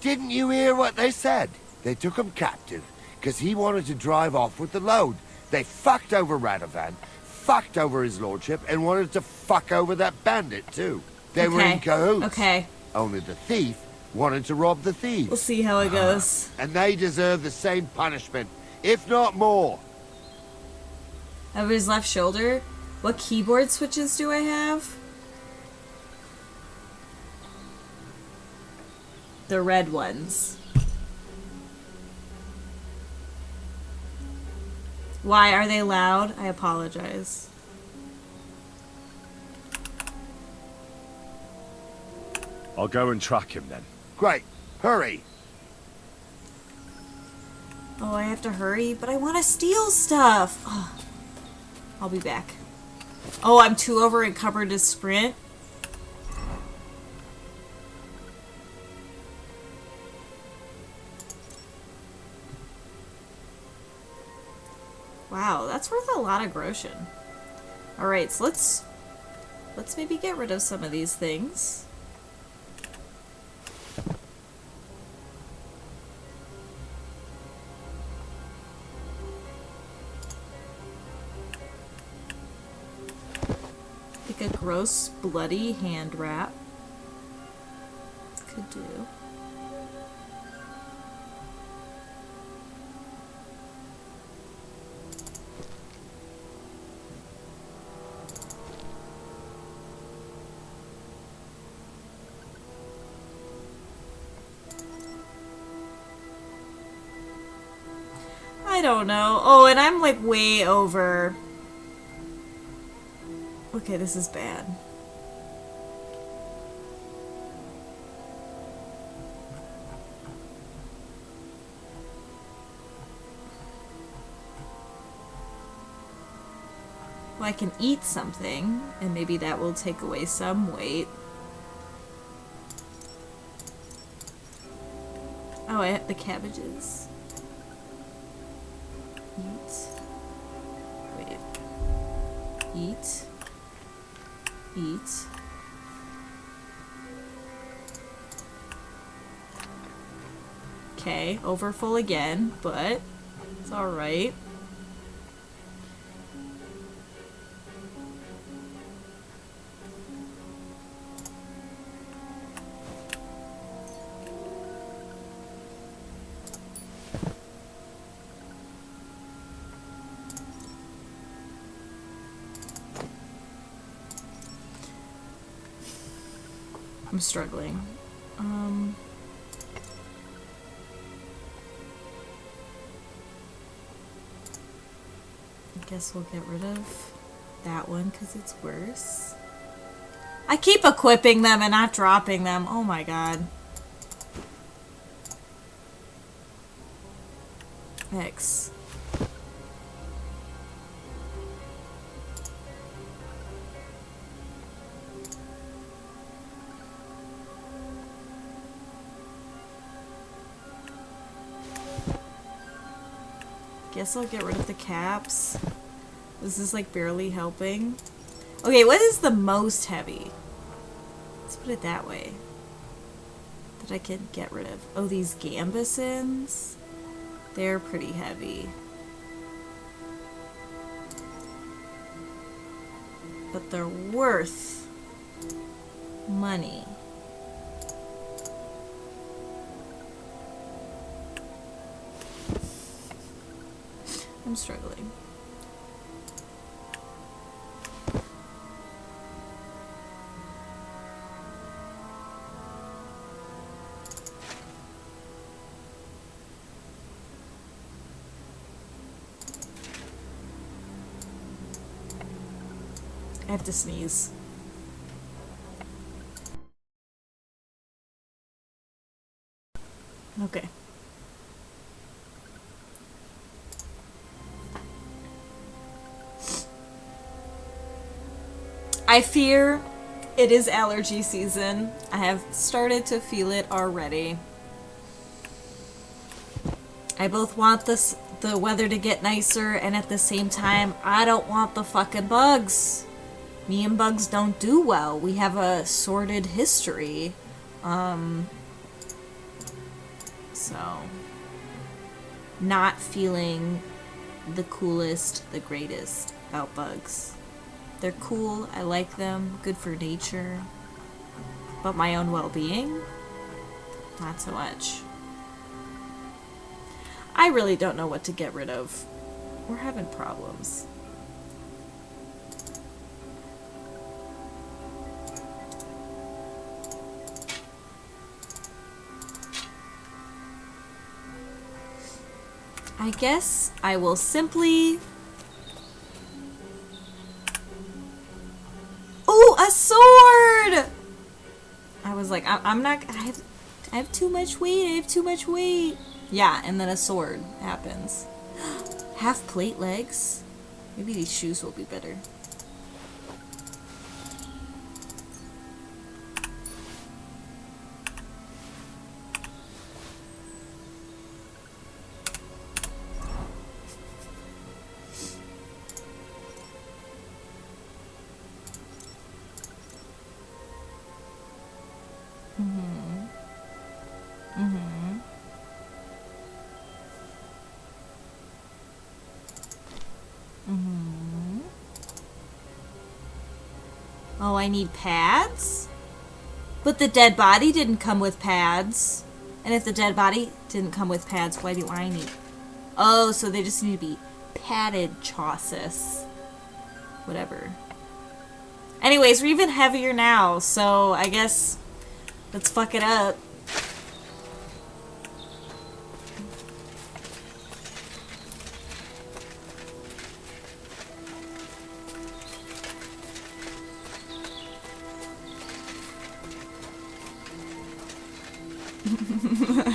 Didn't you hear what they said? They took him captive because he wanted to drive off with the load. They fucked over Radovan, fucked over his lordship, and wanted to fuck over that bandit too. They were in cahoots. Okay. Only the thief wanted to rob the thieves. We'll see how it goes. And they deserve the same punishment, if not more. Over his left shoulder. What keyboard switches do I have? The red ones. Why are they loud? I apologize. I'll go and track him then. Great. Hurry. Oh, I have to hurry, but I want to steal stuff. Oh, I'll be back. Oh, I'm too over encumbered to sprint. Wow, that's worth a lot of groschen. Alright, so let's maybe get rid of some of these things. Like a gross, bloody hand wrap. Could do. I don't know. Oh, and I'm like way over. Okay, this is bad. Well, I can eat something, and maybe that will take away some weight. Oh, I have the cabbages. Eat. Wait. Eat. Eat. Okay, overfull again, but it's alright. I'm struggling. I guess we'll get rid of that one because it's worse. I keep equipping them and not dropping them. Oh my god. X. Guess I'll get rid of the caps. This is like barely helping. Okay, what is the most heavy? Let's put it that way. That I can get rid of. Oh, these gambesons? They're pretty heavy. But they're worth money. I'm struggling. I have to sneeze. Okay. I fear it is allergy season. I have started to feel it already. I both want the weather to get nicer, and at the same time, I don't want the fucking bugs. Me and bugs don't do well. We have a sordid history. So, not feeling the coolest, the greatest about bugs. They're cool, I like them, good for nature. But my own well-being? Not so much. I really don't know what to get rid of. We're having problems. I guess I will simply... Oh, a sword! I was like, I'm not... I have too much weight. I have too much weight. Yeah, and then a sword happens. Half plate legs? Maybe these shoes will be better. Oh, I need pads? But the dead body didn't come with pads. And if the dead body didn't come with pads, why do I need... Oh, so they just need to be padded chassis. Whatever. Anyways, we're even heavier now, so I guess let's fuck it up.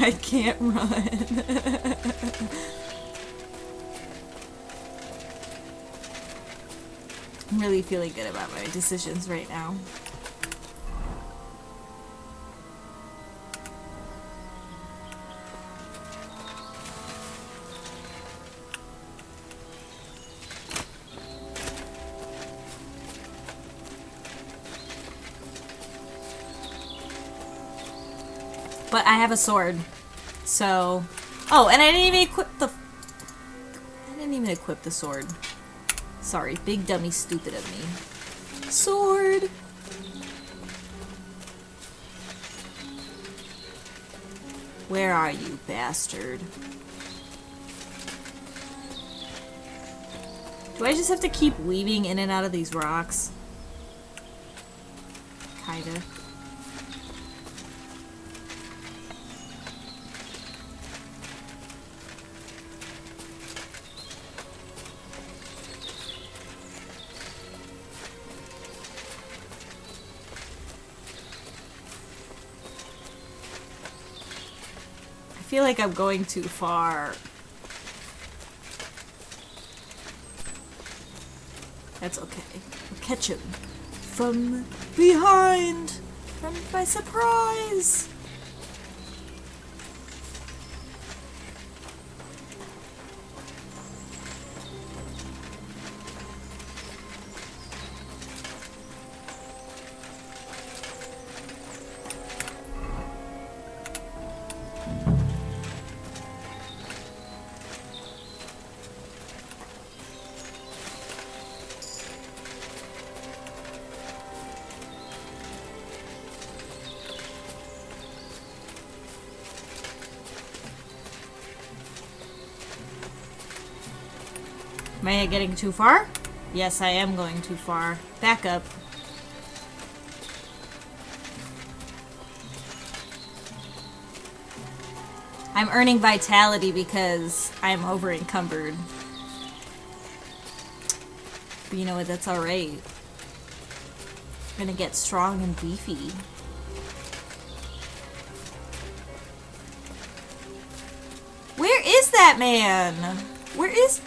I can't run. I'm really feeling good about my decisions right now. But I have a sword, so... Oh, and I didn't even equip the... I didn't even equip the sword. Sorry, big dummy stupid of me. Sword! Where are you, bastard? Do I just have to keep weaving in and out of these rocks? Kinda. I feel like I'm going too far. That's okay. I'll catch him from behind, from by surprise. Am I getting too far? Yes, I am going too far. Back up. I'm earning vitality because I'm over encumbered. But you know what? That's alright. I'm gonna get strong and beefy. Where is that man? Where is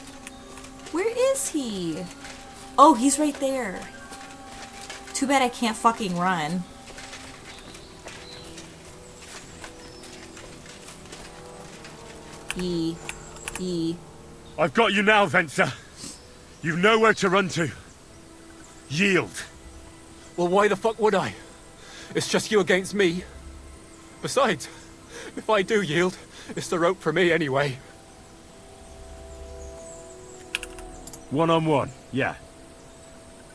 he? Oh, he's right there. Too bad I can't fucking run. I've got you now, Venser. You've nowhere to run to. Yield. Well, why the fuck would I? It's just you against me. Besides, if I do yield, it's the rope for me anyway. One-on-one, yeah.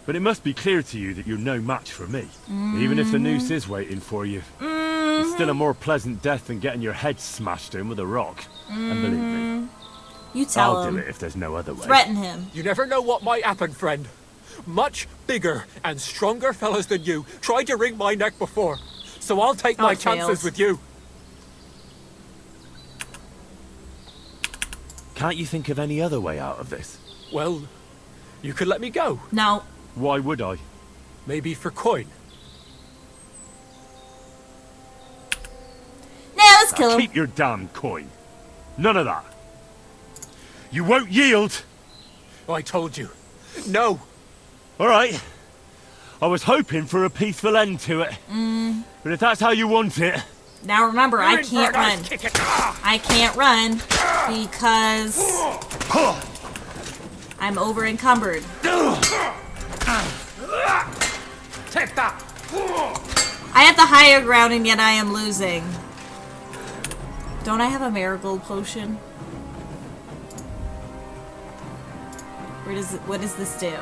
But it must be clear to you that you're no match for me. Even if the noose is waiting for you. It's still a more pleasant death than getting your head smashed in with a rock. And believe me, you tell I'll him. do it if there's no other way. Threaten him. You never know what might happen, friend. Much bigger and stronger fellas than you tried to wring my neck before. So I'll take my chances with you. Can't you think of any other way out of this? Well, you could let me go. No. Why would I? Maybe for coin. Now let's kill him. Keep your damn coin. None of that. You won't yield. Oh, I told you. No. All right. I was hoping for a peaceful end to it. But if that's how you want it... Now remember, I can't run. I can't run because I'm over encumbered. Take that. I have the higher ground and yet I am losing. Don't I have a marigold potion? What does this do?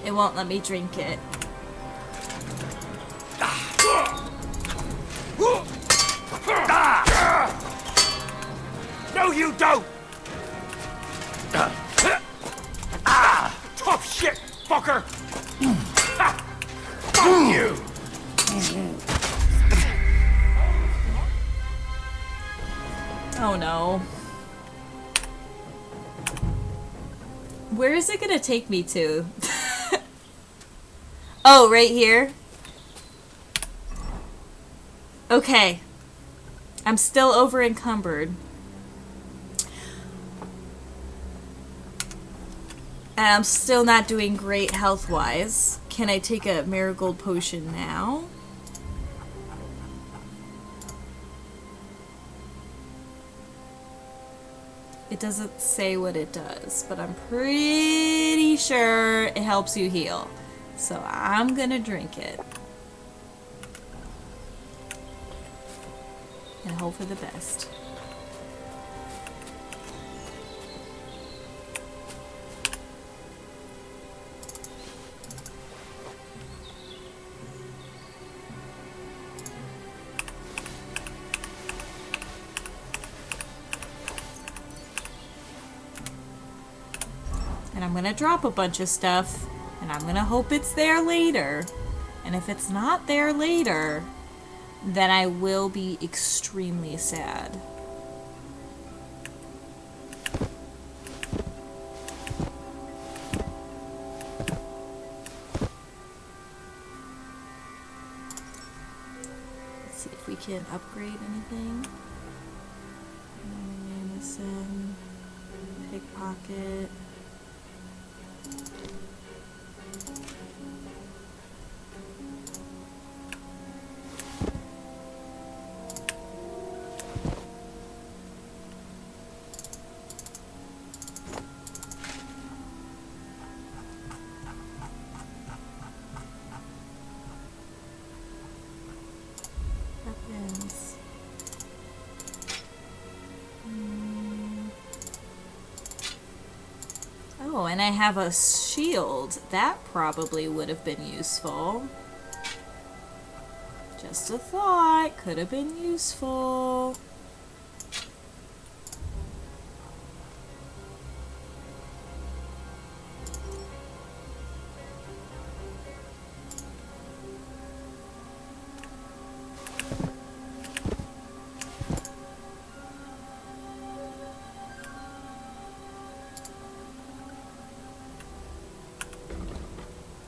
It won't let me drink it. No, you don't! Tough shit, fucker! Fuck you! Oh no. Where is it gonna take me to? Oh, right here? Okay. I'm still over encumbered. And I'm still not doing great health-wise. Can I take a marigold potion now? It doesn't say what it does, but I'm pretty sure it helps you heal. So I'm gonna drink it. And hope for the best. And I'm gonna drop a bunch of stuff, and I'm gonna hope it's there later. And if it's not there later, then I will be extremely sad. Let's see if we can upgrade anything. Jameson, pickpocket. Weapons. Oh, and I have a shield. That probably would have been useful. Just a thought. Could have been useful.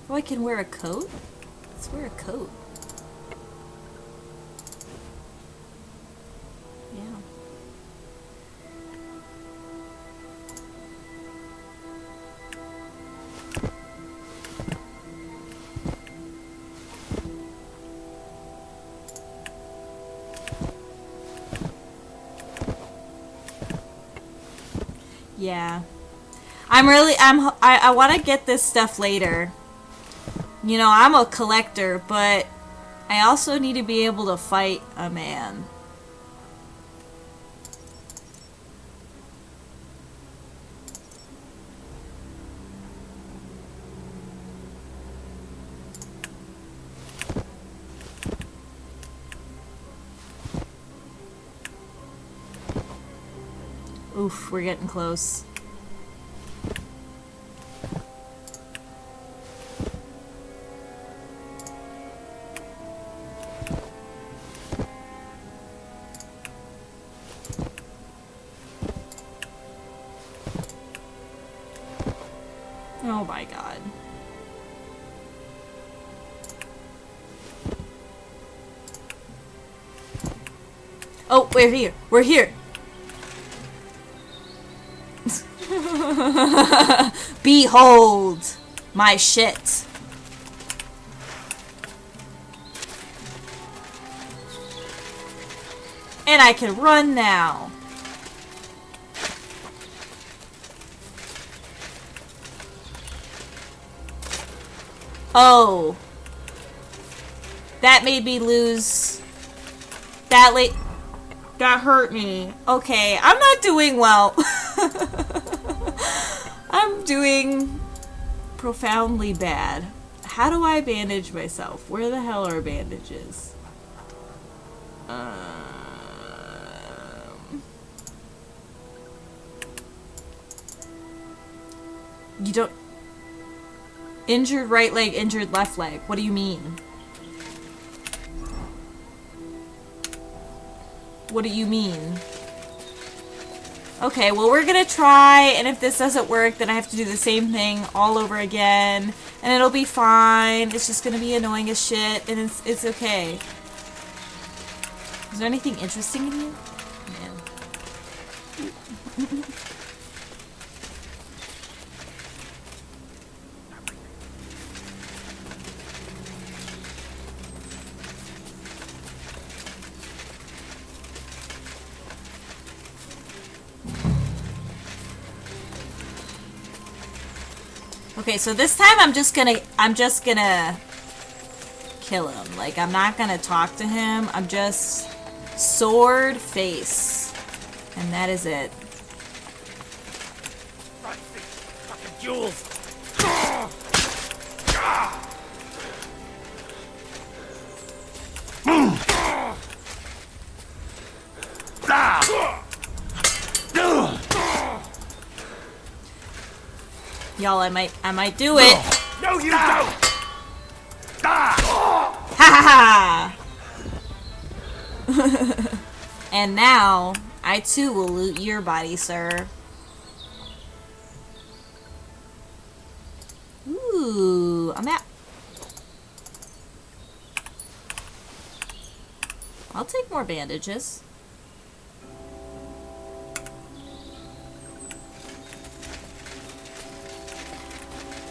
Oh, I can wear a coat? Let's wear a coat. Yeah. Yeah. I want to get this stuff later. You know, I'm a collector, but I also need to be able to fight a man. Oof, we're getting close. Oh my god. Oh, we're here. We're here. Behold my shit. And I can run now. Oh. That made me lose. That hurt me. Okay, I'm not doing well. I'm doing profoundly bad. How do I bandage myself? Where the hell are bandages? You don't... Injured right leg, injured left leg. What do you mean? What do you mean? Okay, well, we're gonna try, and if this doesn't work, then I have to do the same thing all over again, and it'll be fine. It's just gonna be annoying as shit, and it's okay. Is there anything interesting in you? Man. Okay, so this time I'm just gonna kill him. Like, I'm not gonna talk to him. I'm just sword face. And that is it. Fucking jewels. Y'all, I might do it. No, you don't. Ha ha ha! And now, I too will loot your body, sir. Ooh, I'm at. I'll take more bandages.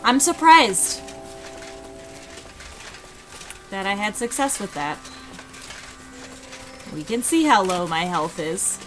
I'm surprised that I had success with that. We can see how low my health is.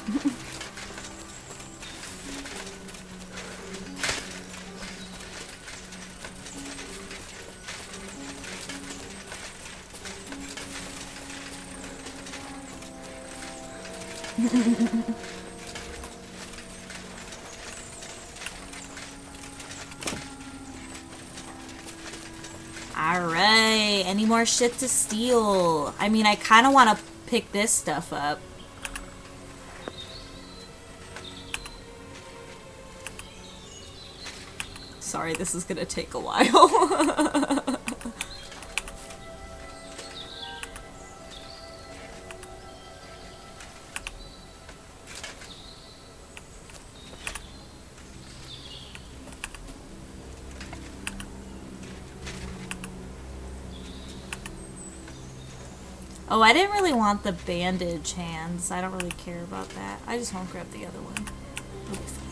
Alright, any more shit to steal? I mean, I kind of want to pick this stuff up. Sorry, this is gonna take a while. Oh, I didn't really want the bandage hands. I don't really care about that. I just won't grab the other one. It'll be fine.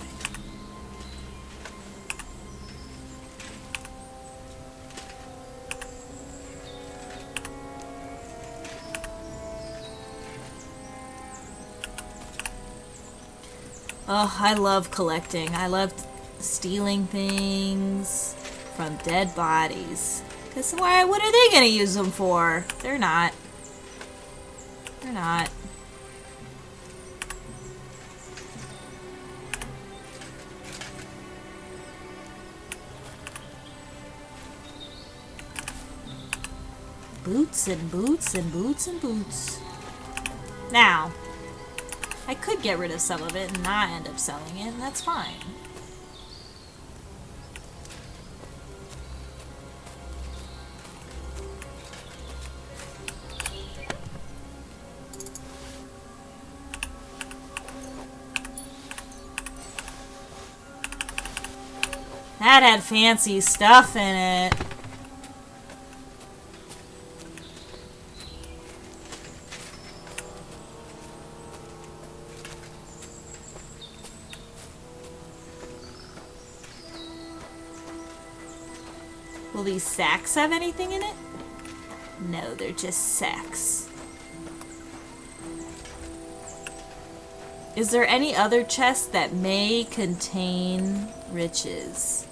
Oh, I love collecting. I love stealing things from dead bodies. Because why? What are they gonna use them for? They're not. They're not. Boots and boots and boots and boots. Now, I could get rid of some of it and not end up selling it, and that's fine. That had fancy stuff in it. Will these sacks have anything in it? No, they're just sacks. Is there any other chest that may contain riches?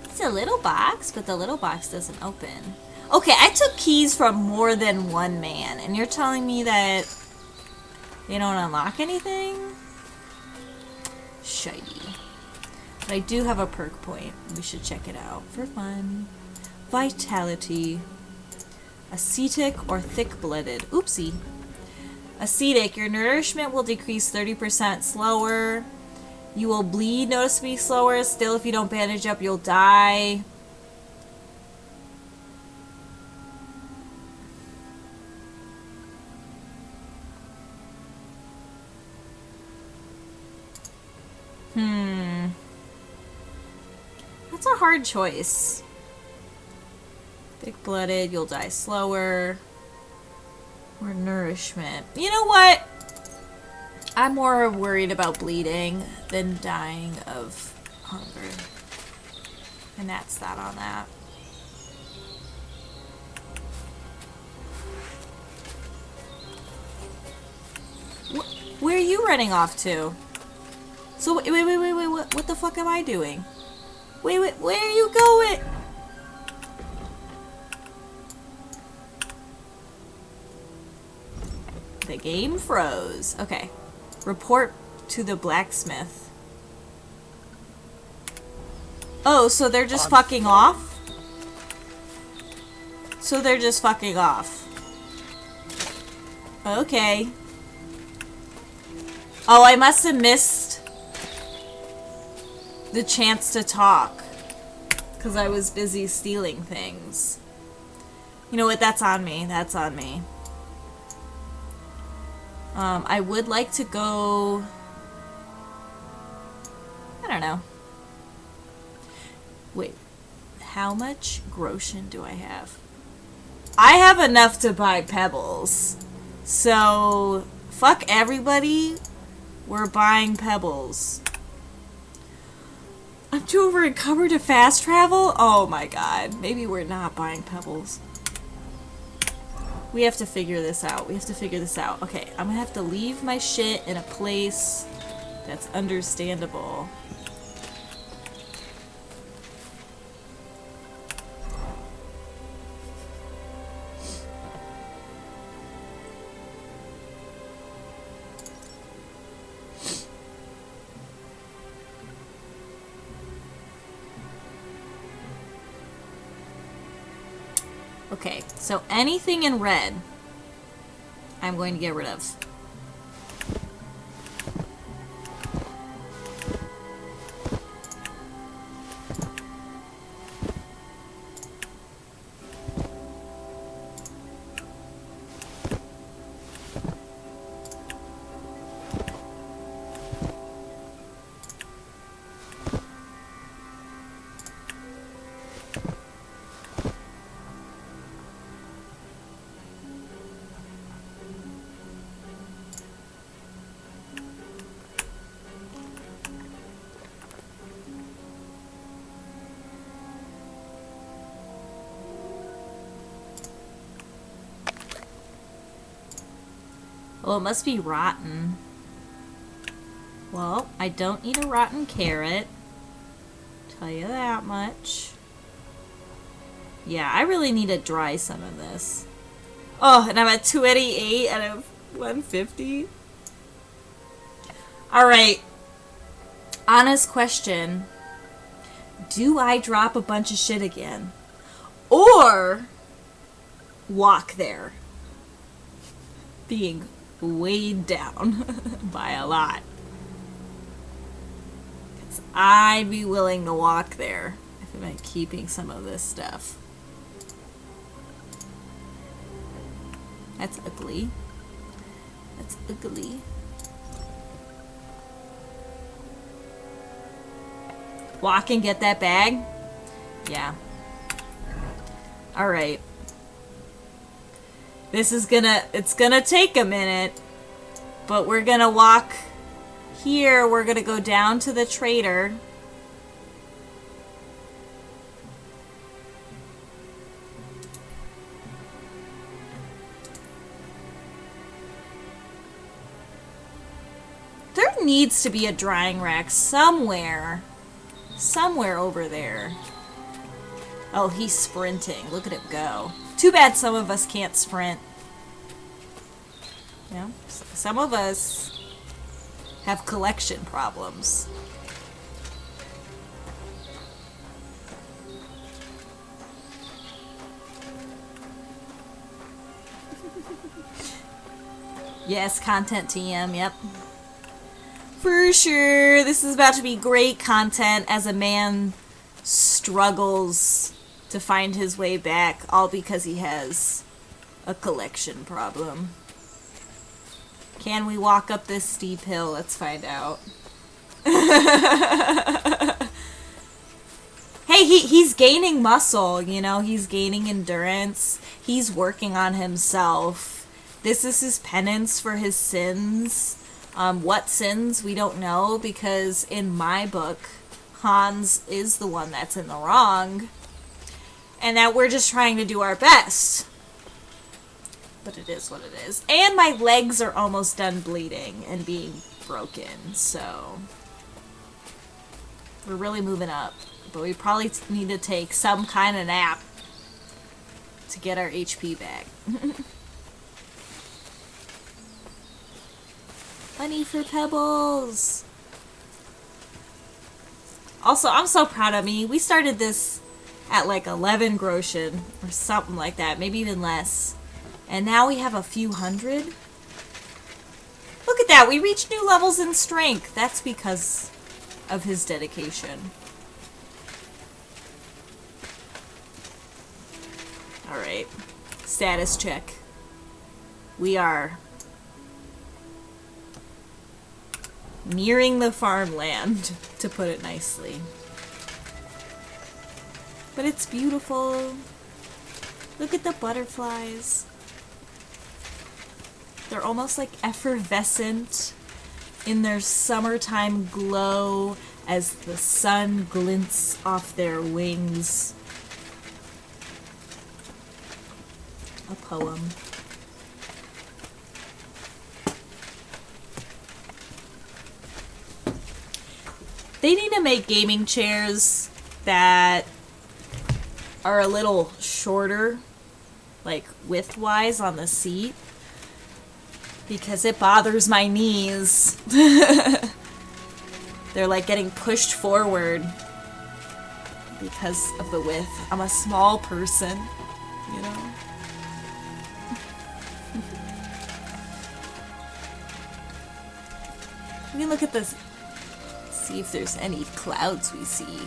It's a little box, but the little box doesn't open. Okay, I took keys from more than one man, and you're telling me that they don't unlock anything? Shiny. But I do have a perk point. We should check it out for fun. Vitality. Acetic or thick-blooded. Oopsie. Acetic. Your nourishment will decrease 30% slower. You will bleed noticeably slower. Still, if you don't bandage up, you'll die. That's a hard choice. Thick-blooded, you'll die slower. Or nourishment. You know what? I'm more worried about bleeding than dying of hunger. And that's that on that. Where are you running off to? So wait, what the fuck am I doing? Wait, where are you going? The game froze. Okay. Report to the blacksmith. Oh, so they're just fucking off? So they're just fucking off. Okay. Oh, I must have missed the chance to talk. Because I was busy stealing things. You know what? That's on me. That's on me. I would like to go... I don't know. Wait. How much groschen do I have? I have enough to buy pebbles. So, fuck everybody. We're buying pebbles. I'm too over-encumbered to fast travel? Oh my god. Maybe we're not buying pebbles. We have to figure this out. We have to figure this out. Okay, I'm gonna have to leave my shit in a place that's understandable. Okay, so anything in red, I'm going to get rid of. Well, it must be rotten. Well, I don't need a rotten carrot. Tell you that much. Yeah, I really need to dry some of this. Oh, and I'm at 288 out of 150. Alright. Honest question. Do I drop a bunch of shit again? Or walk there? Being weighed down by a lot. Because I'd be willing to walk there if it meant keeping some of this stuff. That's ugly. That's ugly. Walk and get that bag? Yeah. Alright. This is it's gonna take a minute, but we're gonna walk here. We're gonna go down to the trader. There needs to be a drying rack somewhere. Somewhere over there. Oh, he's sprinting. Look at him go. Too bad some of us can't sprint. You know, some of us have collection problems. Yes, content TM, yep. For sure, this is about to be great content as a man struggles to find his way back, all because he has a collection problem. Can we walk up this steep hill? Let's find out. Hey, he's gaining muscle, you know, he's gaining endurance. He's working on himself. This is his penance for his sins. What sins? We don't know, because in my book, Hans is the one that's in the wrong, and that we're just trying to do our best. But it is what it is. And my legs are almost done bleeding and being broken, so we're really moving up. But we probably need to take some kind of nap to get our HP back. Money for pebbles! Also, I'm so proud of me. We started this at like 11 groschen or something like that, maybe even less. And now we have a few hundred. Look at that, we reached new levels in strength. That's because of his dedication. Alright, status check. We are nearing the farmland, to put it nicely. But it's beautiful. Look at the butterflies. They're almost like effervescent in their summertime glow as the sun glints off their wings. A poem. They need to make gaming chairs that are a little shorter, like width-wise on the seat, because it bothers my knees. They're like getting pushed forward because of the width. I'm a small person, you know? We can look at this, see if there's any clouds we see.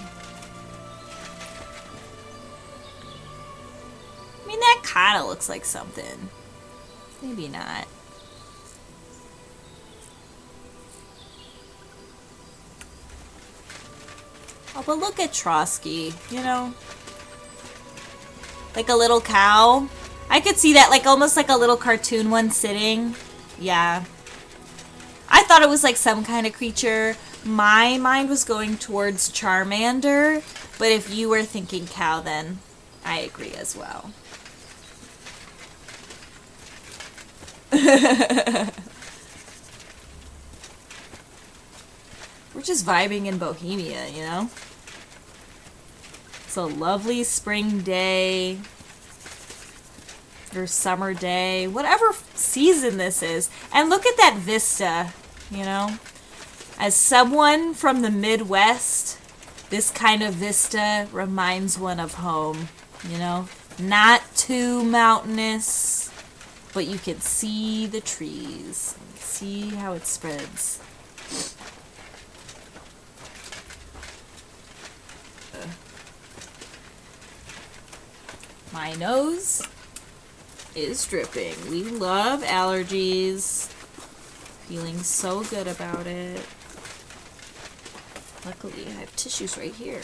I mean, that kind of looks like something. Maybe not. Oh, but look at Trotsky, you know? Like a little cow. I could see that, like almost like a little cartoon one sitting. Yeah. I thought it was like some kind of creature. My mind was going towards Charmander, but if you were thinking cow, then I agree as well. We're just vibing in Bohemia, you know? It's a lovely spring day, or summer day, whatever season this is. And look at that vista, you know? As someone from the Midwest, this kind of vista reminds one of home, you know? Not too mountainous, but you can see the trees, see how it spreads. My nose is dripping. We love allergies. Feeling so good about it. Luckily, I have tissues right here.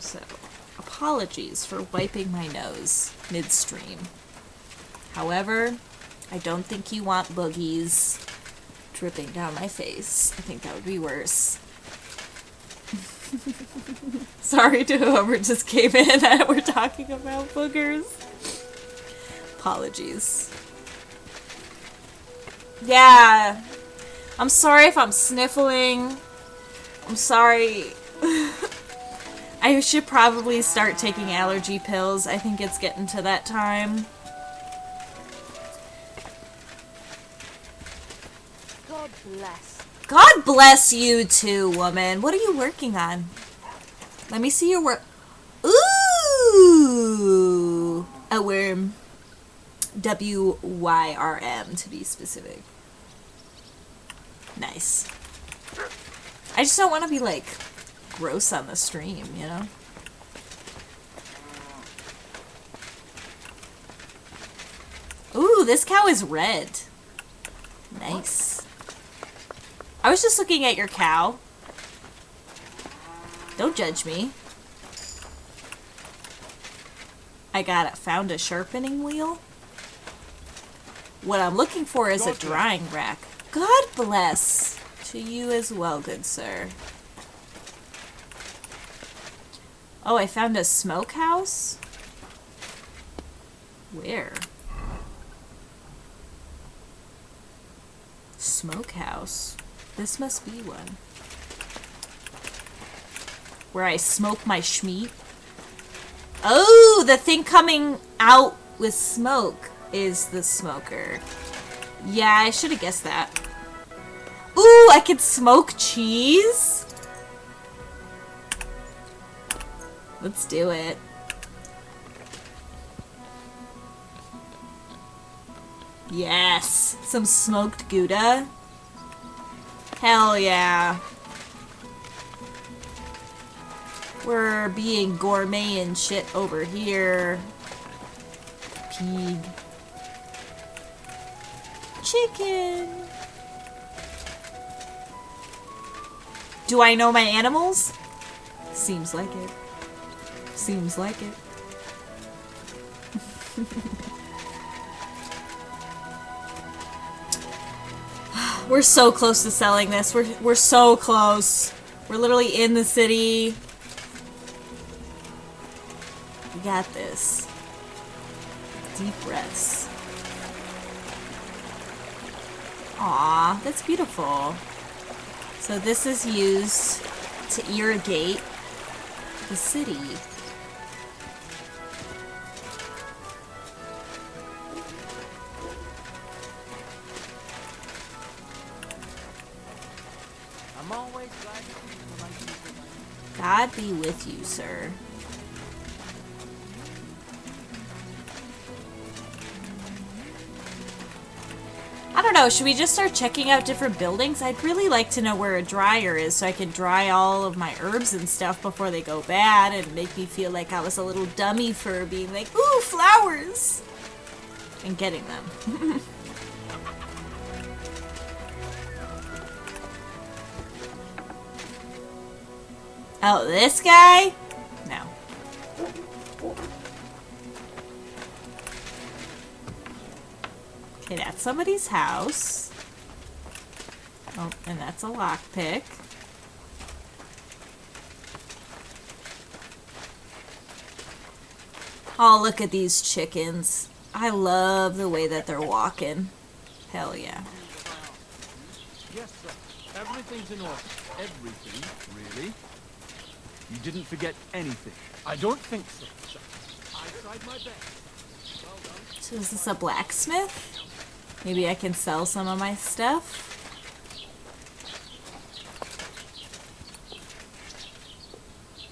So, apologies for wiping my nose midstream. However, I don't think you want boogies dripping down my face. I think that would be worse. Sorry to whoever just came in that we're talking about boogers. Apologies. Yeah. I'm sorry if I'm sniffling. I'm sorry. I should probably start taking allergy pills. I think it's getting to that time. God bless. God bless you too, woman. What are you working on? Let me see your work. Ooh! A worm. W-Y-R-M, to be specific. Nice. I just don't want to be, like, gross on the stream, you know? Ooh, this cow is red. Nice. I was just looking at your cow. Don't judge me. I found a sharpening wheel. What I'm looking for is a drying rack. God bless to you as well, good sir. Oh, I found a smokehouse? Where? Smokehouse. This must be one. Where I smoke my schmeat. Oh, the thing coming out with smoke is the smoker. Yeah, I should have guessed that. Ooh, I can smoke cheese? Let's do it. Yes, some smoked Gouda. Hell yeah. We're being gourmet and shit over here. Pig. Chicken. Do I know my animals? Seems like it. Seems like it. We're so close to selling this. We're so close. We're literally in the city. We got this. Deep breaths. Aw, that's beautiful. So this is used to irrigate the city. I'm always glad to see you like people. God be with you, sir. I don't know, should we just start checking out different buildings? I'd really like to know where a dryer is so I can dry all of my herbs and stuff before they go bad and make me feel like I was a little dummy for being like, ooh, flowers! And getting them. Oh, this guy? No. Okay, that's somebody's house. Oh, and that's a lockpick. Oh, look at these chickens. I love the way that they're walking. Hell yeah. Yes, sir. Everything's in order. Everything, really? You didn't forget anything. I don't think so, sir. I tried my best. Well done. So is this a blacksmith? Maybe I can sell some of my stuff?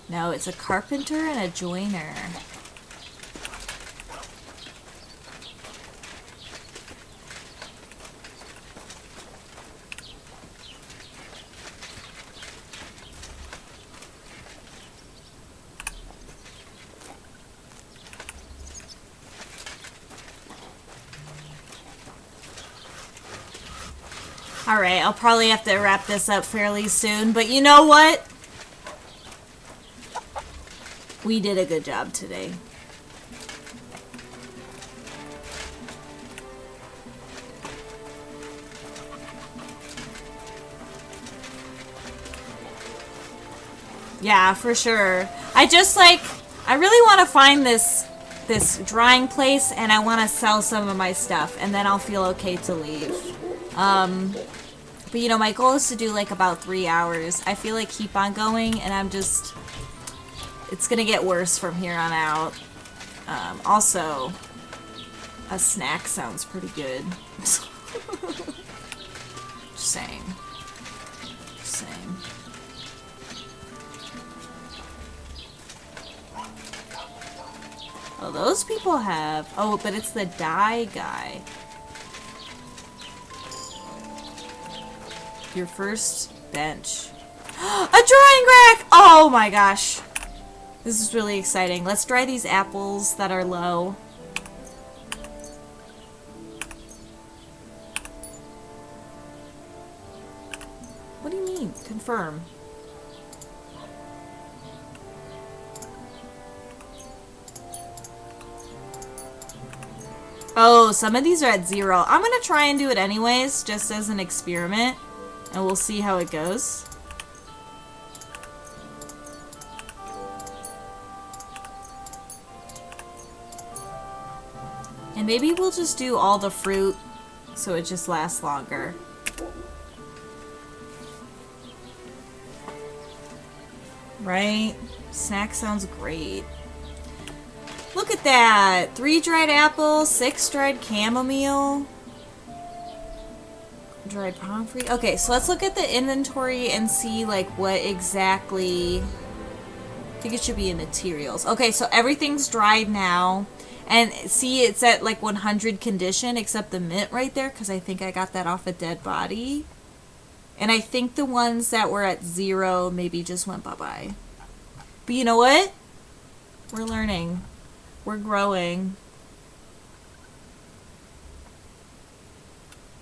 No, it's a carpenter and a joiner. Alright, I'll probably have to wrap this up fairly soon, but you know what? We did a good job today. Yeah, for sure. I really want to find this drying place, and I want to sell some of my stuff, and then I'll feel okay to leave. But you know, my goal is to do like about 3 hours. I feel like keep on going, and I'm just... It's gonna get worse from here on out. Also, a snack sounds pretty good. Just saying. Just saying. Oh, those people have... Oh, but it's the dye guy. Your first bench. A drying rack! Oh my gosh. This is really exciting. Let's dry these apples that are low. What do you mean? Confirm. Oh, some of these are at 0. I'm gonna try and do it anyways, just as an experiment. And we'll see how it goes. Maybe we'll just do all the fruit so it just lasts longer. Right? Snack sounds great. Look at that! 3 dried apples, 6 dried chamomile. Dried pomfrey. Okay, so let's look at the inventory and see like what exactly... I think it should be in materials. Okay, so everything's dried now. And see, it's at like 100 condition except the mint right there because I think I got that off a dead body. And I think the ones that were at 0 maybe just went bye-bye. But you know what? We're learning. We're growing.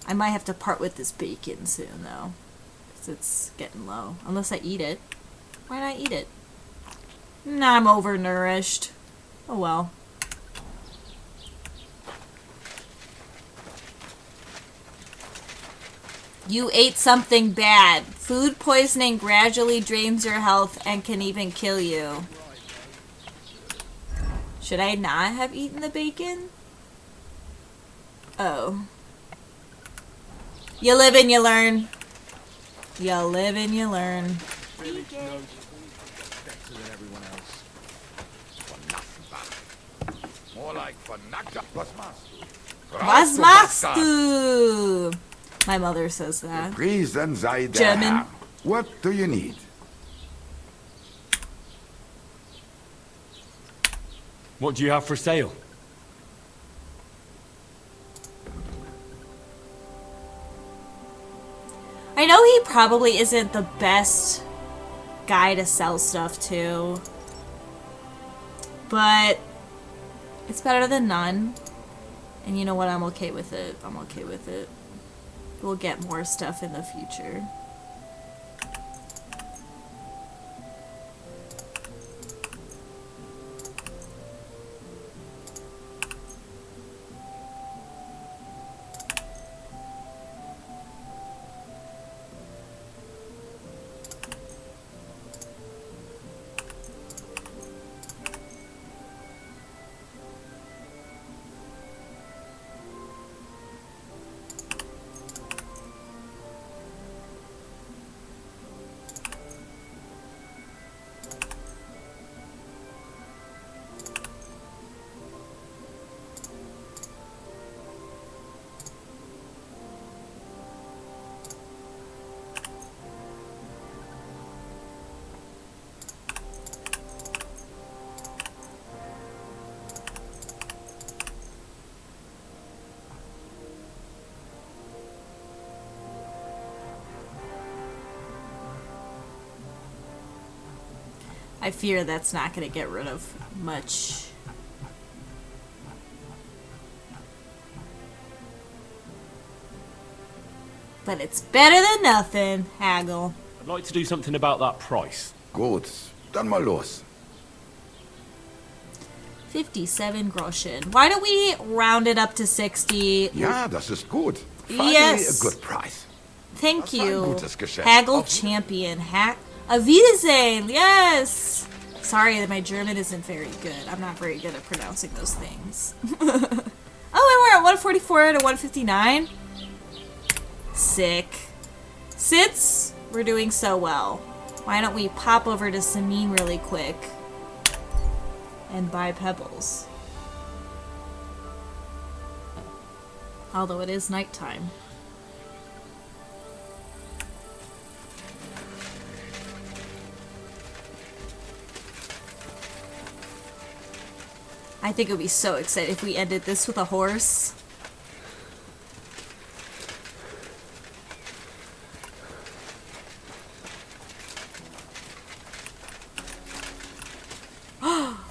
I might have to part with this bacon soon, though. Because it's getting low. Unless I eat it. Why not eat it? Nah, I'm overnourished. Oh well. You ate something bad. Food poisoning gradually drains your health and can even kill you. Should I not have eaten the bacon? Oh. You live and you learn. You live and you learn. More like for Nakta. Was machst du? My mother says that. Reason sei der German. Herr. What do you need? What do you have for sale? I know he probably isn't the best guy to sell stuff to, but it's better than none. And you know what? I'm okay with it. I'm okay with it. We'll get more stuff in the future. I fear that's not going to get rid of much. But it's better than nothing, haggle. I'd like to do something about that price. Gut, dann mal los. 57 Groschen. Why don't we round it up to 60? Ja, das ist gut. Finally, Yes. a good price. Thank Das war ein you. gutes Geschäft. Haggle champion. Auf Wiedersehen. Yes. Sorry that my German isn't very good. I'm not very good at pronouncing those things. Oh, and we're at 144 to 159. Sick. Sits, we're doing so well. Why don't we pop over to Samin really quick and buy pebbles? Although it is nighttime. I think it would be so exciting if we ended this with a horse.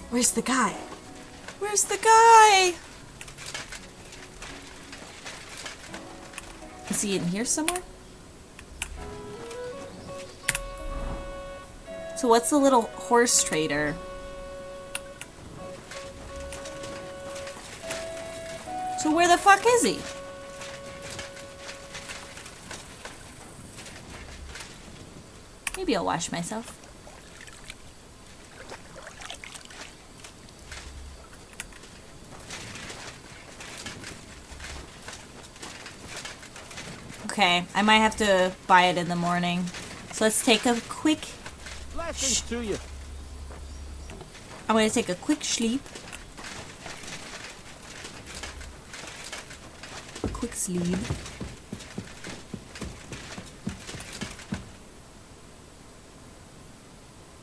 Where's the guy? Where's the guy? Is he in here somewhere? So what's the little horse trader? So where the fuck is he? Maybe I'll wash myself. Okay, I might have to buy it in the morning. So let's take a quick... Blessings to you. I'm gonna take a quick sleep. A quick sleep.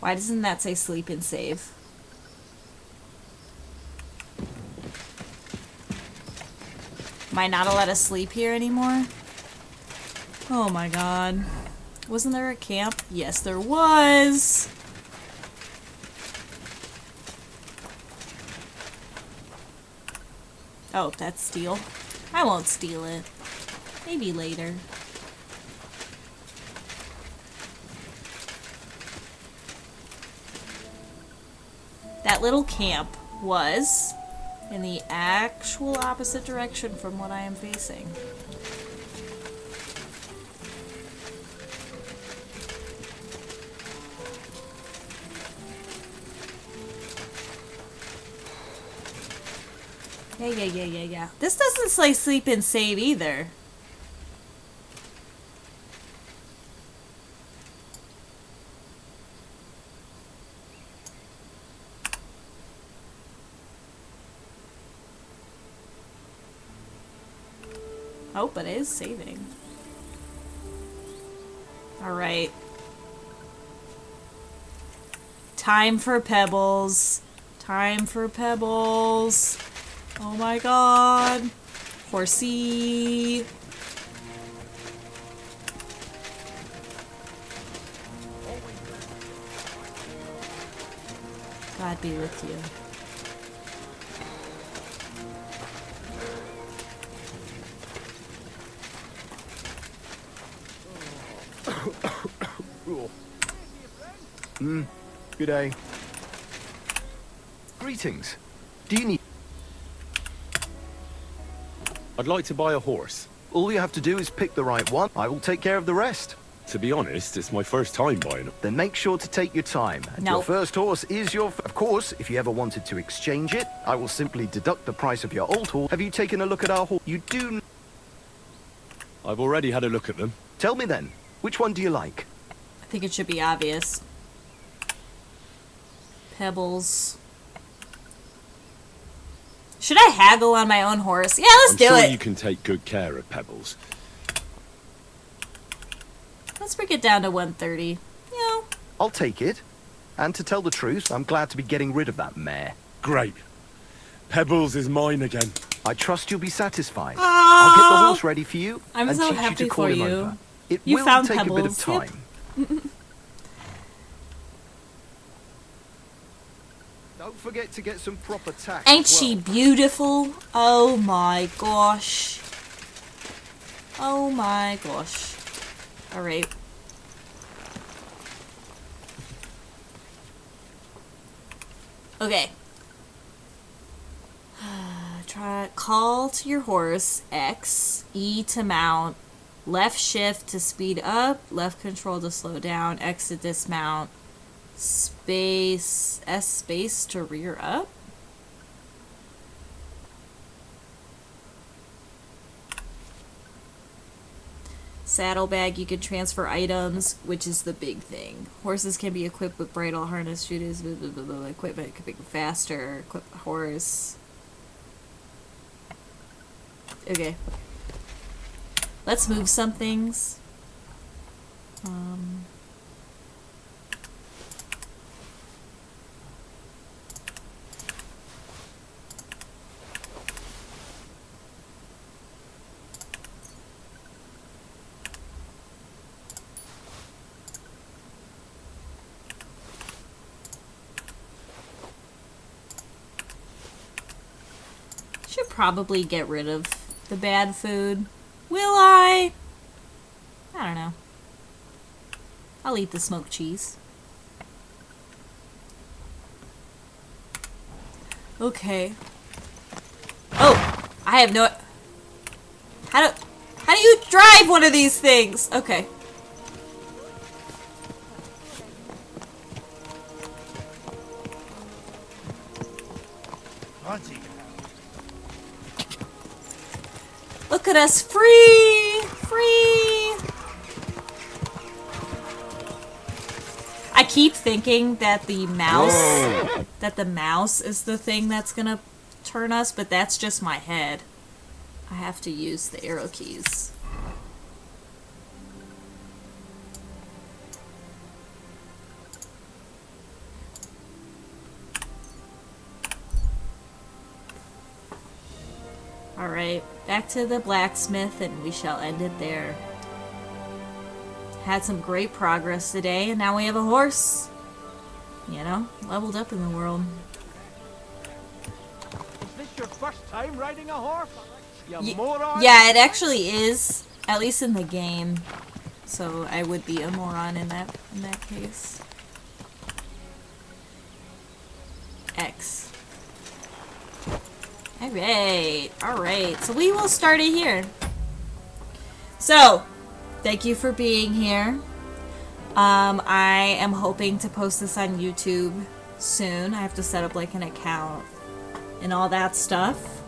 Why doesn't that say sleep and save? Am I not allowed to sleep here anymore? Oh my god. Wasn't there a camp? Yes, there was! Oh, that's steel. I won't steal it. Maybe later. That little camp was in the actual opposite direction from what I am facing. Yeah. This doesn't say sleep and save either. Oh, but it is saving. Alright. Time for pebbles. Time for pebbles. Oh my god. Horsey. God be with you. Good day. Greetings. Do you need... I'd like to buy a horse. All you have to do is pick the right one. I will take care of the rest. To be honest, it's my first time buying them. Then make sure to take your time. And your first horse is your... Of course, if you ever wanted to exchange it, I will simply deduct the price of your old horse. Have you taken a look at our horse? You do... I've already had a look at them. Tell me then, which one do you like? I think it should be obvious. Pebbles. Should I haggle on my own horse? Yeah, let's do I'm sure it. you can take good care of Pebbles. Let's bring it down to 130. Yeah. I'll take it. And to tell the truth, I'm glad to be getting rid of that mare. Great. Pebbles is mine again. I trust you'll be satisfied. Oh, I'll get the horse ready for you I'm and so teach happy you to call for him you. over. It You will found take a bit of Pebbles, yep. time. Don't forget to get some proper tack. Ain't as well. she beautiful? Oh my gosh. Oh my gosh. Alright. Okay. Call to your horse, X, E to mount, left shift to speed up, left control to slow down, X to dismount, space, S space to rear up. Saddlebag, you can transfer items, which is the big thing. Horses can be equipped with bridle, harness, shooters, blah, blah, blah, blah. Equipment can be faster, equip a horse. Okay. Let's move some things. Should probably get rid of the bad food. Will I? I don't know. I'll eat the smoked cheese. Okay. Oh! I have no... How do you drive one of these things? Okay. Look at us, free! Free! keep thinking that the mouse is the thing that's gonna turn us, but that's just my head. I have to use the arrow keys. Alright, back to the blacksmith, and we shall end it there. Had some great progress today, and now we have a horse. You know, leveled up in the world. Is this your first time riding a horse? You moron? Yeah, it actually is, at least in the game. So I would be a moron in that case. X. Alright, so we will start it here. So, thank you for being here. I am hoping to post this on YouTube soon. I have to set up like an account and all that stuff.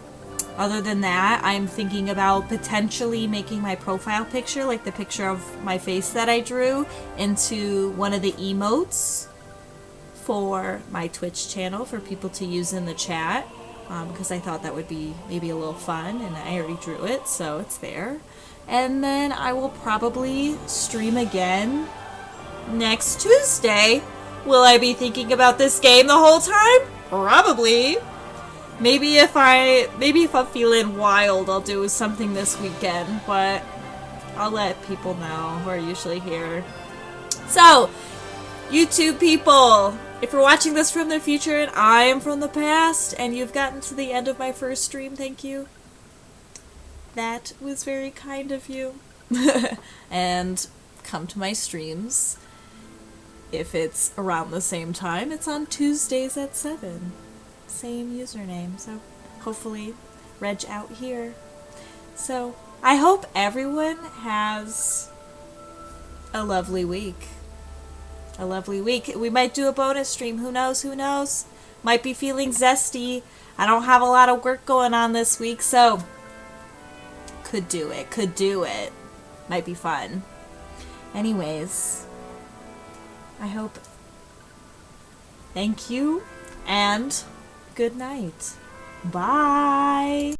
Other than that, I'm thinking about potentially making my profile picture, like the picture of my face that I drew, into one of the emotes for my Twitch channel for people to use in the chat. Because I thought that would be maybe a little fun, and I already drew it, so it's there. And then I will probably stream again next Tuesday. Will I be thinking about this game the whole time? Probably. Maybe if I'm feeling wild, I'll do something this weekend, but I'll let people know who are usually here. So, YouTube people, if you're watching this from the future and I am from the past, and you've gotten to the end of my first stream, thank you. That was very kind of you. And come to my streams. If it's around the same time, it's on Tuesdays at 7. Same username, so hopefully reg out here. So, I hope everyone has a lovely week. A lovely week. We might do a bonus stream. Who knows? Who knows? Might be feeling zesty. I don't have a lot of work going on this week, so could do it. Could do it. Might be fun. Anyways, I hope. Thank you and good night. Bye.